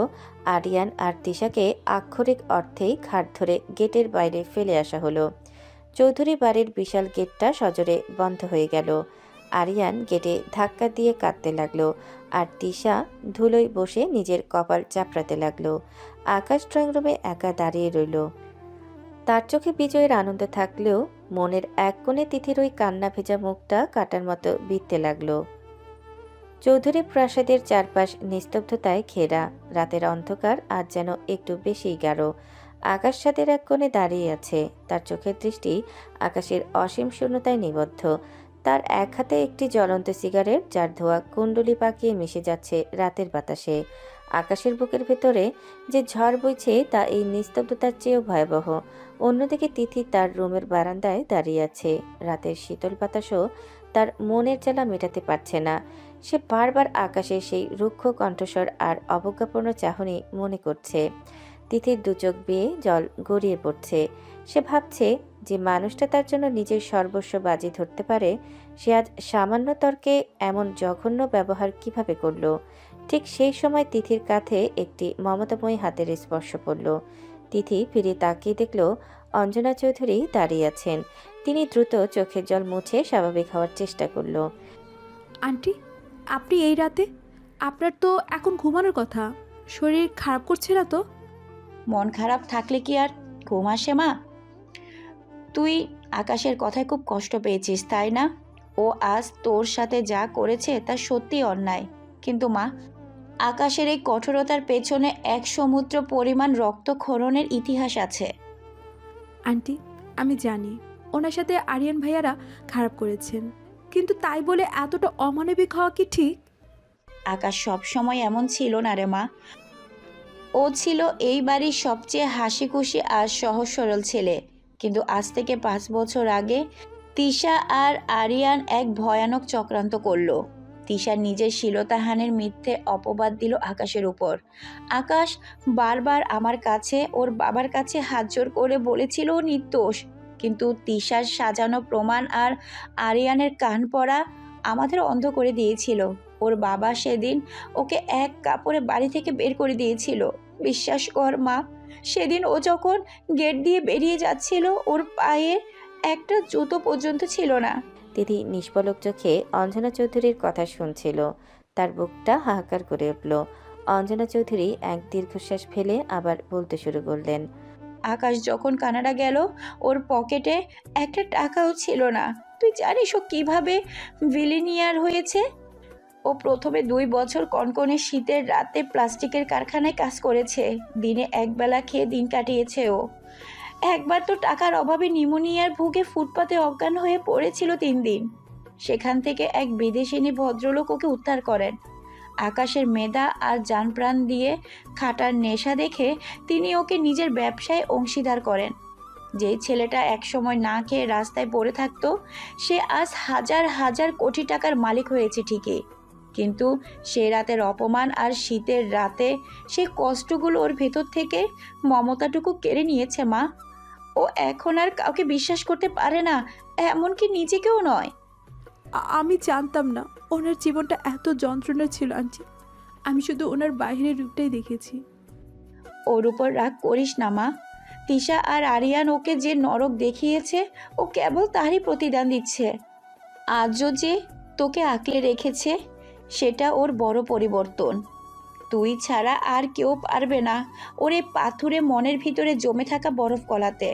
B: আরিয়ান আর তিশাকে আক্ষরিক অর্থেই ঘাট ধরে গেটের বাইরে ফেলে আসা হলো। চৌধুরী বাড়ির বিশাল গেটটা সজোরে বন্ধ হয়ে গেল। আরিয়ান গেটে ধাক্কা দিয়ে কাঁদতে লাগলো, আর তিশা ধুলোয় বসে নিজের কপাল চাপড়াতে লাগলো। আকাশ ড্রয়িং রুমে একা দাঁড়িয়ে রইল। তার চোখে বিজয়ের আনন্দ থাকলেও মনের এক কোণে তিথির ওই কান্না ভেজা মুখটা কাটার মতো বিঁধতে লাগলো। চৌধুরী প্রাসাদের চারপাশ নিস্তব্ধতায় ঘেরা। রাতের অন্ধকার আজ যেন একটু বেশিই গাঢ়। আকাশ ছাদের এক কোণে দাঁড়িয়ে আছে, তার চোখের দৃষ্টি আকাশের অসীম শূন্যতায় নিবদ্ধ। তার এক হাতে একটি জ্বলন্ত সিগারেট, যার ধোঁয়া কুণ্ডলি পাকিয়ে মিশে যাচ্ছে রাতের বাতাসে। আকাশের বুকের ভেতরে যে ঝড় বইছে তা এই নিস্তব্ধতার চেয়েও ভয়াবহ। অন্যদিকে তিথি তার রুমের বারান্দায় দাঁড়িয়ে আছে। রাতের শীতল বাতাসও তার মনের জ্বালা মেটাতে পারছে না। সে বারবার আকাশের সেই রুক্ষ কণ্ঠস্বর আর অবজ্ঞাপূর্ণ চাহনি মনে করছে। তিথির দুচোখ বেয়ে জল গড়িয়ে পড়ছে। সে ভাবছে, যে মানুষটা তার জন্য নিজের সর্বস্ব বাজি ধরতে পারে, সে আজ সামান্য তর্কে এমন জঘন্য ব্যবহার কিভাবে করল। ঠিক সেই সময় তিথির কাঁধে একটি মমতাময়ী হাতের স্পর্শ পড়ল। তিথি ফিরে তাকিয়ে দেখল অঞ্জনা চৌধুরী দাঁড়িয়ে আছেন। তিনি দ্রুত চোখের জল মুছে স্বাভাবিক হওয়ার চেষ্টা করল।
J: আন্টি, আপনি এই রাতে? আপনার তো এখন ঘুমানোর কথা, শরীর খারাপ করছে না তো?
G: মন খারাপ থাকলে কি আর ঘুম আসে মা? তুই আকাশের কথায় খুব কষ্ট পেয়েছিস, তাই না? ও আজ তোর সাথে যা করেছে তা সত্যি অন্যায়, কিন্তু মা, আকাশের এই কঠোরতার পেছনে এক সমুদ্র পরিমাণ রক্তক্ষরণের ইতিহাস আছে।
J: আন্টি, আমি জানি ওনার সাথে আরিয়ান ভাইয়ারা খারাপ করেছেন, কিন্তু তাই বলে এতটা অমানবিক হওয়া কি ঠিক?
G: আকাশ সব সময় এমন ছিল না রে মা। ও ছিল এই বাড়ির সবচেয়ে হাসি খুশি আর সহজ সরল ছেলে, কিন্তু আজ থেকে 5 বছর আগে তিশা আর আরিয়ান এক ভয়ানক চক্রান্ত করলো। তিশা নিজের শ্লীলতাহানির মিথ্যে অপবাদ দিল আকাশের উপর। আকাশ বারবার আমার কাছে, ওর বাবার কাছে হাত জোর করে বলেছিল ও নির্দোষ, কিন্তু তিশার সাজানো প্রমাণ আর আরিয়ানের কান পড়া আমাদের অন্ধ করে দিয়েছিল। ওর বাবা সেদিন ওকে এক কাপড়ে বাড়ি থেকে বের করে দিয়েছিল। বিশ্বাস কর মা, সেদিন ও যখন গেট দিয়ে বেরিয়ে যাচ্ছিল ওর পায়ে একটা জুতো পর্যন্ত ছিল না।
B: তিথি নিষ্পলক চোখে অঞ্জনা চৌধুরীর কথা শুনছিল। তার বুকটা হাহাকার করে উঠল। অঞ্জনা চৌধুরী এক দীর্ঘশ্বাস ফেলে আবার বলতে শুরু করলেন।
G: আকাশ যখন কানাডা গেল ওর পকেটে একটা টাকাও ছিল না। তুই জানিস ও কিভাবে ভিলিনিয়ার হয়েছে? ও প্রথমে 2 বছর কনকনে শীতের রাতে প্লাস্টিকের কারখানায় কাজ করেছে। দিনে একবেলা খেয়ে দিন কাটিয়েছে ও। একবার তো টাকার অভাবে নিউমোনিয়ার ভুগে ফুটপাতে অজ্ঞান হয়ে পড়েছিল 3 দিন। সেখান থেকে এক বিদেশিনী ভদ্রলোক ওকে উদ্ধার করেন। আকাশের মেধা আর জানপ্রাণ দিয়ে খাটার নেশা দেখে তিনি ওকে নিজের ব্যবসায় অংশীদার করেন। যেই ছেলেটা একসময় না খেয়ে রাস্তায় পড়ে থাকতো সে আজ হাজার হাজার কোটি টাকার মালিক হয়েছে ঠিকই, কিন্তু সে রাতের অপমান আর শীতের রাতে সে কষ্টগুলো ওর ভেতর থেকে মমতাটুকু কেড়ে নিয়েছে মা। ও এখন আর কাউকে বিশ্বাস করতে পারে না, এমনকি নিজেকেও নয়।
J: আমি জানতাম না ওনার জীবনটা এত যন্ত্রণা ছিল আন্টি। আমি শুধু ওনার বাইরের রূপটাই দেখেছি।
G: ওর উপর রাগ করিস না মা। তিশা আর আরিয়ান ওকে যে নরক দেখিয়েছে ও কেবল তারই প্রতিদান দিচ্ছে। আজও যে তোকে আঁকলে রেখেছে সেটা ওর বড় পরিবর্তন। তুই ছাড়া আর কেউ পারবে না ওর এই পাথুরে মনের ভিতরে জমে থাকা বরফ গলাতে।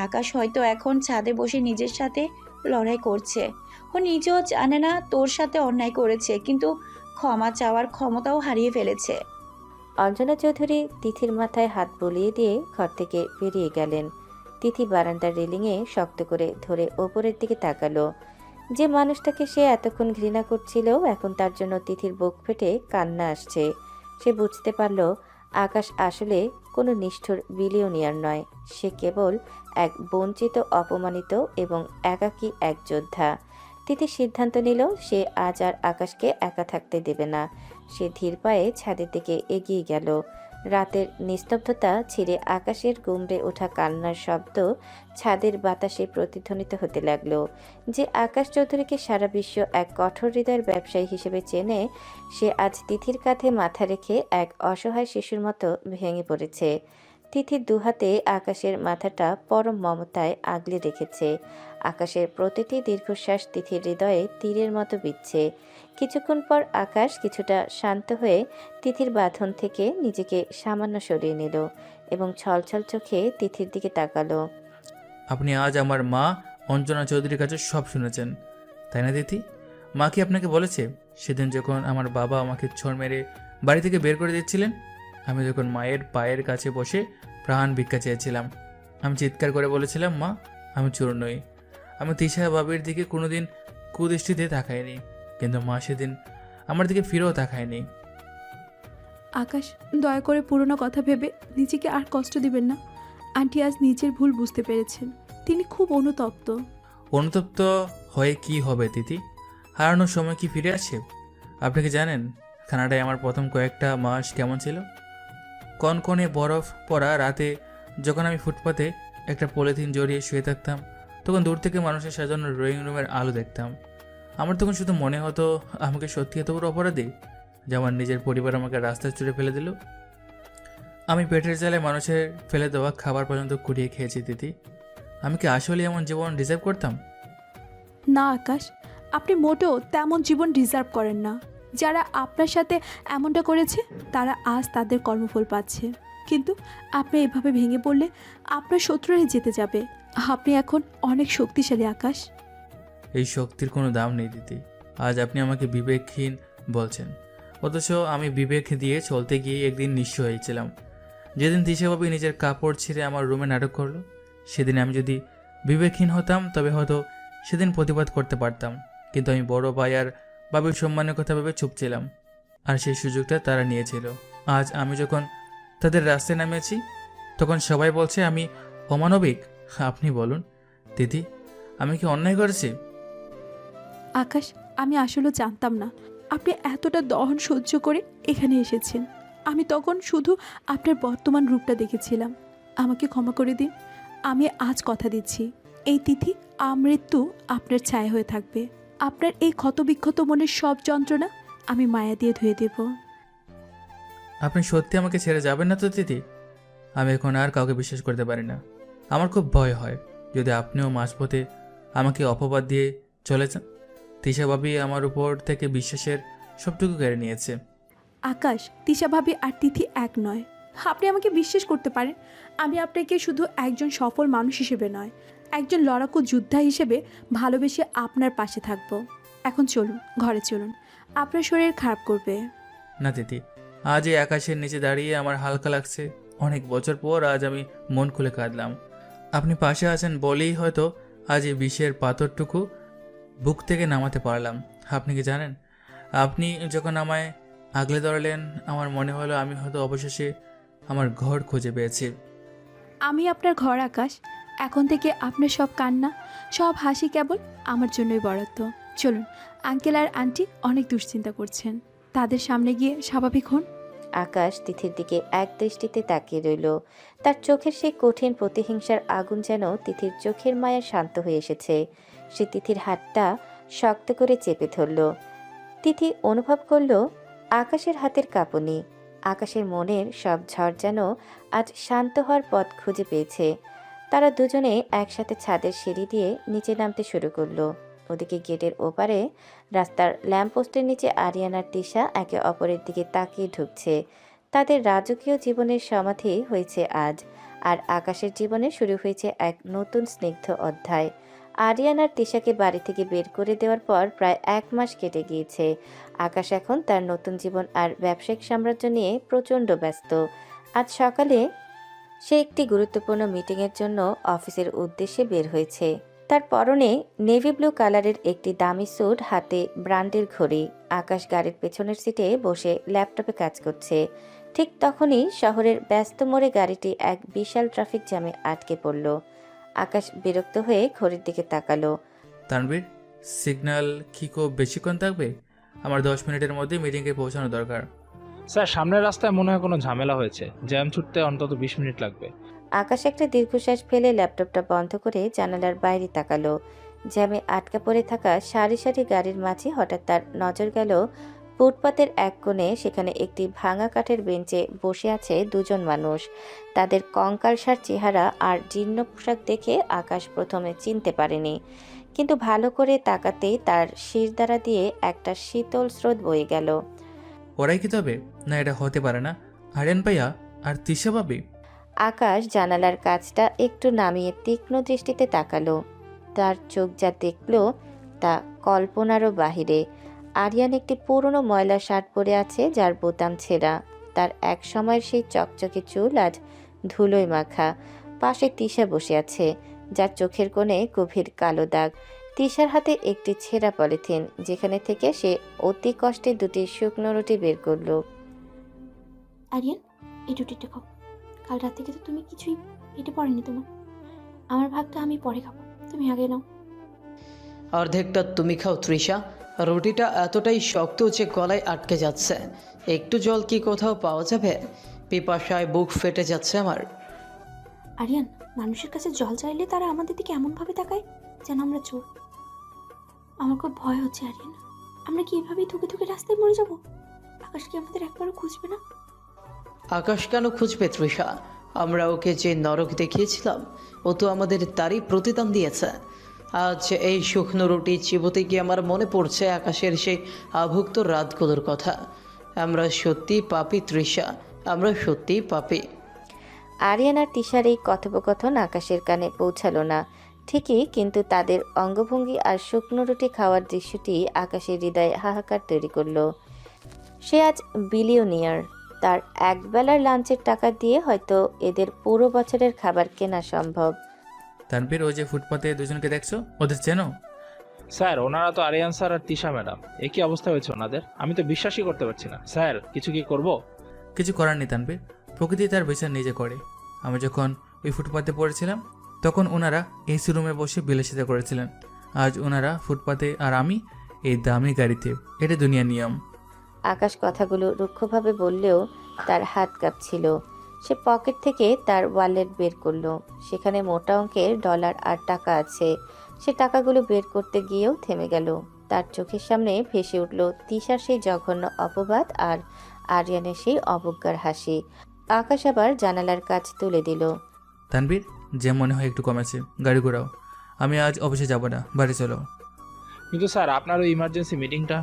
G: আকাশ হয়তো এখন ছাদে বসে নিজের সাথে লড়াই করছে। ও নিজেও জানে না তোর সাথে অন্যায় করেছে, কিন্তু ক্ষমা চাওয়ার ক্ষমতাও হারিয়ে ফেলেছে।
B: অঞ্জনা চৌধুরী তিথির মাথায় হাত বুলিয়ে দিয়ে ঘর থেকে বেরিয়ে গেলেন। তিথি বারান্দার রেলিংয়ে শক্ত করে ধরে ওপরের দিকে তাকালো। যে মানুষটাকে সে এতক্ষণ ঘৃণা করছিল এখন তার জন্য তিথির বুক ফেটে কান্না আসছে। সে বুঝতে পারল আকাশ আসলে কোনো নিষ্ঠুর বিলিয়নিয়ার নয়, সে কেবল এক বঞ্চিত, অপমানিত এবং একাকী এক যোদ্ধা। তিথি সিদ্ধান্ত নিল সে আজ আর আকাশকে একা থাকতে দেবে না। সে ধীর পায়ে ছাদের দিকে এগিয়ে গেল। রাতের নিস্তব্ধতা ছিঁড়ে আকাশের গুমড়ে ওঠা কান্নার শব্দ ছাদের বাতাসে প্রতিধ্বনিত হতে লাগলো। যে আকাশ চৌধুরীকে সারা বিশ্ব এক কঠোর হৃদয়ের ব্যবসায়ী হিসেবে চেনে, সে আজ তিথির কাঁধে মাথা রেখে এক অসহায় শিশুর মতো ভেঙে পড়েছে। তিথির দুহাতে আকাশের মাথাটা পরম মমতায় আগলে রেখেছে। আকাশের প্রতিটি দীর্ঘশ্বাস তিথির হৃদয়ে তীরের মতো বিচ্ছে। কিছুক্ষণ পর আকাশ কিছুটা শান্ত হয়ে তিথির বাঁধন থেকে নিজেকে সামান্য সরিয়ে নিল এবং ছলছল চোখে তিথির দিকে তাকালো।
A: আপনি আজ আমার মা অঞ্জনা চৌধুরীর কাছে সব শুনেছেন, তাই না তিথি? মা কি আপনাকে বলেছে সেদিন যখন আমার বাবা আমাকে ছোঁড় মেরে বাড়ি থেকে বের করে দিচ্ছিলেন? আমি যখন মায়ের পায়ের কাছে বসে প্রাণ ভিক্ষা চেয়েছিলাম, আমি চিৎকার করে বলেছিলাম, মা আমি চোর নই। আমি তিশা বাবির দিকে কোনোদিন কুদৃষ্টিতে তাকাইনি, কিন্তু মা সেদিন আমার দিকে ফিরেও তাকায়নি।
J: আকাশ, দয়া করে পুরনো কথা ভেবে নিজেকে আর কষ্ট দিবেন না। আন্টি আজ নিজের ভুল বুঝতে পেরেছেন। তিনি খুব অনুতপ্ত।
A: অনুতপ্ত হয়ে কি হবে তিথি? হারানোর সময় কি ফিরে আসে? আপনি কি জানেন কানাডায় আমার প্রথম কয়েকটা মাস কেমন ছিল? কনকনে বরফ পড়া রাতে যখন আমি ফুটপাতে একটা পলিথিন জড়িয়ে শুয়ে থাকতাম, তখন দূর থেকে মানুষের সাজানো ড্রয়িং রুমের আলো দেখতাম। আমার তখন শুধু মনে হতো আমাকে সত্যি এত বড় অপরাধী যে আমার নিজের পরিবার আমাকে রাস্তায় ছুঁড়ে ফেলে দিল। আমি পেটের জ্বালায় মানুষের ফেলে দেওয়া খাবার পর্যন্ত কুড়িয়ে খেয়েছি দিদি। আমি কি আসলে এমন জীবন ডিজার্ভ করতাম?
J: না আকাশ, আপনি মোটেও তেমন জীবন ডিজার্ভ করেন না। যারা আপনার সাথে এমনটা করেছে তারা আজ তাদের কর্মফল পাচ্ছে, কিন্তু আপনি এভাবে ভেঙে পড়লে আপনার শত্রুরাই জিতে যাবে। আপনি এখন অনেক শক্তিশালী আকাশ।
A: এই শক্তির কোনো দাম নেই দিদি। আজ আপনি আমাকে বিবেকহীন বলছেন, অথচ আমি বিবেক দিয়ে চলতে গিয়ে একদিন নিঃস্ব হয়েছিলাম। যেদিন দিশাভাবি নিজের কাপড় ছিঁড়ে আমার রুমে নাটক করলো, সেদিন আমি যদি বিবেকহীন হতাম তবে হয়তো সেদিন প্রতিবাদ করতে পারতাম, কিন্তু আমি বড় ভাই আর বাবির সম্মানের কথা ভেবে চুপ ছিলাম, আর সেই সুযোগটা তারা নিয়েছিল। আজ আমি যখন তাদের রাস্তায় নামিয়েছি তখন সবাই বলছে আমি অমানবিক। আপনি বলুন দিদি, আমি কি অন্যায় করেছি?
J: আকাশ, আমি আসলে জানতাম না আপনি এতটা দহন সহ্য করে এখানে এসেছেন। আমি তখন শুধু আপনার বর্তমান রূপটা দেখেছিলাম। আমাকে ক্ষমা করে দিন। আমি আজ কথা দিচ্ছি, এই তিথি আমৃত্যু আপনার ছায়া হয়ে থাকবে। আপনার এই ক্ষতবিক্ষত মনের সব যন্ত্রণা আমি মায়া দিয়ে ধুয়ে দেব।
A: আপনি সত্যি আমাকে ছেড়ে যাবেন না তো দিদি? আমি এখন আর কাউকে বিশ্বাস করতে পারি না। আমার খুব ভয় হয় যদি আপনিও মাঝপথে আমাকে অপবাদ দিয়ে চলে যান। তিশা ভাবি আমার উপর থেকে বিশ্বাসের সবটুকু কেড়ে নিয়েছে।
J: আকাশ, তিশা ভাবি আর তিথি এক নয়। আপনি আমাকে বিশ্বাস করতে পারেন। আমি আপনাকে শুধু একজন সফল মানুষ হিসেবে নয়, একজন লড়াকু যোদ্ধা হিসেবে ভালোবেসে আপনার পাশে থাকবো। এখন চলুন, ঘরে চলুন, আপনার শরীর খারাপ করবে।
A: না দিদি, আজ এই আকাশের নিচে দাঁড়িয়ে আমার হালকা লাগছে। অনেক বছর পর আজ আমি মন খুলে কাঁদলাম। আপনি পাশে আছেন বলেই হয়তো আজ এই বিষের পাথরটুকু বুক থেকে নামাতে পারলাম। আপনি কি জানেন, আপনি যখন আমায় আগলে ধরলেন আমার মনে হলো আমি হয়তো অবশেষে আমার ঘর খুঁজে পেয়েছি।
J: আমি আপনার ঘর আকাশ। এখন থেকে আপনার সব কান্না, সব হাসি কেবল আমার জন্যই বরাদ্দ। চলুন, আঙ্কেল আর আন্টি অনেক দুশ্চিন্তা করছেন, তাদের সামনে গিয়ে স্বাভাবিক হন।
B: আকাশ তিথির দিকে এক দৃষ্টিতে তাকিয়ে রইল। তার চোখের সেই কঠিন প্রতিহিংসার আগুন যেন তিথির চোখের মায়া শান্ত হয়ে এসেছে। সে তিথির হাতটা শক্ত করে চেপে ধরল। তিথি অনুভব করল আকাশের হাতের কাঁপুনি। আকাশের মনের সব ঝড় যেন আজ শান্ত হওয়ার পথ খুঁজে পেয়েছে। তারা দুজনে একসাথে ছাদের সিঁড়ি দিয়ে নিচে নামতে শুরু করলো। ওদিকে গেটের ওপারে রাস্তার ল্যাম্পপোস্টের নিচে আরিয়ান আর তিশা একে অপরের দিকে তাকিয়ে ঢুকছে। তাদের রাজকীয় জীবনের সমাধি হয়েছে আজ, আর আকাশের জীবনে শুরু হয়েছে এক নতুন স্নিগ্ধ অধ্যায়। আরিয়ান আর তিশাকে বাড়ি থেকে বের করে দেওয়ার পর প্রায় 1 মাস কেটে গিয়েছে। আকাশ এখন তার নতুন জীবন আর ব্যবসায়িক সাম্রাজ্য নিয়ে প্রচণ্ড ব্যস্ত। আজ সকালে সে একটি গুরুত্বপূর্ণ মিটিংয়ের জন্য অফিসের উদ্দেশ্যে বের হয়েছে। তার পরনে নেভি ব্লু কালারের একটি দামি স্যুট, হাতে ব্র্যান্ডের ঘড়ি। আকাশ গাড়ির পেছনের সিটে বসে ল্যাপটপে কাজ করছে। ঠিক তখনই শহরের ব্যস্ত মোড়ে গাড়িটি এক বিশাল ট্রাফিক জ্যামে আটকে পড়ল। আকাশ বিরক্ত হয়ে ঘড়ির দিকে তাকালো।
A: তানবীর, সিগন্যাল কি খুব বেশিক্ষণ থাকবে? আমার 10 মিনিটের মধ্যে মিটিংয়ে পৌঁছানো দরকার।
C: স্যার, সামনের রাস্তায় মনে হয় কোনো ঝামেলা হয়েছে, জ্যাম ছুটতে অন্তত 20 মিনিট লাগবে।
B: আকাশ একটা দীর্ঘশ্বাস ফেলে ল্যাপটপটা বন্ধ করে জানালার বাইরে তাকালো। জ্যামে আটকা পড়ে থাকা সারি সারি গাড়ির মাঝে হঠাৎ তার নজর গেল ফুটপাতের এক কোণে। সেখানে একটি ভাঙা কাঠের বেঞ্চে বসে আছে দুজন মানুষ। তাদের কঙ্কালসার চেহারা আর জীর্ণ পোশাক দেখে আকাশ প্রথমে চিনতে পারেনি, কিন্তু ভালো করে তাকাতেই তার শিরদাঁড়া দিয়ে একটা শীতল স্রোত বয়ে গেল।
A: ওরাই কি তবে? না, এটা হতে পারে না। আরিয়ান ভাইয়া আর তিশা ভাবি।
B: আকাশ জানালার কাজটা একটু নামিয়ে তীক্ষ্ণ দৃষ্টিতে তাকালো। তার চোখ যা দেখল তা কল্পনারও বাহিরে। আরিয়ান একটি পুরনো ময়লা শার্ট পরে আছে যার বোতাম ছেঁড়া। তার এক সময়ের সেই চকচকে চুল আজ ধুলোয় মাখা। পাশে তিশা বসে আছে, যার চোখের কোণে গভীর কালো দাগ। তিশার হাতে একটি ছেঁড়া পলিথিন, যেখানে থেকে সে অতি কষ্টে 2টি শুকনো রুটি বের করলো।
D: আরিয়ান, এই রুটিটা খাও। কাল রাত থেকে তো তুমি কিছুই পেটে পড়েনি তোমার। আমার ভাগটা আমি পরে খাবো, তুমি আগে নাও।
E: অর্ধেকটা তুমি খাও তৃষা। রুটিটা এতটাই শক্ত যে গলায় আটকে যাচ্ছে। একটু জল কি কোথাও পাওয়া যাবে? পিপাসায় বুক ফেটে যাচ্ছে আমার।
D: আরিয়ান, মানুষের কাছে জল চাইলে তারা আমাদের দিকে এমনভাবে তাকায় যেন আমরা চোর। আমার খুব ভয় হচ্ছে আরিয়ান। আমরা কি এভাবেই থুকে থুকে রাস্তায় মরে যাব? আকাশ কি আমাদের একবারও খুঁজবে না?
E: আকাশ কেন খুঁজবে তৃষা? আমরা ওকে যে নরক দেখিয়েছিলাম ও তো আমাদের তারই প্রতিদান দিয়েছে। আজ এই শুকনো রুটি চিবোতে গিয়ে আমার মনে পড়ছে আকাশের সেই আভুক্ত রাতগুলোর কথা। আমরা সত্যি পাপী তৃষা, আমরা সত্যি পাপী।
B: আরিয়ান আর তিশার এই কথোপকথন আকাশের কানে পৌঁছালো না ঠিকই, কিন্তু তাদের অঙ্গভঙ্গি আর শুকনো রুটি খাওয়ার দৃশ্যটি আকাশের হৃদয়ে হাহাকার তৈরি করলো। সে আজ বিলিয়নিয়ার। তার একবেলার লাঞ্চের টাকা দিয়ে হয়তো এদের পুরো বছরের খাবার কেনা সম্ভব।
A: তানবীর, ওই যে ফুটপাতে দুজনকে দেখছো, ওদের চেনো?
C: স্যার, ওনারা তো আরিয়ান স্যার আর তিশা ম্যাডাম। একই অবস্থা হয়েছে ওনাদের, আমি তো বিশ্বাসই করতে পারছি না। স্যার, কিছু কি করব?
A: কিছু করার নেই তানবীর, প্রকৃতি তার বিচার নিজে করে। আমি যখন ওই ফুটপাতে পড়েছিলাম তখন ওনারা এসি রুমে বসে বিলাসিতা করেছিলেন। আজ ওনারা ফুটপাতে আর আমি এই দামি গাড়িতে। এটা দুনিয়ার নিয়ম।
B: আকাশ কথাগুলো রুক্ষভাবে বললেও তার হাত কাঁপছিল। সে পকেট থেকে তার ওয়ালেট বের করলো। সেখানে মোটা অঙ্কের ডলার আর টাকা আছে। সে টাকাগুলো বের করতে গিয়েও থেমে গেল। তার চোখের সামনে ভেসে উঠল তিশার সেই জঘন্য অপবাদ আর আরিয়ানের সেই অবজ্ঞার হাসি। আকাশ আবার জানালার কাজ তুলে দিল।
A: তানবীর, যে মনে হয় একটু কমেছে, গাড়ি ঘোরাও। আমি আজ অফিসে যাব না, বাড়ি চলো।
C: কিন্তু স্যার আপনার ওই ইমার্জেন্সি মিটিংটা।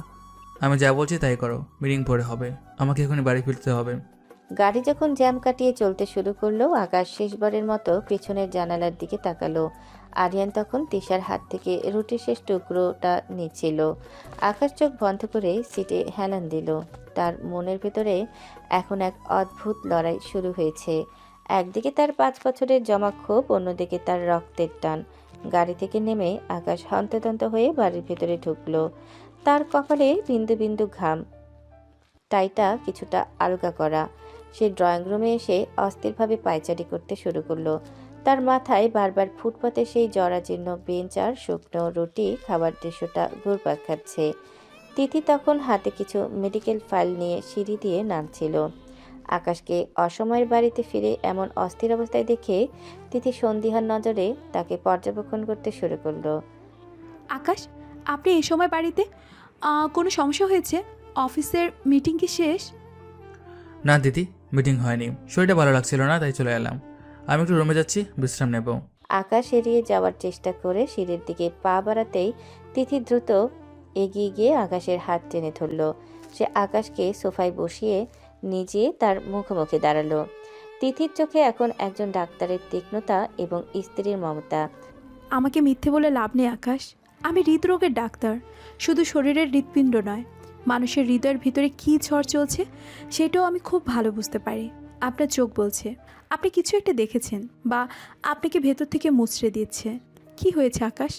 A: আমি যা বলছি তাই করো, মিটিং পরে হবে, আমাকে এখনই বাড়ি ফিরতে হবে।
B: গাড়ি যখন জ্যাম কাটিয়ে চলতে শুরু করলো, আকাশ শেষবারের মতো পেছনের জানালার দিকে তাকালো। আরিয়ান তখন তিশার হাত থেকে রুটির শেষ টুকরোটা নিচ্ছিল। আকাশ চোখ বন্ধ করে সিটে হেলান দিল। তার মনের ভেতরে এখন এক অদ্ভুত লড়াই শুরু হয়েছে। একদিকে তার 5 বছরের জমা ক্ষোভ, অন্যদিকে তার রক্তের টান। গাড়ি থেকে নেমে আকাশ হন্তদন্ত হয়ে বাড়ির ভেতরে ঢুকলো। তার কপালে বিন্দু বিন্দু ঘাম, টাইটা কিছুটা আলগা করা। সে ড্রয়িং রুমে এসে অস্থিরভাবে পায়চারি করতে শুরু করলো। তার মাথায় বারবার ফুটপাতে সেই জরাজীর্ণ বেঞ্চ আর শুকনো রুটি খাবার দৃশ্যটা ঘুরপাক খাচ্ছে। তিথি তখন হাতে কিছু মেডিকেল ফাইল নিয়ে সিঁড়ি দিয়ে নামছিল। আকাশকে অসময়ের বাড়িতে ফিরে এমন অস্থির অবস্থায় দেখে তিথি সন্দিহান নজরে তাকে পর্যবেক্ষণ করতে শুরু করলো।
J: আকাশ, আপনি এই সময় বাড়িতে? কোনো সমস্যা হয়েছে? অফিসের মিটিং কি শেষ?
A: না দিদি, মিটিং হয়নি, শরীরটা ভালো লাগছিল না, তাই চলে এলাম। আমি একটু রুমে যাচ্ছি, বিশ্রাম নেব।
B: আকাশ এড়িয়ে যাওয়ার চেষ্টা করে সিঁড়ির দিকে পা বাড়াতেই তিথি দ্রুত এগিয়ে গিয়ে আকাশের হাত টেনে ধরল। সে আকাশকে সোফায় বসিয়ে নিজে তার মুখোমুখি দাঁড়ালো। তিথির চোখে এখন একজন ডাক্তারের তীক্ষ্ণতা এবং স্ত্রীর মমতা।
J: আমাকে মিথ্যে বলে লাভ নেই আকাশ, আমি হৃদরোগের ডাক্তার। শুধু শরীরের হৃৎপিণ্ড নয়, মানুষের হৃদয়ের ভিতরে কী ঝড় চলছে সেটাও আমি খুব ভালো বুঝতে পারি। আপনার চোখ বলছে আপনি কিছু একটা দেখেছেন, বা আপনাকে ভেতর থেকে মুচড়ে দিচ্ছে। কি হয়েছে আকাশ?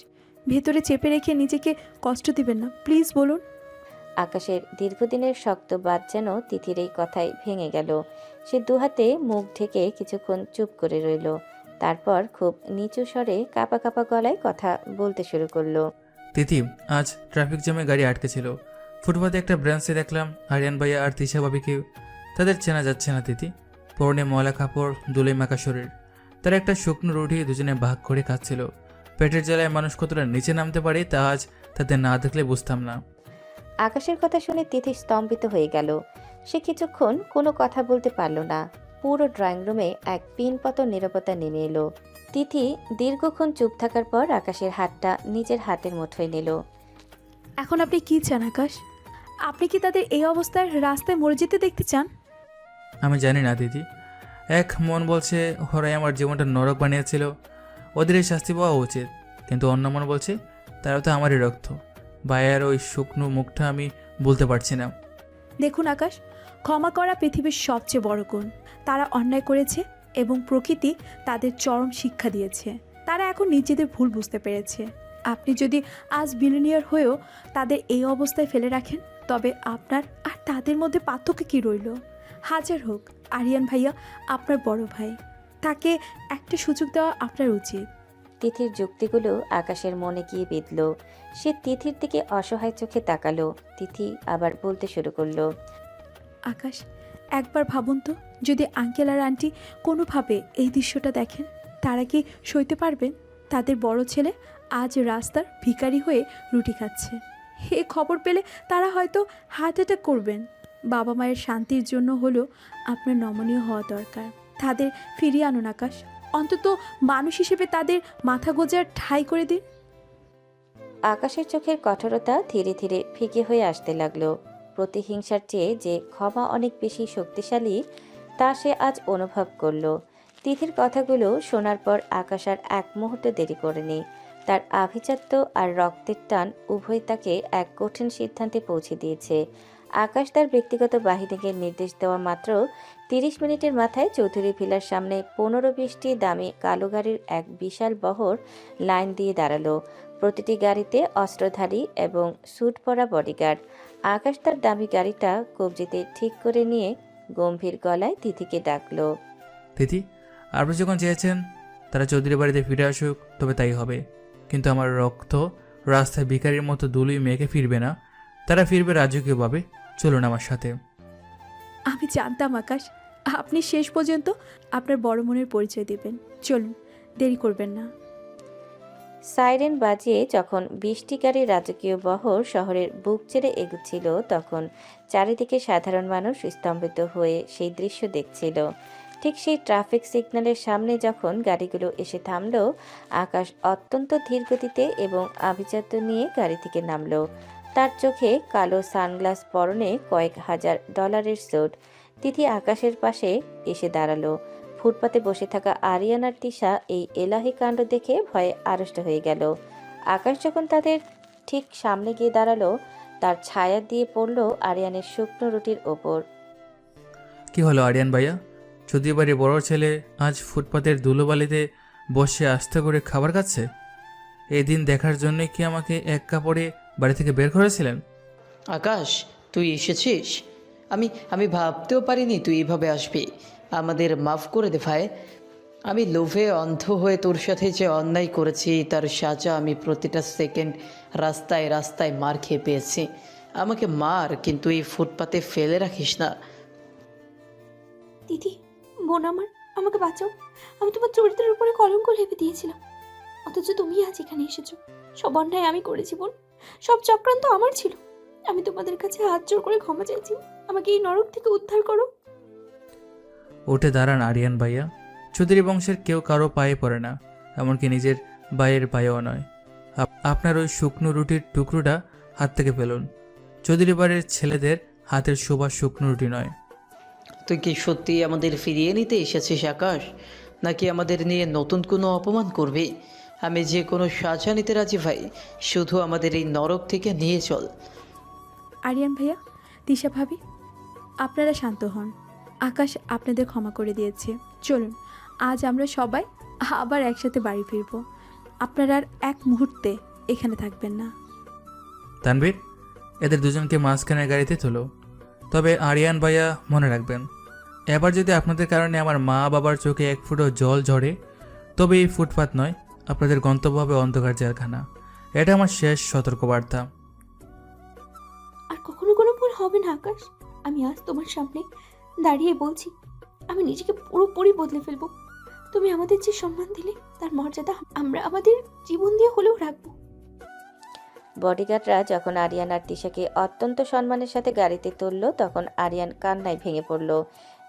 J: ভেতরে চেপে রেখে নিজেকে কষ্ট দিবেন না, প্লিজ বলুন।
B: আকাশের দীর্ঘদিনের শক্ত বাত যেন তিথির এই কথায় ভেঙে গেল। সে দুহাতে মুখ ঢেকে কিছুক্ষণ চুপ করে রইল। তারপর খুব নিচু স্বরে কাঁপা কাঁপা গলায় কথা বলতে শুরু করলো।
A: তিথি, আজ ট্রাফিক জ্যামে গাড়ি আটকে ছিল। ফুটপাতে একটা ব্রাঞ্চে দেখলাম আরিয়ান ভাইয়া আর তিশা ভাবিকে। তাদের চেনা যাচ্ছে না তিথি। পরনে ময়লা কাপড়, দুলে মাখা শরীর। তারা একটা শুকনো রুটি দুজনে ভাগ করে খাচ্ছিল। পেটের জ্বালায় মানুষ কতটা নিচে নামতে পারে তা আজ তাদের না দেখলে বুঝতাম না।
B: আকাশের কথা শুনে তিথি স্তম্ভিত হয়ে গেল। সে কিছুক্ষণ কোনো কথা বলতে পারল না। পুরো ড্রয়িং রুমে এক পিনপতন নীরবতা নেমে এলো। তিথি দীর্ঘক্ষণ চুপ থাকার পর আকাশের হাতটা নিজের হাতের মুঠোয় নিল।
J: এখন আপনি কি চান আকাশ? আপনি কি তাদের এই অবস্থায় রাস্তায় মরে যেতে দেখতে চান?
A: আমি জানি না দিদি। এক মন বলছে ওরাই আমার জীবনটা নরক বানিয়েছিল, ওদের এই শাস্তি পাওয়া উচিত। কিন্তু অন্য মন বলছে তারা তো আমারই রক্ত। ভাইয়ের ওই শুকনো মুখটা আমি বলতে পারছি না।
J: দেখুন আকাশ, ক্ষমা করা পৃথিবীর সবচেয়ে বড় গুণ। তারা অন্যায় করেছে এবং প্রকৃতি তাদের চরম শিক্ষা দিয়েছে। তারা এখন নিজেদের ভুল বুঝতে পেরেছে। আপনি যদি আজ বিলিনিয়ার হয়েও তাদের এই অবস্থায় ফেলে রাখেন, তবে আপনার আর তাদের মধ্যে পার্থক্য কী রইল? হাজার হোক আরিয়ান ভাইয়া আপনার বড় ভাই, তাকে একটা সুযোগ দেওয়া আপনার উচিত।
B: তিথির যুক্তিগুলো আকাশের মনে গিয়ে বিঁধল। সে তিথির দিকে অসহায় চোখে তাকালো। তিথি আবার বলতে শুরু করলো।
J: আকাশ, একবার ভাবুন তো, যদি আঙ্কেল আর আন্টি কোনোভাবে এই দৃশ্যটা দেখেন, তারা কি সইতে পারবেন? তাদের বড় ছেলে আজ রাস্তার ভিখারি হয়ে রুটি খাচ্ছে। এ খবর পেলে তারা হয়তো হার্ট অ্যাটাক করবেন। বাবা মায়ের শান্তির জন্য হলেও আপনার নমনীয় হওয়া দরকার। তাদের ফিরিয়ে আনুন আকাশ, অন্তত মানুষ হিসেবে তাদের মাথা গোজার ঠাঁই করে দিন।
B: আকাশের চোখের কঠোরতা ধীরে ধীরে ফিকে হয়ে আসতে লাগলো। প্রতিহিংসার চেয়ে যে ক্ষমা অনেক বেশি শক্তিশালী তা সে আজ অনুভব করলো। তিথির কথাগুলো শোনার পর আকাশ আর এক মুহূর্ত দেরি করেনি। তার আভিজাত্য আর রক্তের টান উভয় তাকে এক কঠিন সিদ্ধান্তে পৌঁছে দিয়েছে। আকাশ তার ব্যক্তিগত বাহিনীকে নির্দেশ দেওয়া মাত্র 30 মিনিটের মাথায় চৌধুরী ভিলার সামনে 15-20টি দামি কালো গাড়ির এক বিশাল বহর লাইন দিয়ে দাঁড়ালো। প্রতিটি গাড়িতে অস্ত্রধারী এবং স্যুট পরা বডিগার্ড। আকাশ তার দামি গাড়িটা কবজিতে ঠিক করে নিয়ে গম্ভীর গলায় তিথিকে ডাকলো।
A: তিথি, আপনি যখন চেয়েছেন তারা চৌধুরী বাড়িতে ফিরে আসুক, তবে তাই হবে। কিন্তু আমার রক্ত রাস্তায় ভিখারির মতো দুলুই মেয়েকে ফিরবে না। তারা ফিরবে রাজকীয়ভাবে। চলুন আমার সাথে।
J: আমি জানতাম আকাশ, আপনি শেষ পর্যন্ত আপনার বড় মনের পরিচয় দেবেন। চলুন, দেরি করবেন না।
B: সাইরেন বাজিয়ে যখন 20টি গাড়ি রাজকীয় বহর শহরের বুক ছেড়ে এগুচ্ছিল, তখন চারিদিকে সাধারণ মানুষ স্তম্ভিত হয়ে সেই দৃশ্য দেখছিল। ঠিক সেই ট্রাফিক সিগন্যালের সামনে যখন গাড়িগুলো এসে থামলো, আকাশ অত্যন্ত ধীর গতিতে এবং আভিজাত্য নিয়ে গাড়ি থেকে নামলো। তার চোখে কালো সানগ্লাস, পরনে কয়েক হাজার ডলারের স্যুট। তিথি আকাশের পাশে এসে দাঁড়ালো। ফুটপাতে বসে থাকা আরিয়ান আর তিশা এই এলাহি কাণ্ড দেখে ভয়ে আড়ষ্ট হয়ে গেল। আকাশ যখন তাদের ঠিক সামনে গিয়ে দাঁড়ালো, তার ছায়া দিয়ে পড়ল আরিয়ানের শুকনো রুটির ওপর।
A: কি হলো আরিয়ান ভাইয়া? চৌধুরী বাড়ির বড় ছেলে আজ ফুটপাতের ধুলোবালিতে বসে আস্তে করে খাবার খাচ্ছে? এই দিন দেখার জন্য কি আমাকে এক কাপড়ে বাড়ি থেকে বের করেছিলেন?
E: আকাশ, তুই এসেছিস? আমি ভাবতেও পারিনি তুই এইভাবে আসবি। আমাদের মাফ করে দে ভাই। আমি লোভে অন্ধ হয়ে তোর সাথে যে অন্যায় করেছি তার সাজা আমি প্রতিটা সেকেন্ড রাস্তায় রাস্তায় মার খেয়ে পেয়েছি। আমাকে মার, কিন্তু এই ফুটপাতে ফেলে রাখিস না।
D: দিদি, বোন আমার, আমাকে বাঁচাও। আমি তোমার চরিত্রের উপরে কলঙ্ক লেপে দিয়েছিলাম, অথচ তুমি আজ এখানে এসেছো। সব অন্যায় আমি করেছি বোন, সব চক্রান্ত আমার ছিল। আমি তোমাদের কাছে হাত জোর করে ক্ষমা চাইছি। আমাকে এই নরক থেকে উদ্ধার করো।
A: উঠে দাঁড়ান আরিয়ান ভাইয়া। চৌধুরী বংশের কেউ কারো পায়ে পড়ে না, এমনকি নিজের ভাইয়ের পায়েও নয়। আপনার ওই শুকনো রুটির টুকরোটা হাত থেকে ফেলুন। চৌধুরী বাড়ির ছেলেদের হাতের শোভা শুকনো রুটি নয়।
E: তুই কি সত্যি আমাদের ফিরিয়ে নিতে এসেছিস আকাশ, নাকি আমাদের নিয়ে নতুন কোনো অপমান করবি? আমি যে কোনো সাজা নিতে রাজি ভাই, শুধু আমাদের এই নরক থেকে নিয়ে চল।
J: আরিয়ান ভাইয়া, তিশা ভাবি, আপনারা শান্ত হন। আকাশ আপনাদের ক্ষমা করে দিয়েছে। চলুন, আজ আমরা সবাই আবার একসাথে বাড়ি ফিরব। আপনারা আর এক মুহূর্তে এখানে থাকবেন না।
A: তানভীর, এদের দুজনকে মাঝখানের গাড়িতে তোলো। তবে আরিয়ান ভাইয়া, মনে রাখবেন, এবার যদি আপনাদের কারণে আমার মা বাবার চোখে এক ফুটও জল ঝরে, তবে এই ফুটপাত নয়, আপনাদের গন্তব্য হবে অন্ধকার জেলখানা। এটা আমার শেষ সতর্কবার্তা।
D: আর কখনো কোনো ভুল হবে না আকাশ। আমি আজ তোমার সামনে দাঁড়িয়ে বলছি, আমি নিজেকে পুরোপুরি বদলে ফেলবো। তুমি আমাদের যে সম্মান দিলে তার মর্যাদা আমরা আমাদের জীবন দিয়ে হলেও রাখবো।
B: বডিগার্ডরা যখন আরিয়ান আর তিশাকে অত্যন্ত সম্মানের সাথে গাড়িতে তুলল, তখন আরিয়ান কান্নায় ভেঙে পড়ল।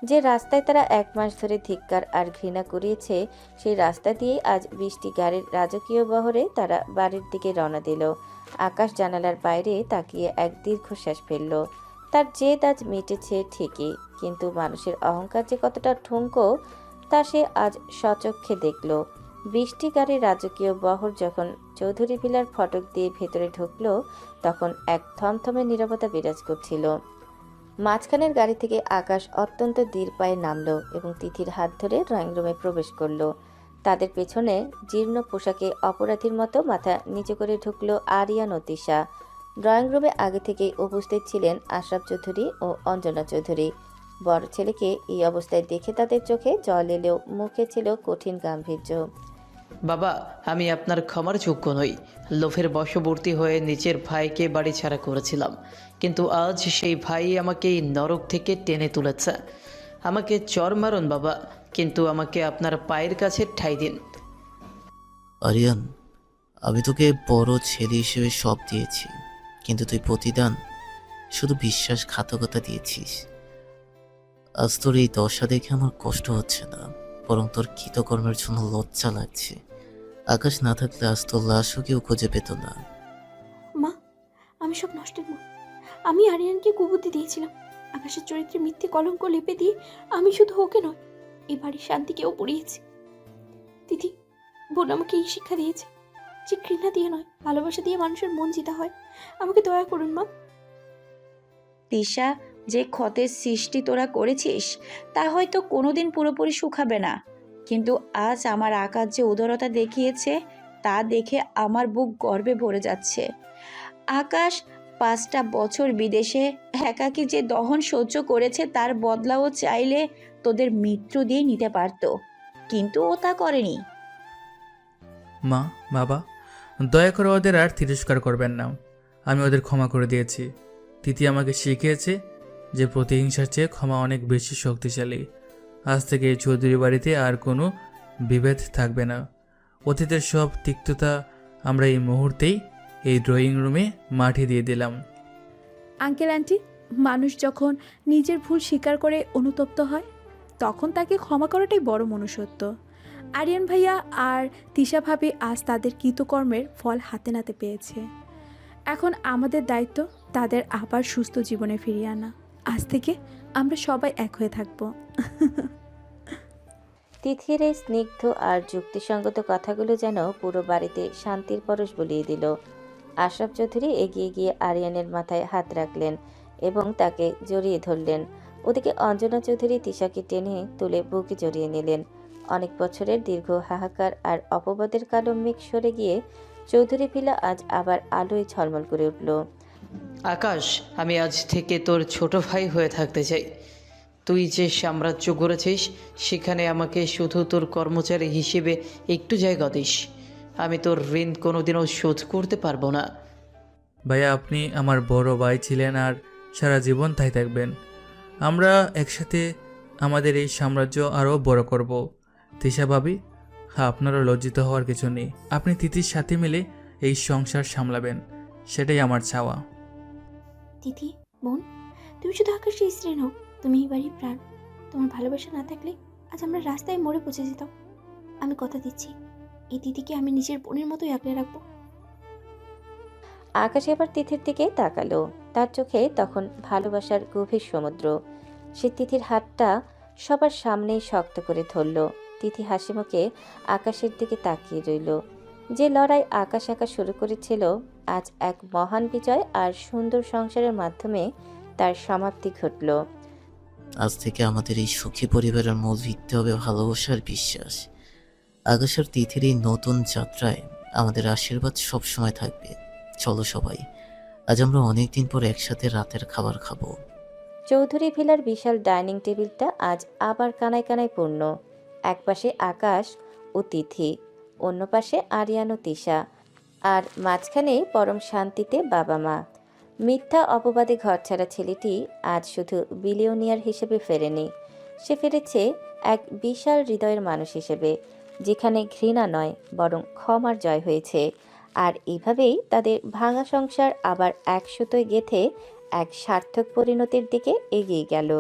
B: যে রাস্তায় তারা 1 মাস ধরে ধিক্কার আর ঘৃণা করিয়েছে, সেই রাস্তা দিয়ে আজ 20টি গাড়ির রাজকীয় বহরে তারা বাড়ির দিকে রওনা দিল। আকাশ জানালার বাইরে তাকিয়ে এক দীর্ঘশ্বাস ফেলল। তার জেদ আজ মিটেছে ঠিকই, কিন্তু মানুষের অহংকার যে কতটা ঠুনকো তা সে আজ স্বচক্ষে দেখল। 20টি গাড়ির রাজকীয় বহর যখন চৌধুরী ভিলার ফটক দিয়ে ভেতরে ঢুকলো, তখন এক থমথমে নীরবতা বিরাজ করছিল। মাঝখানের গাড়ি থেকে আকাশ অত্যন্ত ধীর পায়ে নামলো এবং তিথির হাত ধরে ড্রয়িং রুমে প্রবেশ করলো। তাদের পেছনে জীর্ণ পোশাকে অপরাধীর মতো মাথা নিচু করে ঢুকলো আরিয়ান ও তিশা। ড্রয়িং রুমে আগে থেকেই উপস্থিত ছিলেন আশরাফ চৌধুরী ও অঞ্জনা চৌধুরী। বড় ছেলেকে এই অবস্থায় দেখে তাদের চোখে জল এলেও মুখে ছিল কঠিন গাম্ভীর্য।
E: বাবা, আমি আপনার ক্ষমার যোগ্য নই। লোভের বশবর্তী হয়ে নিজের ভাইকে বাড়ি ছাড়া করেছিলাম, কিন্তু আজ সেই ভাই আমাকে এই নরক থেকে টেনে তুলেছে। আমাকে চর মারুন বাবা, কিন্তু আমাকে আপনার পায়ের কাছে ঠাঁই দিন।
F: আরিয়ান, আমি তোকে বড় ছেলে হিসেবে সব দিয়েছি, কিন্তু তুই প্রতিদান শুধু বিশ্বাসঘাতকতা দিয়েছিস। আজ তোর এই দশা দেখে আমার কষ্ট হচ্ছে না, বরং তোর কৃতকর্মের জন্য লজ্জা লাগছে। আকাশ না থাকলে আজ তোর লাশও কেউ খুঁজে পেত না।
D: মা, আমি সব নষ্টের মূল। আমি আরিয়ানকে কুবুদ্ধি দিয়েছিলাম। আকাশের চরিত্রে মিথ্যে কলঙ্ক লেপে দিয়ে আমি শুধু ওকে নয়, এই বাড়ির শান্তিকেও পুড়িয়েছি। দিদি, বোন আমাকে এই শিক্ষা দিয়েছে যে ঘৃণা দিয়ে নয়, ভালোবাসা দিয়ে মানুষের মন জিতা হয়। আমাকে দয়া করুন মা।
G: তিশা, যে ক্ষতের সৃষ্টি তোরা করেছিস তা হয়তো কোনোদিন পুরোপুরি শুকাবে না, কিন্তু আজ আমার আকাশ যে উদারতা দেখিয়েছে তা দেখে আমার বুক গর্বে ভরে যাচ্ছে। আকাশ 5টা বছর বিদেশে একাকী যে দহন সহ্য করেছে তার বদলাও চাইলে তোদের মৃত্যু দিয়ে নিতে পারত, কিন্তু ও তা করেনি।
A: মা, বাবা, দয়া করে ওদের আর তিরস্কার করবেন না। আমি ওদের ক্ষমা করে দিয়েছি। তিথি আমাকে শিখিয়েছে যে প্রতিহিংসার চেয়ে ক্ষমা অনেক বেশি শক্তিশালী। আজ থেকে এই চৌধুরী বাড়িতে আর কোনো বিভেদ থাকবে না। অতীতের সব তিক্ততা আমরা এই মুহূর্তেই এই ড্রয়িং রুমে মাটি দিয়ে দিলাম।
J: আঙ্কেল আন্টি, মানুষ যখন নিজের ভুল স্বীকার করে অনুতপ্ত হয় তখন তাকে ক্ষমা করাটাই বড় মনুষ্যত্ব। আরিয়ান ভাইয়া আর তিশা ভাবি আজ তাদের কৃতকর্মের ফল হাতে নাতে পেয়েছে। এখন আমাদের দায়িত্ব তাদের আবার সুস্থ জীবনে ফিরিয়ে আনা। আজ থেকে আমরা সবাই এক হয়ে থাকবো।
B: তিথির এই স্নিগ্ধ আর যুক্তিসঙ্গত কথাগুলো যেন পুরো বাড়িতে শান্তির পরশ বলিয়ে দিল। আশরাফ চৌধুরী এগিয়ে গিয়ে আরিয়ানের মাথায় হাত রাখলেন এবং তাকে জড়িয়ে ধরলেন। ওদিকে অঞ্জনা চৌধুরী তিশাকে টেনে তুলে বুকে জড়িয়ে নিলেন। অনেক বছরের দীর্ঘ হাহাকার আর অপবাদের কালো মেঘ সরে গিয়ে চৌধুরী ভিলা আজ আবার আলোয় ঝলমল করে উঠল।
E: আকাশ, আমি আজ থেকে তোর ছোট ভাই হয়ে থাকতে চাই। তুই যে সাম্রাজ্য গড়েছিস সেখানে আমাকে শুধু তোর কর্মচারী হিসেবে একটু জায়গা দিস। আমি তোর ঋণ কোনোদিনও শোধ করতে পারবো না।
A: ভাইয়া, আপনি আমার বড় ভাই ছিলেন আর সারা জীবন তাই থাকবেন। আমরা একসাথে আমাদের এই সাম্রাজ্য আরও বড় করব। তিশা ভাবি, হ্যাঁ, আপনারও লজ্জিত হওয়ার কিছু নেই। আপনি তিথির সাথে মিলে এই সংসার সামলাবেন, সেটাই আমার চাওয়া।
D: তিথি বোন, তুমি শুধু আকাশের স্ত্রী নও, তুমি এই বাড়ির প্রাণ। তোমার ভালোবাসা না থাকলে আজ আমরা রাস্তায় মরে পৌঁছে যেতাম। আমি কথা দিচ্ছি, এই দিদিকে আমি নিজের বোনের মতোই আগলে রাখবো।
B: আকাশ এবার তিথির দিকে তাকালো। তার চোখে তখন ভালোবাসার গভীর সমুদ্র। সে তিথির হাতটা সবার সামনেই শক্ত করে ধরল। তিথি হাসি মুখে আকাশের দিকে তাকিয়ে রইল। যে লড়াই আকাশ একা শুরু করেছিল আজ এক মহান বিজয় আর সুন্দর সংসারের মাধ্যমে তার সমাপ্তি ঘটল।
F: আজ থেকে আমাদের এই সুখী পরিবারের মূল ভিত্তি হবে ভালোবাসার বিশ্বাস। আকাশের তিথির এই নতুন যাত্রায় আমাদের আশীর্বাদ সবসময় থাকবে। চলো সবাই, আজ আমরা অনেকদিন পর একসাথে রাতের খাবার খাবো।
B: চৌধুরী ভিলার বিশাল ডাইনিং টেবিলটা আজ আবার কানায় কানায় পূর্ণ। এক পাশে আকাশ ও তিথি, অন্য পাশে আরিয়ান ও তিশা, আর মাঝখানে পরম শান্তিতে বাবা মা। মিথ্যা অপবাদে ঘরছাড়া ছেলেটি আজ শুধু বিলিয়নিয়ার হিসেবে ফেরেনি, সে ফিরেছে এক বিশাল হৃদয়ের মানুষ হিসেবে, যেখানে ঘৃণা নয় বরং ক্ষমার জয় হয়েছে। আর এইভাবেই তাদের ভাঙা সংসার আবার এক সুতোয় গেঁথে এক সার্থক পরিণতির দিকে এগিয়ে গেল।